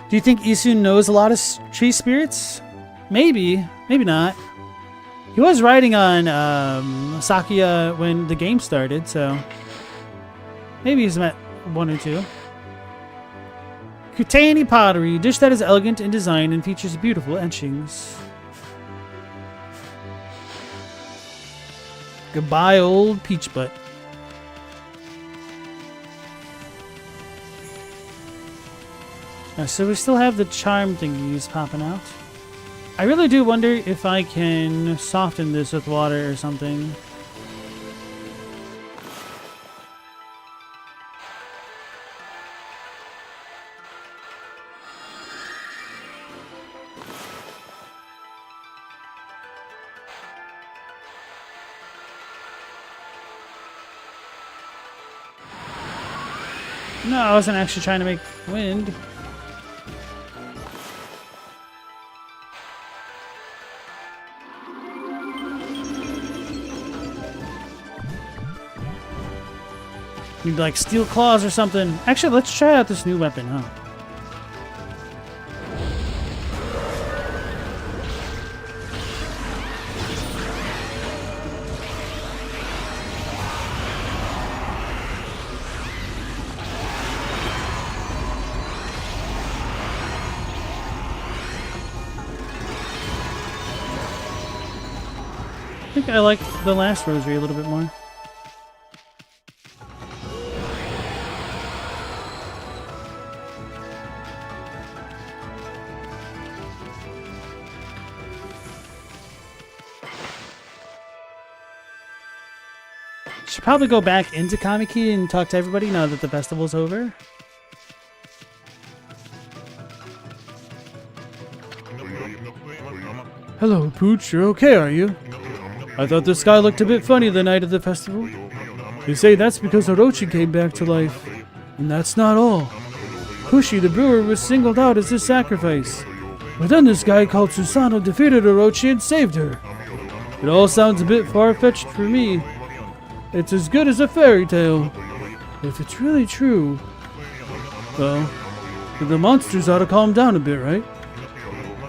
Do you think Isu knows a lot of tree spirits? Maybe. Maybe not. He was riding on Sakia when the game started, so maybe he's met one or two. Kutani pottery, a dish that is elegant in design and features beautiful etchings. Goodbye, old peach butt. So we still have the charm thingies popping out. I really do wonder if I can soften this with water or something. No, I wasn't actually trying to make wind. Need like steel claws or something. Actually, let's try out this new weapon, huh? I think I like the last rosary a little bit more. Should probably go back into Kamiki and talk to everybody now that the festival's over. Hello, Pooch. You're okay, are you? I thought the sky looked a bit funny the night of the festival. They say that's because Orochi came back to life. And that's not all. Kushi, the brewer, was singled out as his sacrifice. But then this guy called Susanoo defeated Orochi and saved her. It all sounds a bit far-fetched for me. It's as good as a fairy tale. If it's really true, well, then the monsters ought to calm down a bit, right?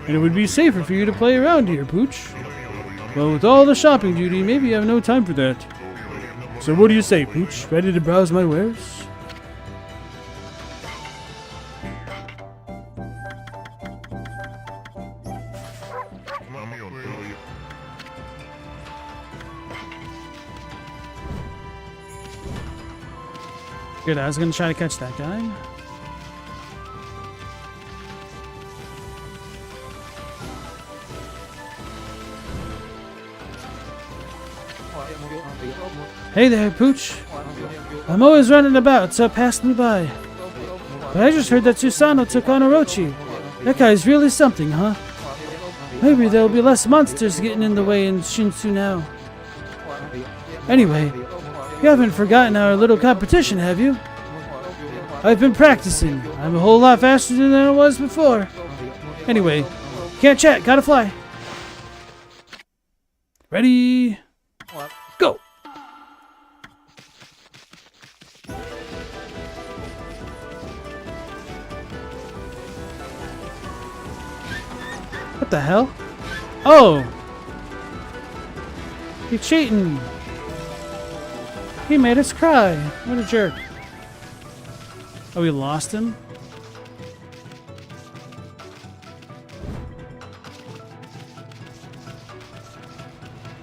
And it would be safer for you to play around here, Pooch. Well, with all the shopping duty, maybe you have no time for that. So what do you say, Pooch? Ready to browse my wares? Good, I was gonna try to catch that guy. Hey there, Pooch. I'm always running about, so pass me by. But I just heard that Susanoo took on Orochi. That guy's really something, huh? Maybe there'll be less monsters getting in the way in Shinsu now. Anyway, you haven't forgotten our little competition, have you? I've been practicing. I'm a whole lot faster than I was before. Anyway, can't chat, gotta fly. Ready? Go! What the hell? Oh! You're cheating! He made us cry. What a jerk. Oh, we lost him?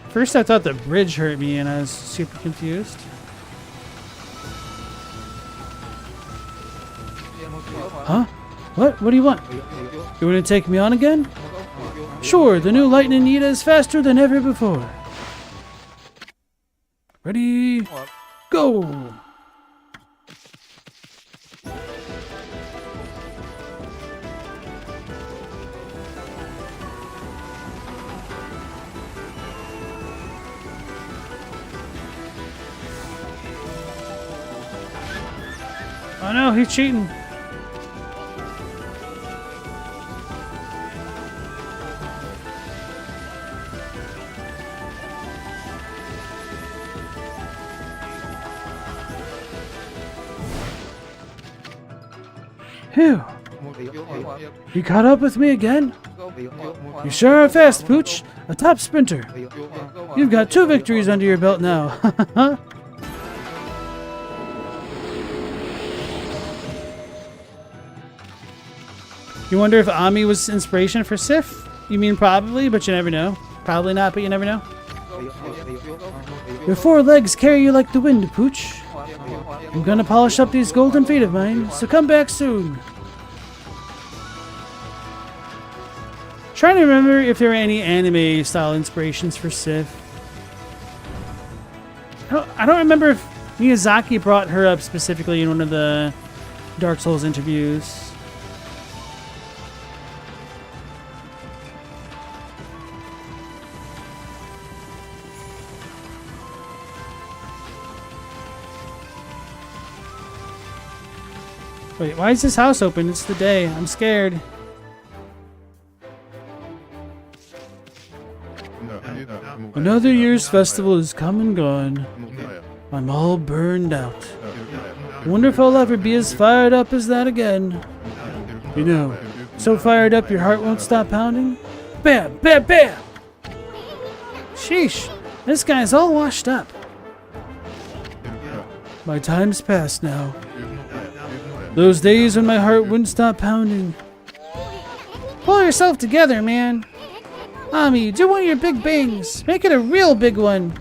First I thought the bridge hurt me and I was super confused. Huh? What? What do you want? You want to take me on again? Sure, the new Lightning Nita is faster than ever before. Ready? Go! Oh no, he's cheating. Phew. You caught up with me again? You sure are fast, Pooch. A top sprinter. You've got 2 victories under your belt now. You wonder if Ami was inspiration for Sif? You mean probably, but you never know. Probably not, but you never know. Your 4 legs carry you like the wind, Pooch. I'm gonna polish up these golden feet of mine, so come back soon. Trying to remember if there were any anime style inspirations for Sif. I don't remember if Miyazaki brought her up specifically in one of the Dark Souls interviews. Wait, why is this house open? It's the day. I'm scared. Another year's festival is come and gone. I'm all burned out. Wonder if I'll ever be as fired up as that again. You know, so fired up your heart won't stop pounding? Bam! Bam! Bam! Sheesh, this guy's all washed up. My time's past now. Those days when my heart wouldn't stop pounding. Pull yourself together, man. Ami, do one of your big bangs. Make it a real big one.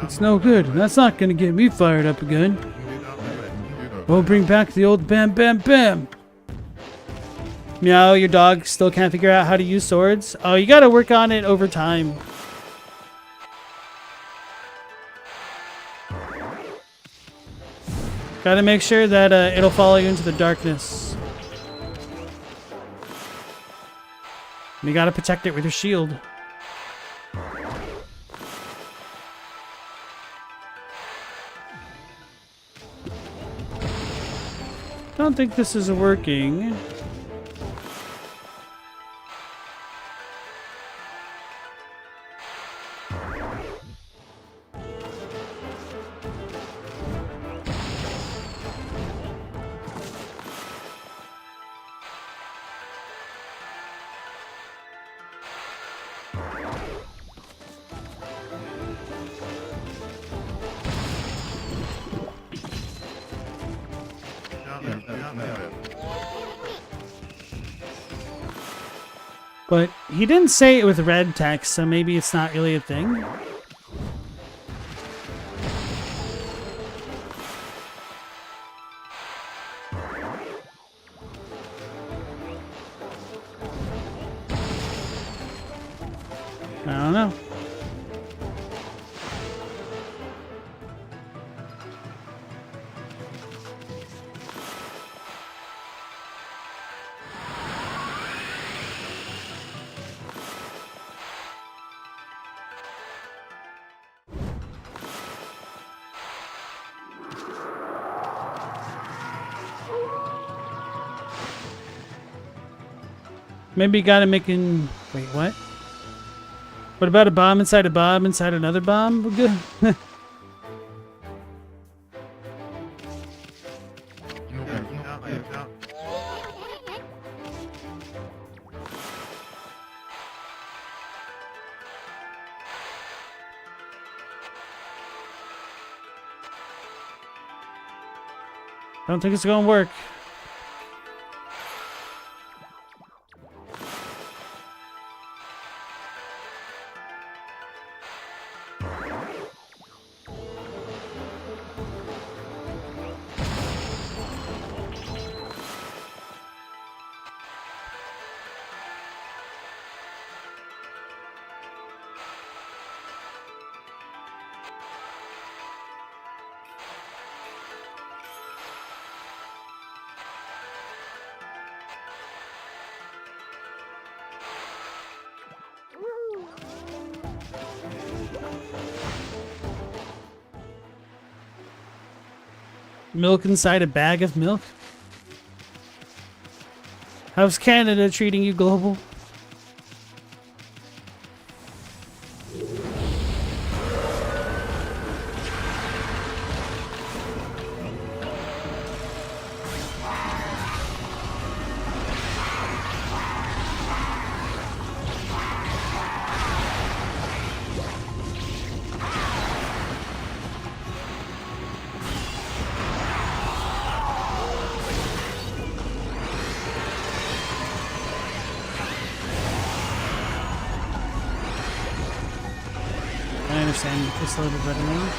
It's no good. That's not gonna get me fired up again. We'll bring back the old bam bam bam. Meow, your dog still can't figure out how to use swords? Oh, you gotta work on it over time. Gotta make sure that it'll follow you into the darkness. And you gotta protect it with your shield. Don't think this is working. But he didn't say it with red text, so maybe it's not really a thing. I don't know. Maybe you gotta make in... Wait, what? What about a bomb inside another bomb? We're good. Don't think it's gonna work. Milk inside a bag of milk? How's Canada treating you, Global? I understand this a little bit better now.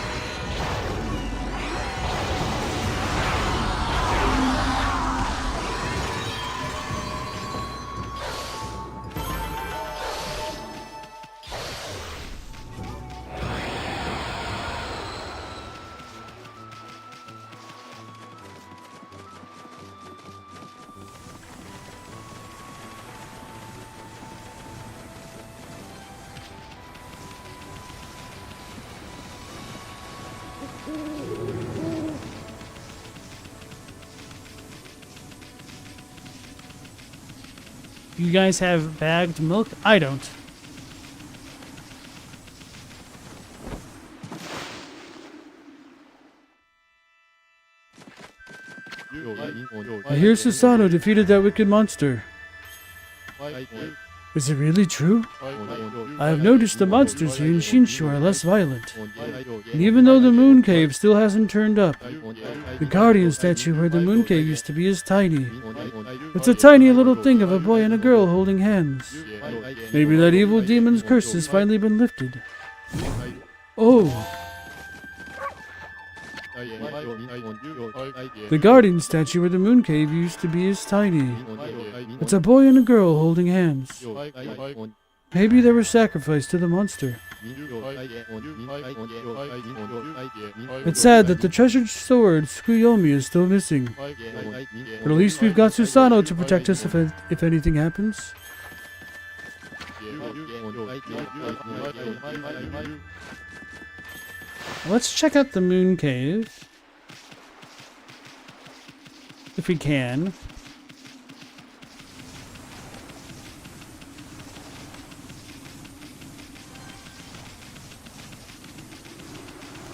You guys have bagged milk? I don't. I hear Susano defeated that wicked monster. Is it really true? I have noticed the monsters here in Shinshu are less violent. And even though the moon cave still hasn't turned up, the guardian statue where the moon cave used to be is tiny. It's a tiny little thing of a boy and a girl holding hands. Maybe that evil demon's curse has finally been lifted. Oh! The guardian statue where the moon cave used to be is tiny. It's a boy and a girl holding hands. Maybe they were sacrificed to the monster. It's sad that the treasured sword, Tsukuyomi, is still missing. But at least we've got Susano to protect us if anything happens. Let's check out the moon cave. If we can.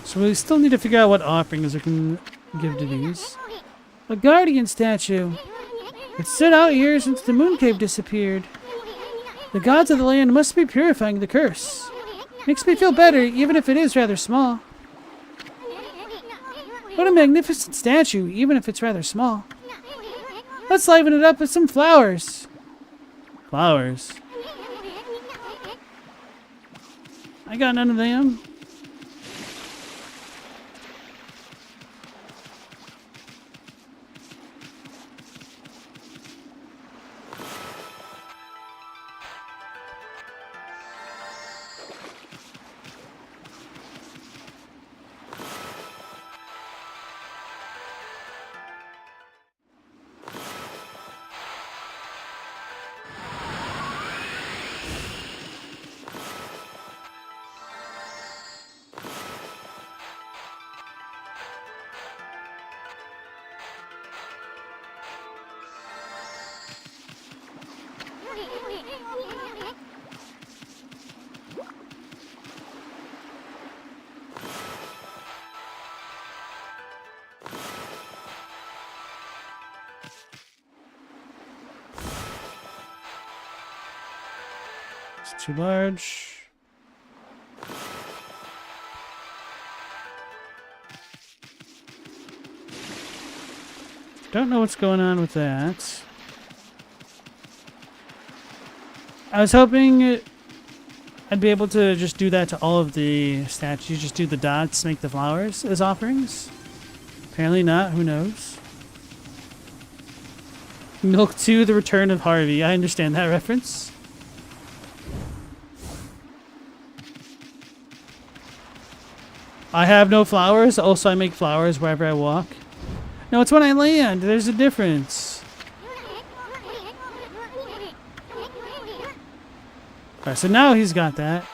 So we still need to figure out what offerings we can give to these. A guardian statue. It's stood out here since the moon cave disappeared. The gods of the land must be purifying the curse. Makes me feel better, even if it is rather small. What a magnificent statue, even if it's rather small. Let's liven it up with some flowers. Flowers. I got none of them. It's too large. Don't know what's going on with that. I was hoping I'd be able to just do that to all of the statues. Just do the dots, make the flowers as offerings. Apparently not. Who knows? Milk 2, The Return of Harvey. I understand that reference. I have no flowers. Also, I make flowers wherever I walk. No, it's when I land. There's a difference. Alright, so now he's got that.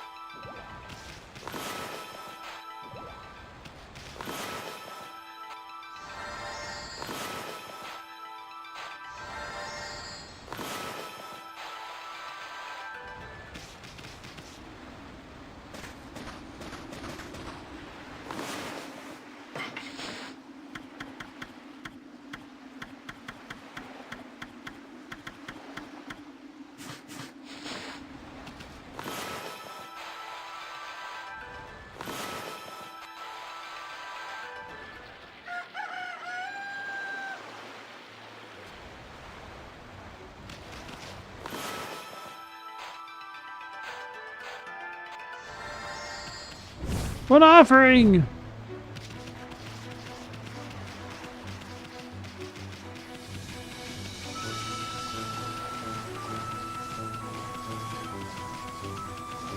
What offering?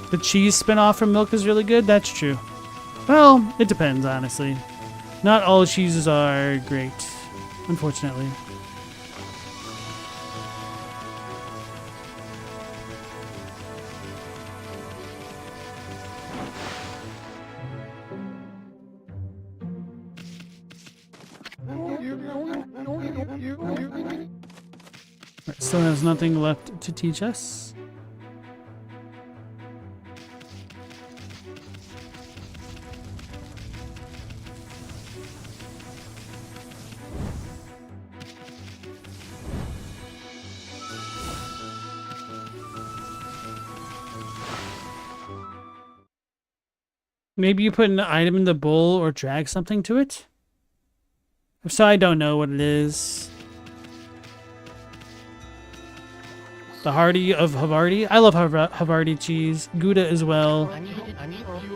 The cheese spin-off from milk is really good? That's true. Well, it depends, honestly. Not all cheeses are great, unfortunately. Right, still has nothing left to teach us. Maybe you put an item in the bowl or drag something to it? If so, I don't know what it is. The Hardy of Havarti. I love Havarti cheese. Gouda as well.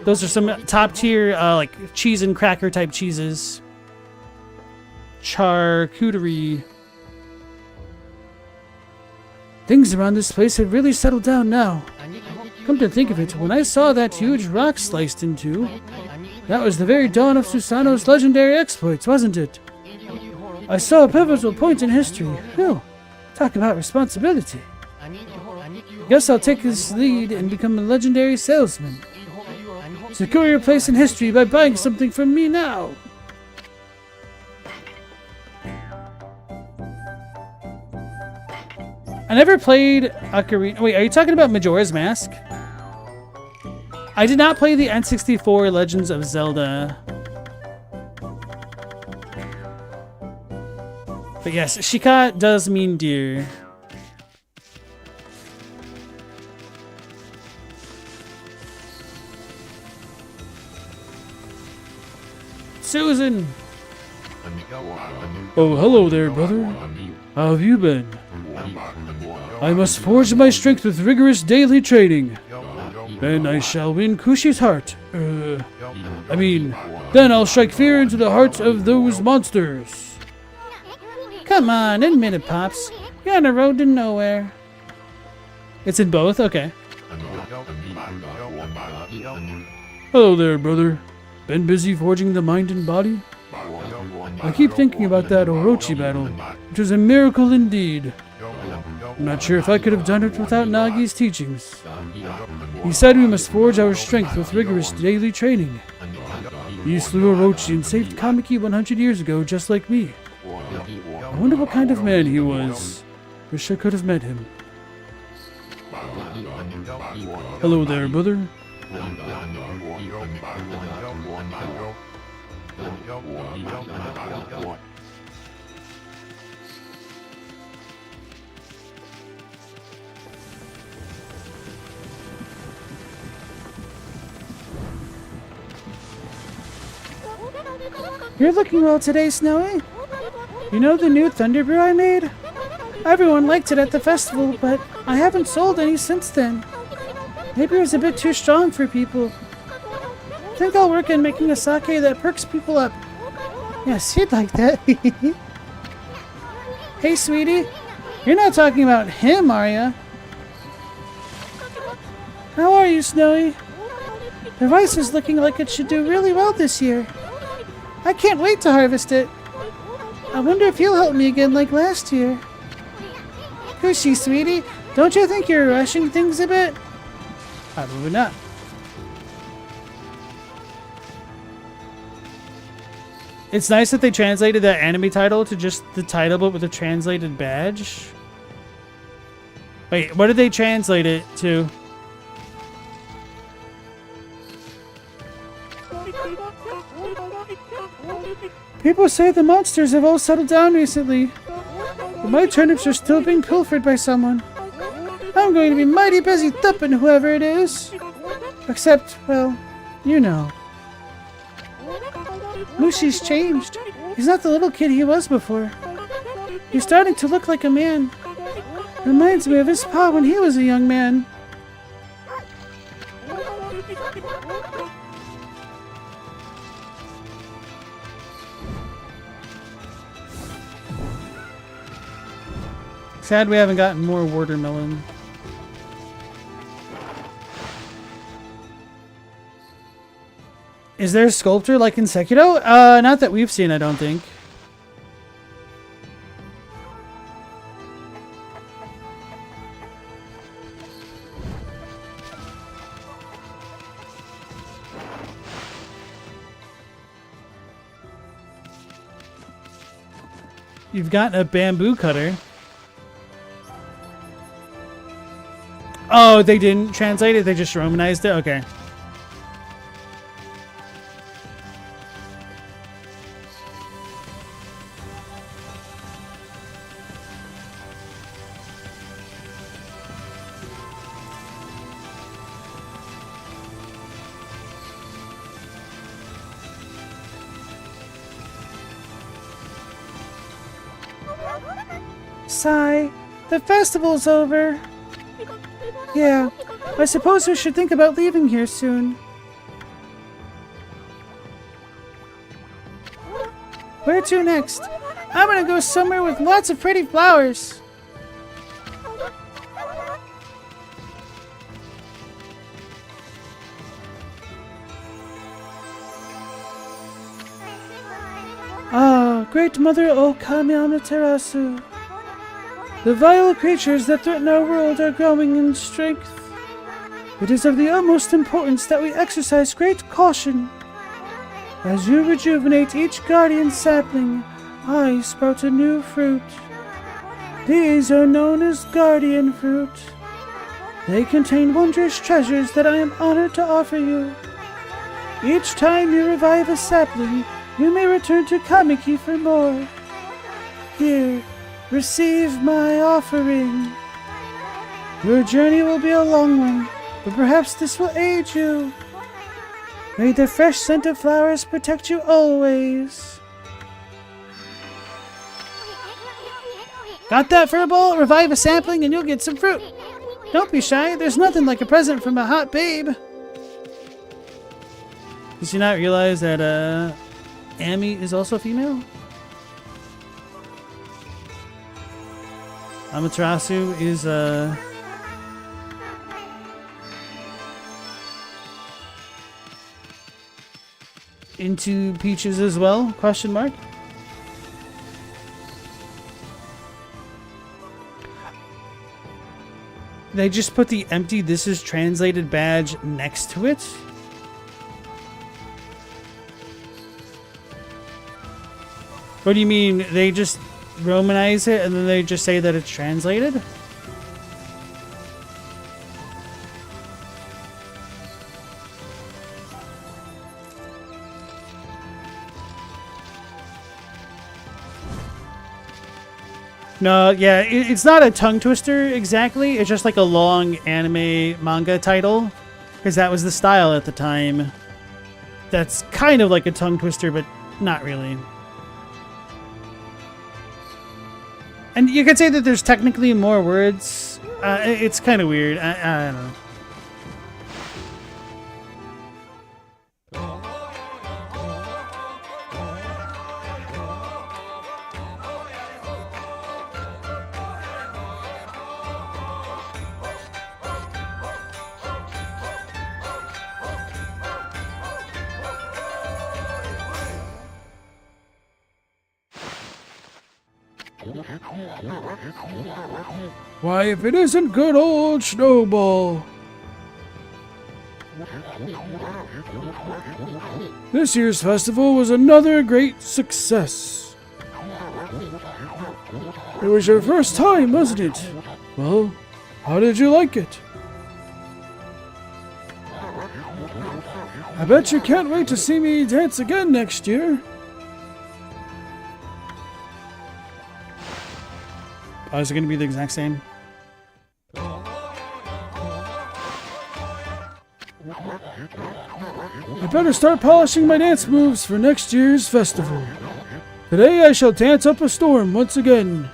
Those are some top tier like cheese and cracker type cheeses. Charcuterie. Things around this place have really settled down now. Come to think of it, when I saw that huge rock sliced in two, that was the very dawn of Susano's legendary exploits, wasn't it? I saw a pivotal point in history. Whew, talk about responsibility. Guess I'll take this lead and become a legendary salesman. Secure your place in history by buying something from me now. I never played Ocarina. Wait, are you talking about Majora's Mask? I did not play the N64 Legends of Zelda. But yes, Shika does mean deer. Susan! Oh, hello there, brother. How have you been? I must forge my strength with rigorous daily training. Then I shall win Kushi's heart. Then I'll strike fear into the hearts of those monsters. Come on, admit it, Pops. You're on a road to nowhere. It's in both? Okay. Hello there, brother. Been busy forging the mind and body? I keep thinking about that Orochi battle, which was a miracle indeed. I'm not sure if I could have done it without Nagi's teachings. He said we must forge our strength with rigorous daily training. He slew Orochi and saved Kamiki 100 years ago, just like me. I wonder what kind of man he was. Wish I could have met him. Hello there, brother. You're looking well today, Snowy. You know the new Thunder Brew I made? Everyone liked it at the festival, but I haven't sold any since then. Maybe it was a bit too strong for people. I think I'll work on making a sake that perks people up. Yes, you'd like that. Hey, sweetie. You're not talking about him, are ya? How are you, Snowy? The rice is looking like it should do really well this year. I can't wait to harvest it. I wonder if you'll help me again like last year. Kushi, sweetie, don't you think you're rushing things a bit? Probably not. It's nice that they translated that anime title to just the title, but with a translated badge. Wait, what did they translate it to? People say the monsters have all settled down recently, but my turnips are still being pilfered by someone. I'm going to be mighty busy thumping whoever it is. Except, well, you know. Mushi's changed. He's not the little kid he was before. He's starting to look like a man. Reminds me of his pa when he was a young man. Sad we haven't gotten more watermelon. Is there a sculptor like in Sekiro? Not that we've seen, I don't think. You've got a bamboo cutter. Oh, they didn't translate it, they just Romanized it? Okay. Sigh. The festival's over. Yeah, I suppose we should think about leaving here soon. Where to next? I'm gonna go somewhere with lots of pretty flowers. Ah, Great Mother Ōkami Amaterasu. The vile creatures that threaten our world are growing in strength. It is of the utmost importance that we exercise great caution. As you rejuvenate each guardian sapling, I sprout a new fruit. These are known as guardian fruit. They contain wondrous treasures that I am honored to offer you. Each time you revive a sapling, you may return to Kamiki for more. Here, receive my offering. Your journey will be a long one, but perhaps this will aid you. May the fresh scent of flowers protect you always. Got that, Furball? Revive a sapling and you'll get some fruit. Don't be shy, there's nothing like a present from a hot babe. Did you not realize that Ami is also female? Amaterasu is into peaches as well? Question mark. They just put the empty "this is translated" badge next to it. What do you mean? They just Romanize it and then they just say that it's translated? No, yeah, it's not a tongue twister exactly. It's just like a long anime manga title, because that was the style at the time. That's kind of like a tongue twister, but not really. And you could say that there's technically more words. It's kind of weird. I don't know. Why, if it isn't good old Snowball. This year's festival was another great success. It was your first time, wasn't it? Well, how did you like it? I bet you can't wait to see me dance again next year. Oh, is it going to be the exact same? I better start polishing my dance moves for next year's festival. Today I shall dance up a storm once again.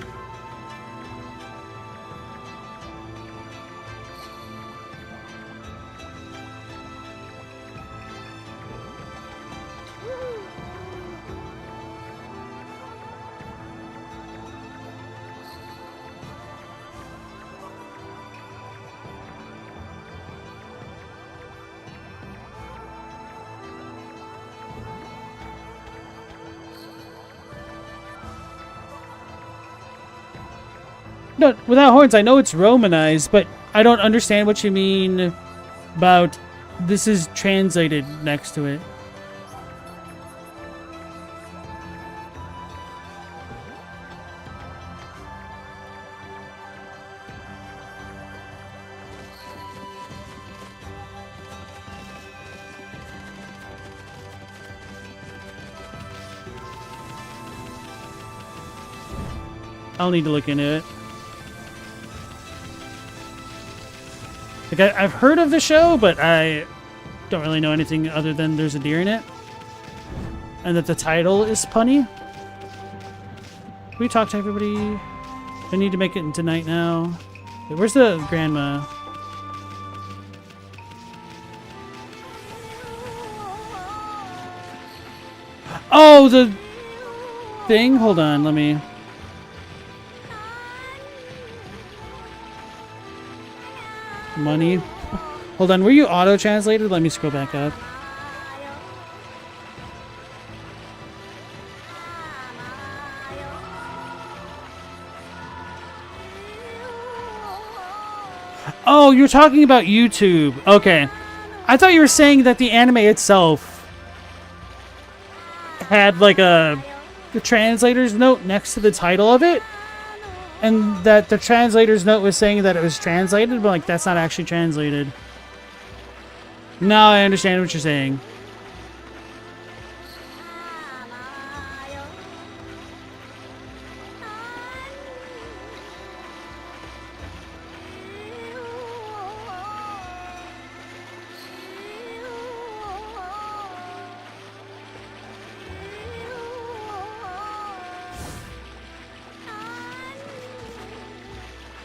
No, without horns, I know it's Romanized, but I don't understand what you mean about this is translated next to it. I'll need to look into it. Like, I've heard of the show, but I don't really know anything other than there's a deer in it. And that the title is punny. We talked to everybody. I need to make it tonight now. Wait, where's the grandma? Oh, the thing? Hold on, let me... Money. Hold on, were you auto-translated? Let me scroll back up. Oh, you're talking about YouTube. Okay. I thought you were saying that the anime itself had like the translator's note next to the title of it. And that the translator's note was saying that it was translated, but like that's not actually translated. Now I understand what you're saying.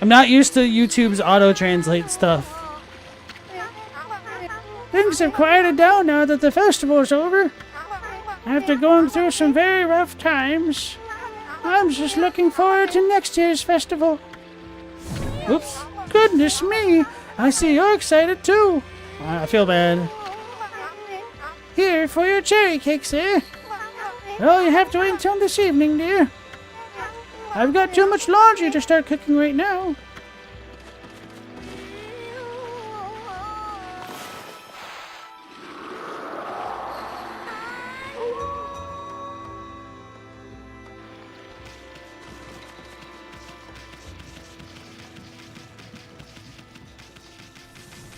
I'm not used to YouTube's auto-translate stuff. Things have quieted down now that the festival's over. After going through some very rough times, I'm just looking forward to next year's festival. Oops. Goodness me! I see you're excited too. I feel bad. Here for your cherry cakes, eh? Well, you have to wait until this evening, dear. I've got too much laundry to start cooking right now.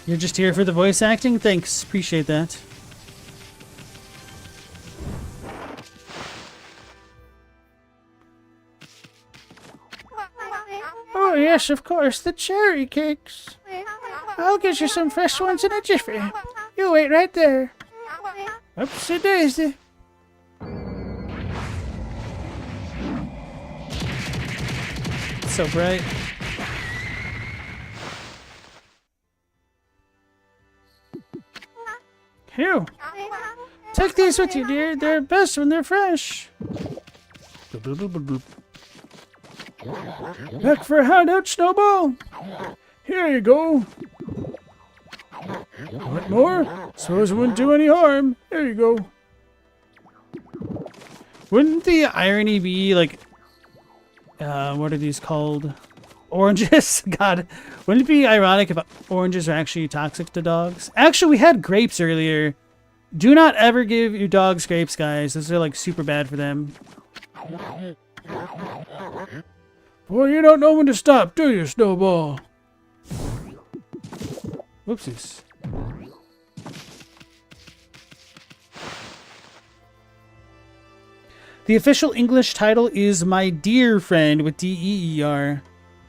You're just here for the voice acting? Thanks. Appreciate that. Oh, yes, of course, the cherry cakes. I'll get you some fresh ones in a jiffy. You wait right there. Oopsie daisy. So bright. Here. Take these with you, dear. They're best when they're fresh. Back for a handout, Snowball. Here you go. Want more? Suppose it wouldn't do any harm. There you go. Wouldn't the irony be like, what are these called? Oranges? God, wouldn't it be ironic if oranges are actually toxic to dogs? Actually, we had grapes earlier. Do not ever give your dogs grapes, guys. Those are like super bad for them. Boy, you don't know when to stop, do you, Snowball? Whoopsies. The official English title is My Dear Friend with D-E-E-R.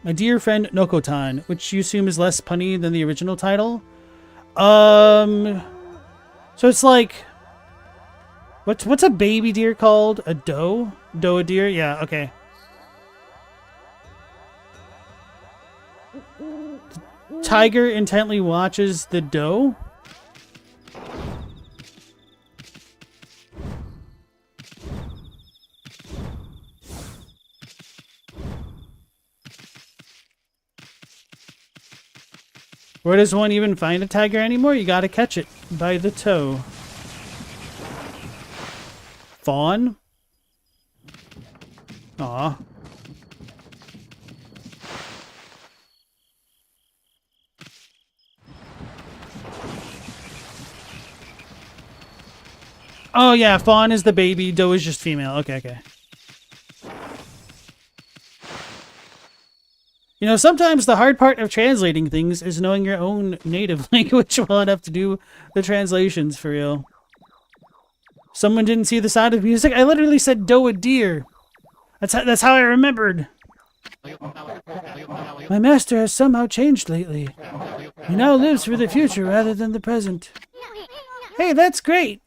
My Dear Friend Nokotan, which you assume is less punny than the original title. So it's like, what's a baby deer called? A doe? Doe a deer? Yeah, okay. The tiger intently watches the doe. Where does one even find a tiger anymore? You gotta catch it by the toe. Fawn? Aw. Oh yeah, fawn is the baby, doe is just female. Okay, okay. You know, sometimes the hard part of translating things is knowing your own native language well enough to do the translations for real. Someone didn't see the Sound of Music? I literally said doe a deer. That's how I remembered. My master has somehow changed lately. He now lives for the future rather than the present. Hey, that's great.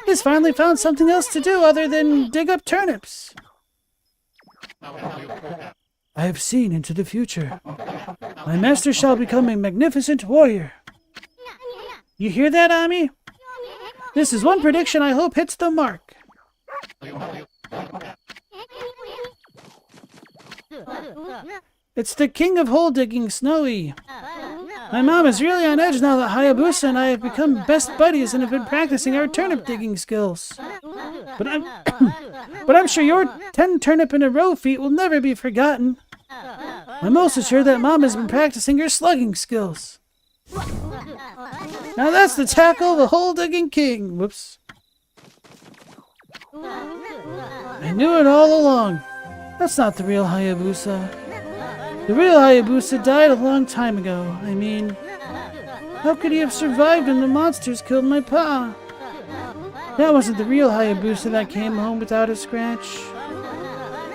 He's finally found something else to do other than dig up turnips. I have seen into the future. My master shall become a magnificent warrior. You hear that, Ami? This is one prediction I hope hits the mark. It's the king of hole digging, Snowy. My mom is really on edge now that Hayabusa and I have become best buddies and have been practicing our turnip digging skills. But I'm sure your 10 turnip in a row feat will never be forgotten. I'm also sure that Mom has been practicing her slugging skills. Now that's the tackle of the hole digging king. Whoops. I knew it all along. That's not the real Hayabusa. The real Hayabusa died a long time ago. I mean, how could he have survived when the monsters killed my pa? That wasn't the real Hayabusa that came home without a scratch.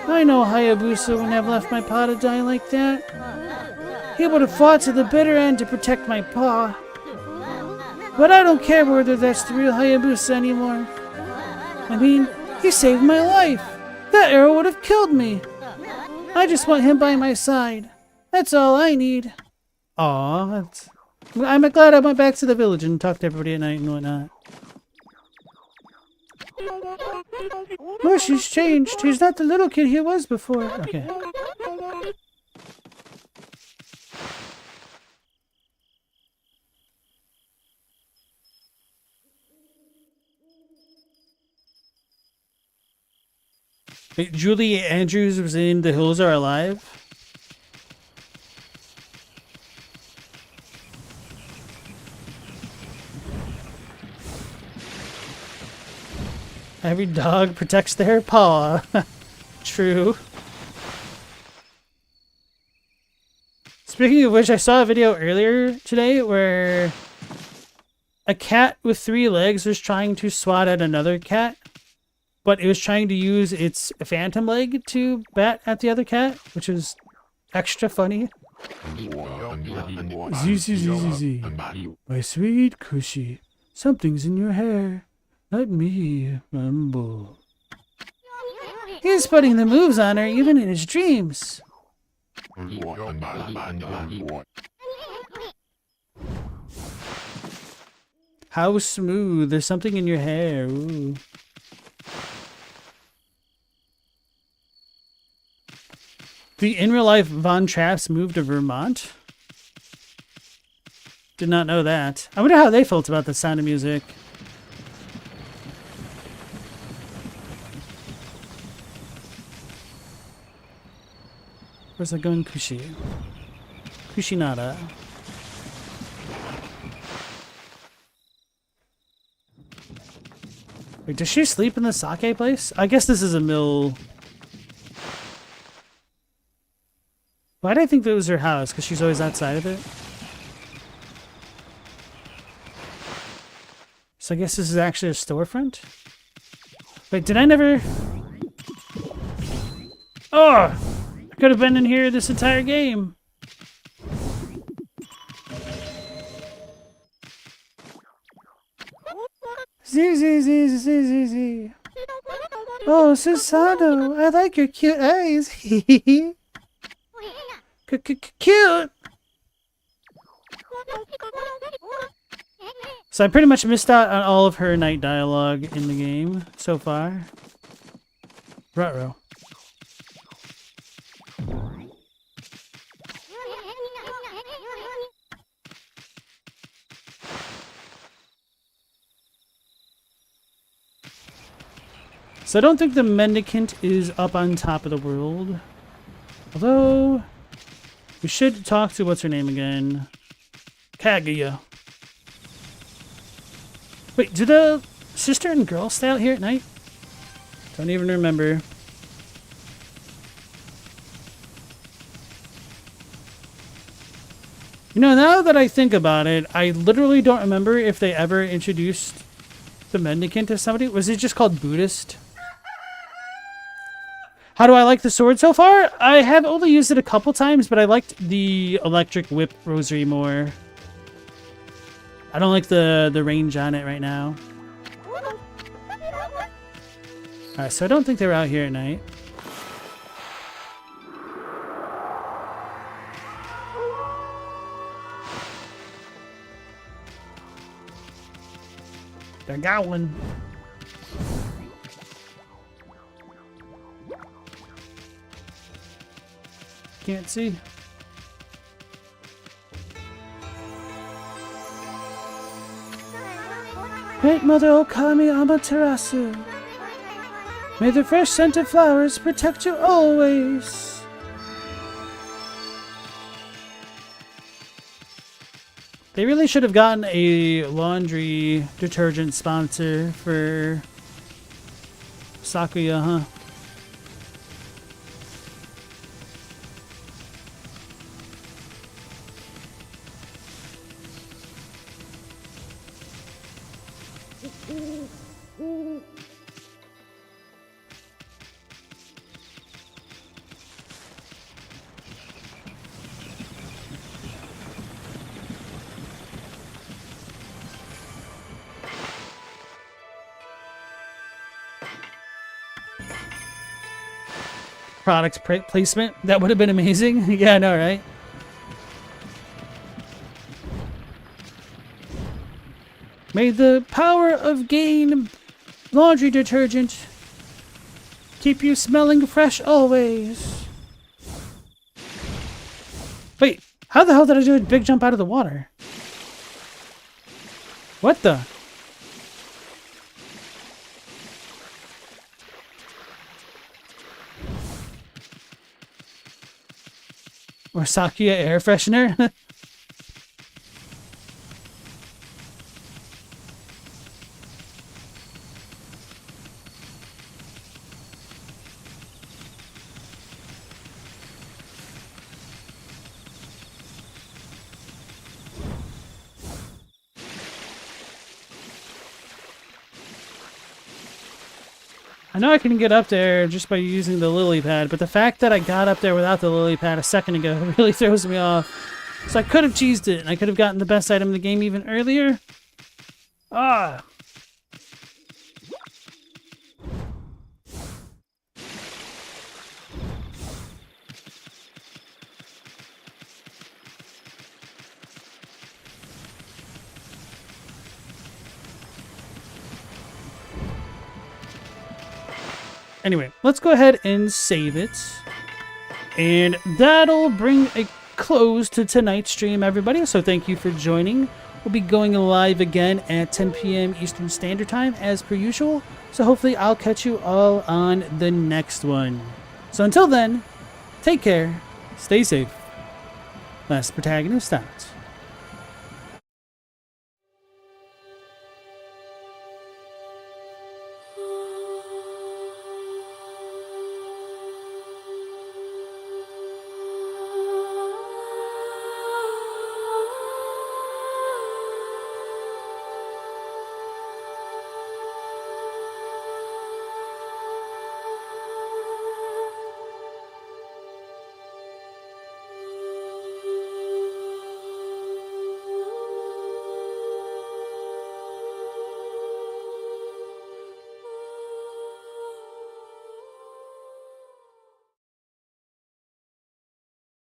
I know Hayabusa wouldn't have left my pa to die like that. He would have fought to the bitter end to protect my pa. But I don't care whether that's the real Hayabusa anymore. I mean, he saved my life. That arrow would have killed me. I just want him by my side. That's all I need. Aw, I'm glad I went back to the village and talked to everybody at night and whatnot. Mushy's changed. He's not the little kid he was before. Okay. Wait, Julie Andrews was in The Hills Are Alive? Every dog protects their paw. True. Speaking of which, I saw a video earlier today where a cat with 3 legs was trying to swat at another cat, but it was trying to use its phantom leg to bat at the other cat, which is extra funny. Z. My sweet cushy, something's in your hair. Let me rumble. He's putting the moves on her even in his dreams. How smooth. There's something in your hair. Ooh. The in real life Von Trapps moved to Vermont? Did not know that. I wonder how they felt about the Sound of Music. Where's that going, Kushi? Kushinada. Wait, does she sleep in the sake place? I guess this is a mill. Why did I think that was her house? Because she's always outside of it? So I guess this is actually a storefront? Wait, did I never... Oh! I could have been in here this entire game. Z. Oh, Susano, I like your cute eyes. Cute! So I pretty much missed out on all of her night dialogue in the game so far. Ruh-roh. So I don't think the mendicant is up on top of the world. Although, we should talk to, what's her name again? Kaguya. Wait, do the Sister and girl stay out here at night? Don't even remember. You know, now that I think about it, I literally don't remember if they ever introduced the mendicant to somebody. Was it just called Buddhist? How do I like the sword so far? I have only used it a couple times, but I liked the electric whip rosary more. I don't like the range on it right now. Alright, so I don't think they're out here at night. They're going. Can't see. Great Mother Okami Amaterasu. May the fresh scent of flowers protect you always. They really should have gotten a laundry detergent sponsor for Sakuya, huh? Product placement? That would have been amazing. Yeah, I know, right? May the power of Gain laundry detergent keep you smelling fresh always. Wait, how the hell did I do a big jump out of the water? What the? Or Sakuya air freshener? I know I can get up there just by using the lily pad, but the fact that I got up there without the lily pad a second ago really throws me off. So I could have cheesed it, and I could have gotten the best item in the game even earlier. Ah! Anyway, let's go ahead and save it. And that'll bring a close to tonight's stream, everybody. So thank you for joining. We'll be going live again at 10 p.m. Eastern Standard Time, as per usual. So hopefully I'll catch you all on the next one. So until then, take care, stay safe. Last Protagonist out.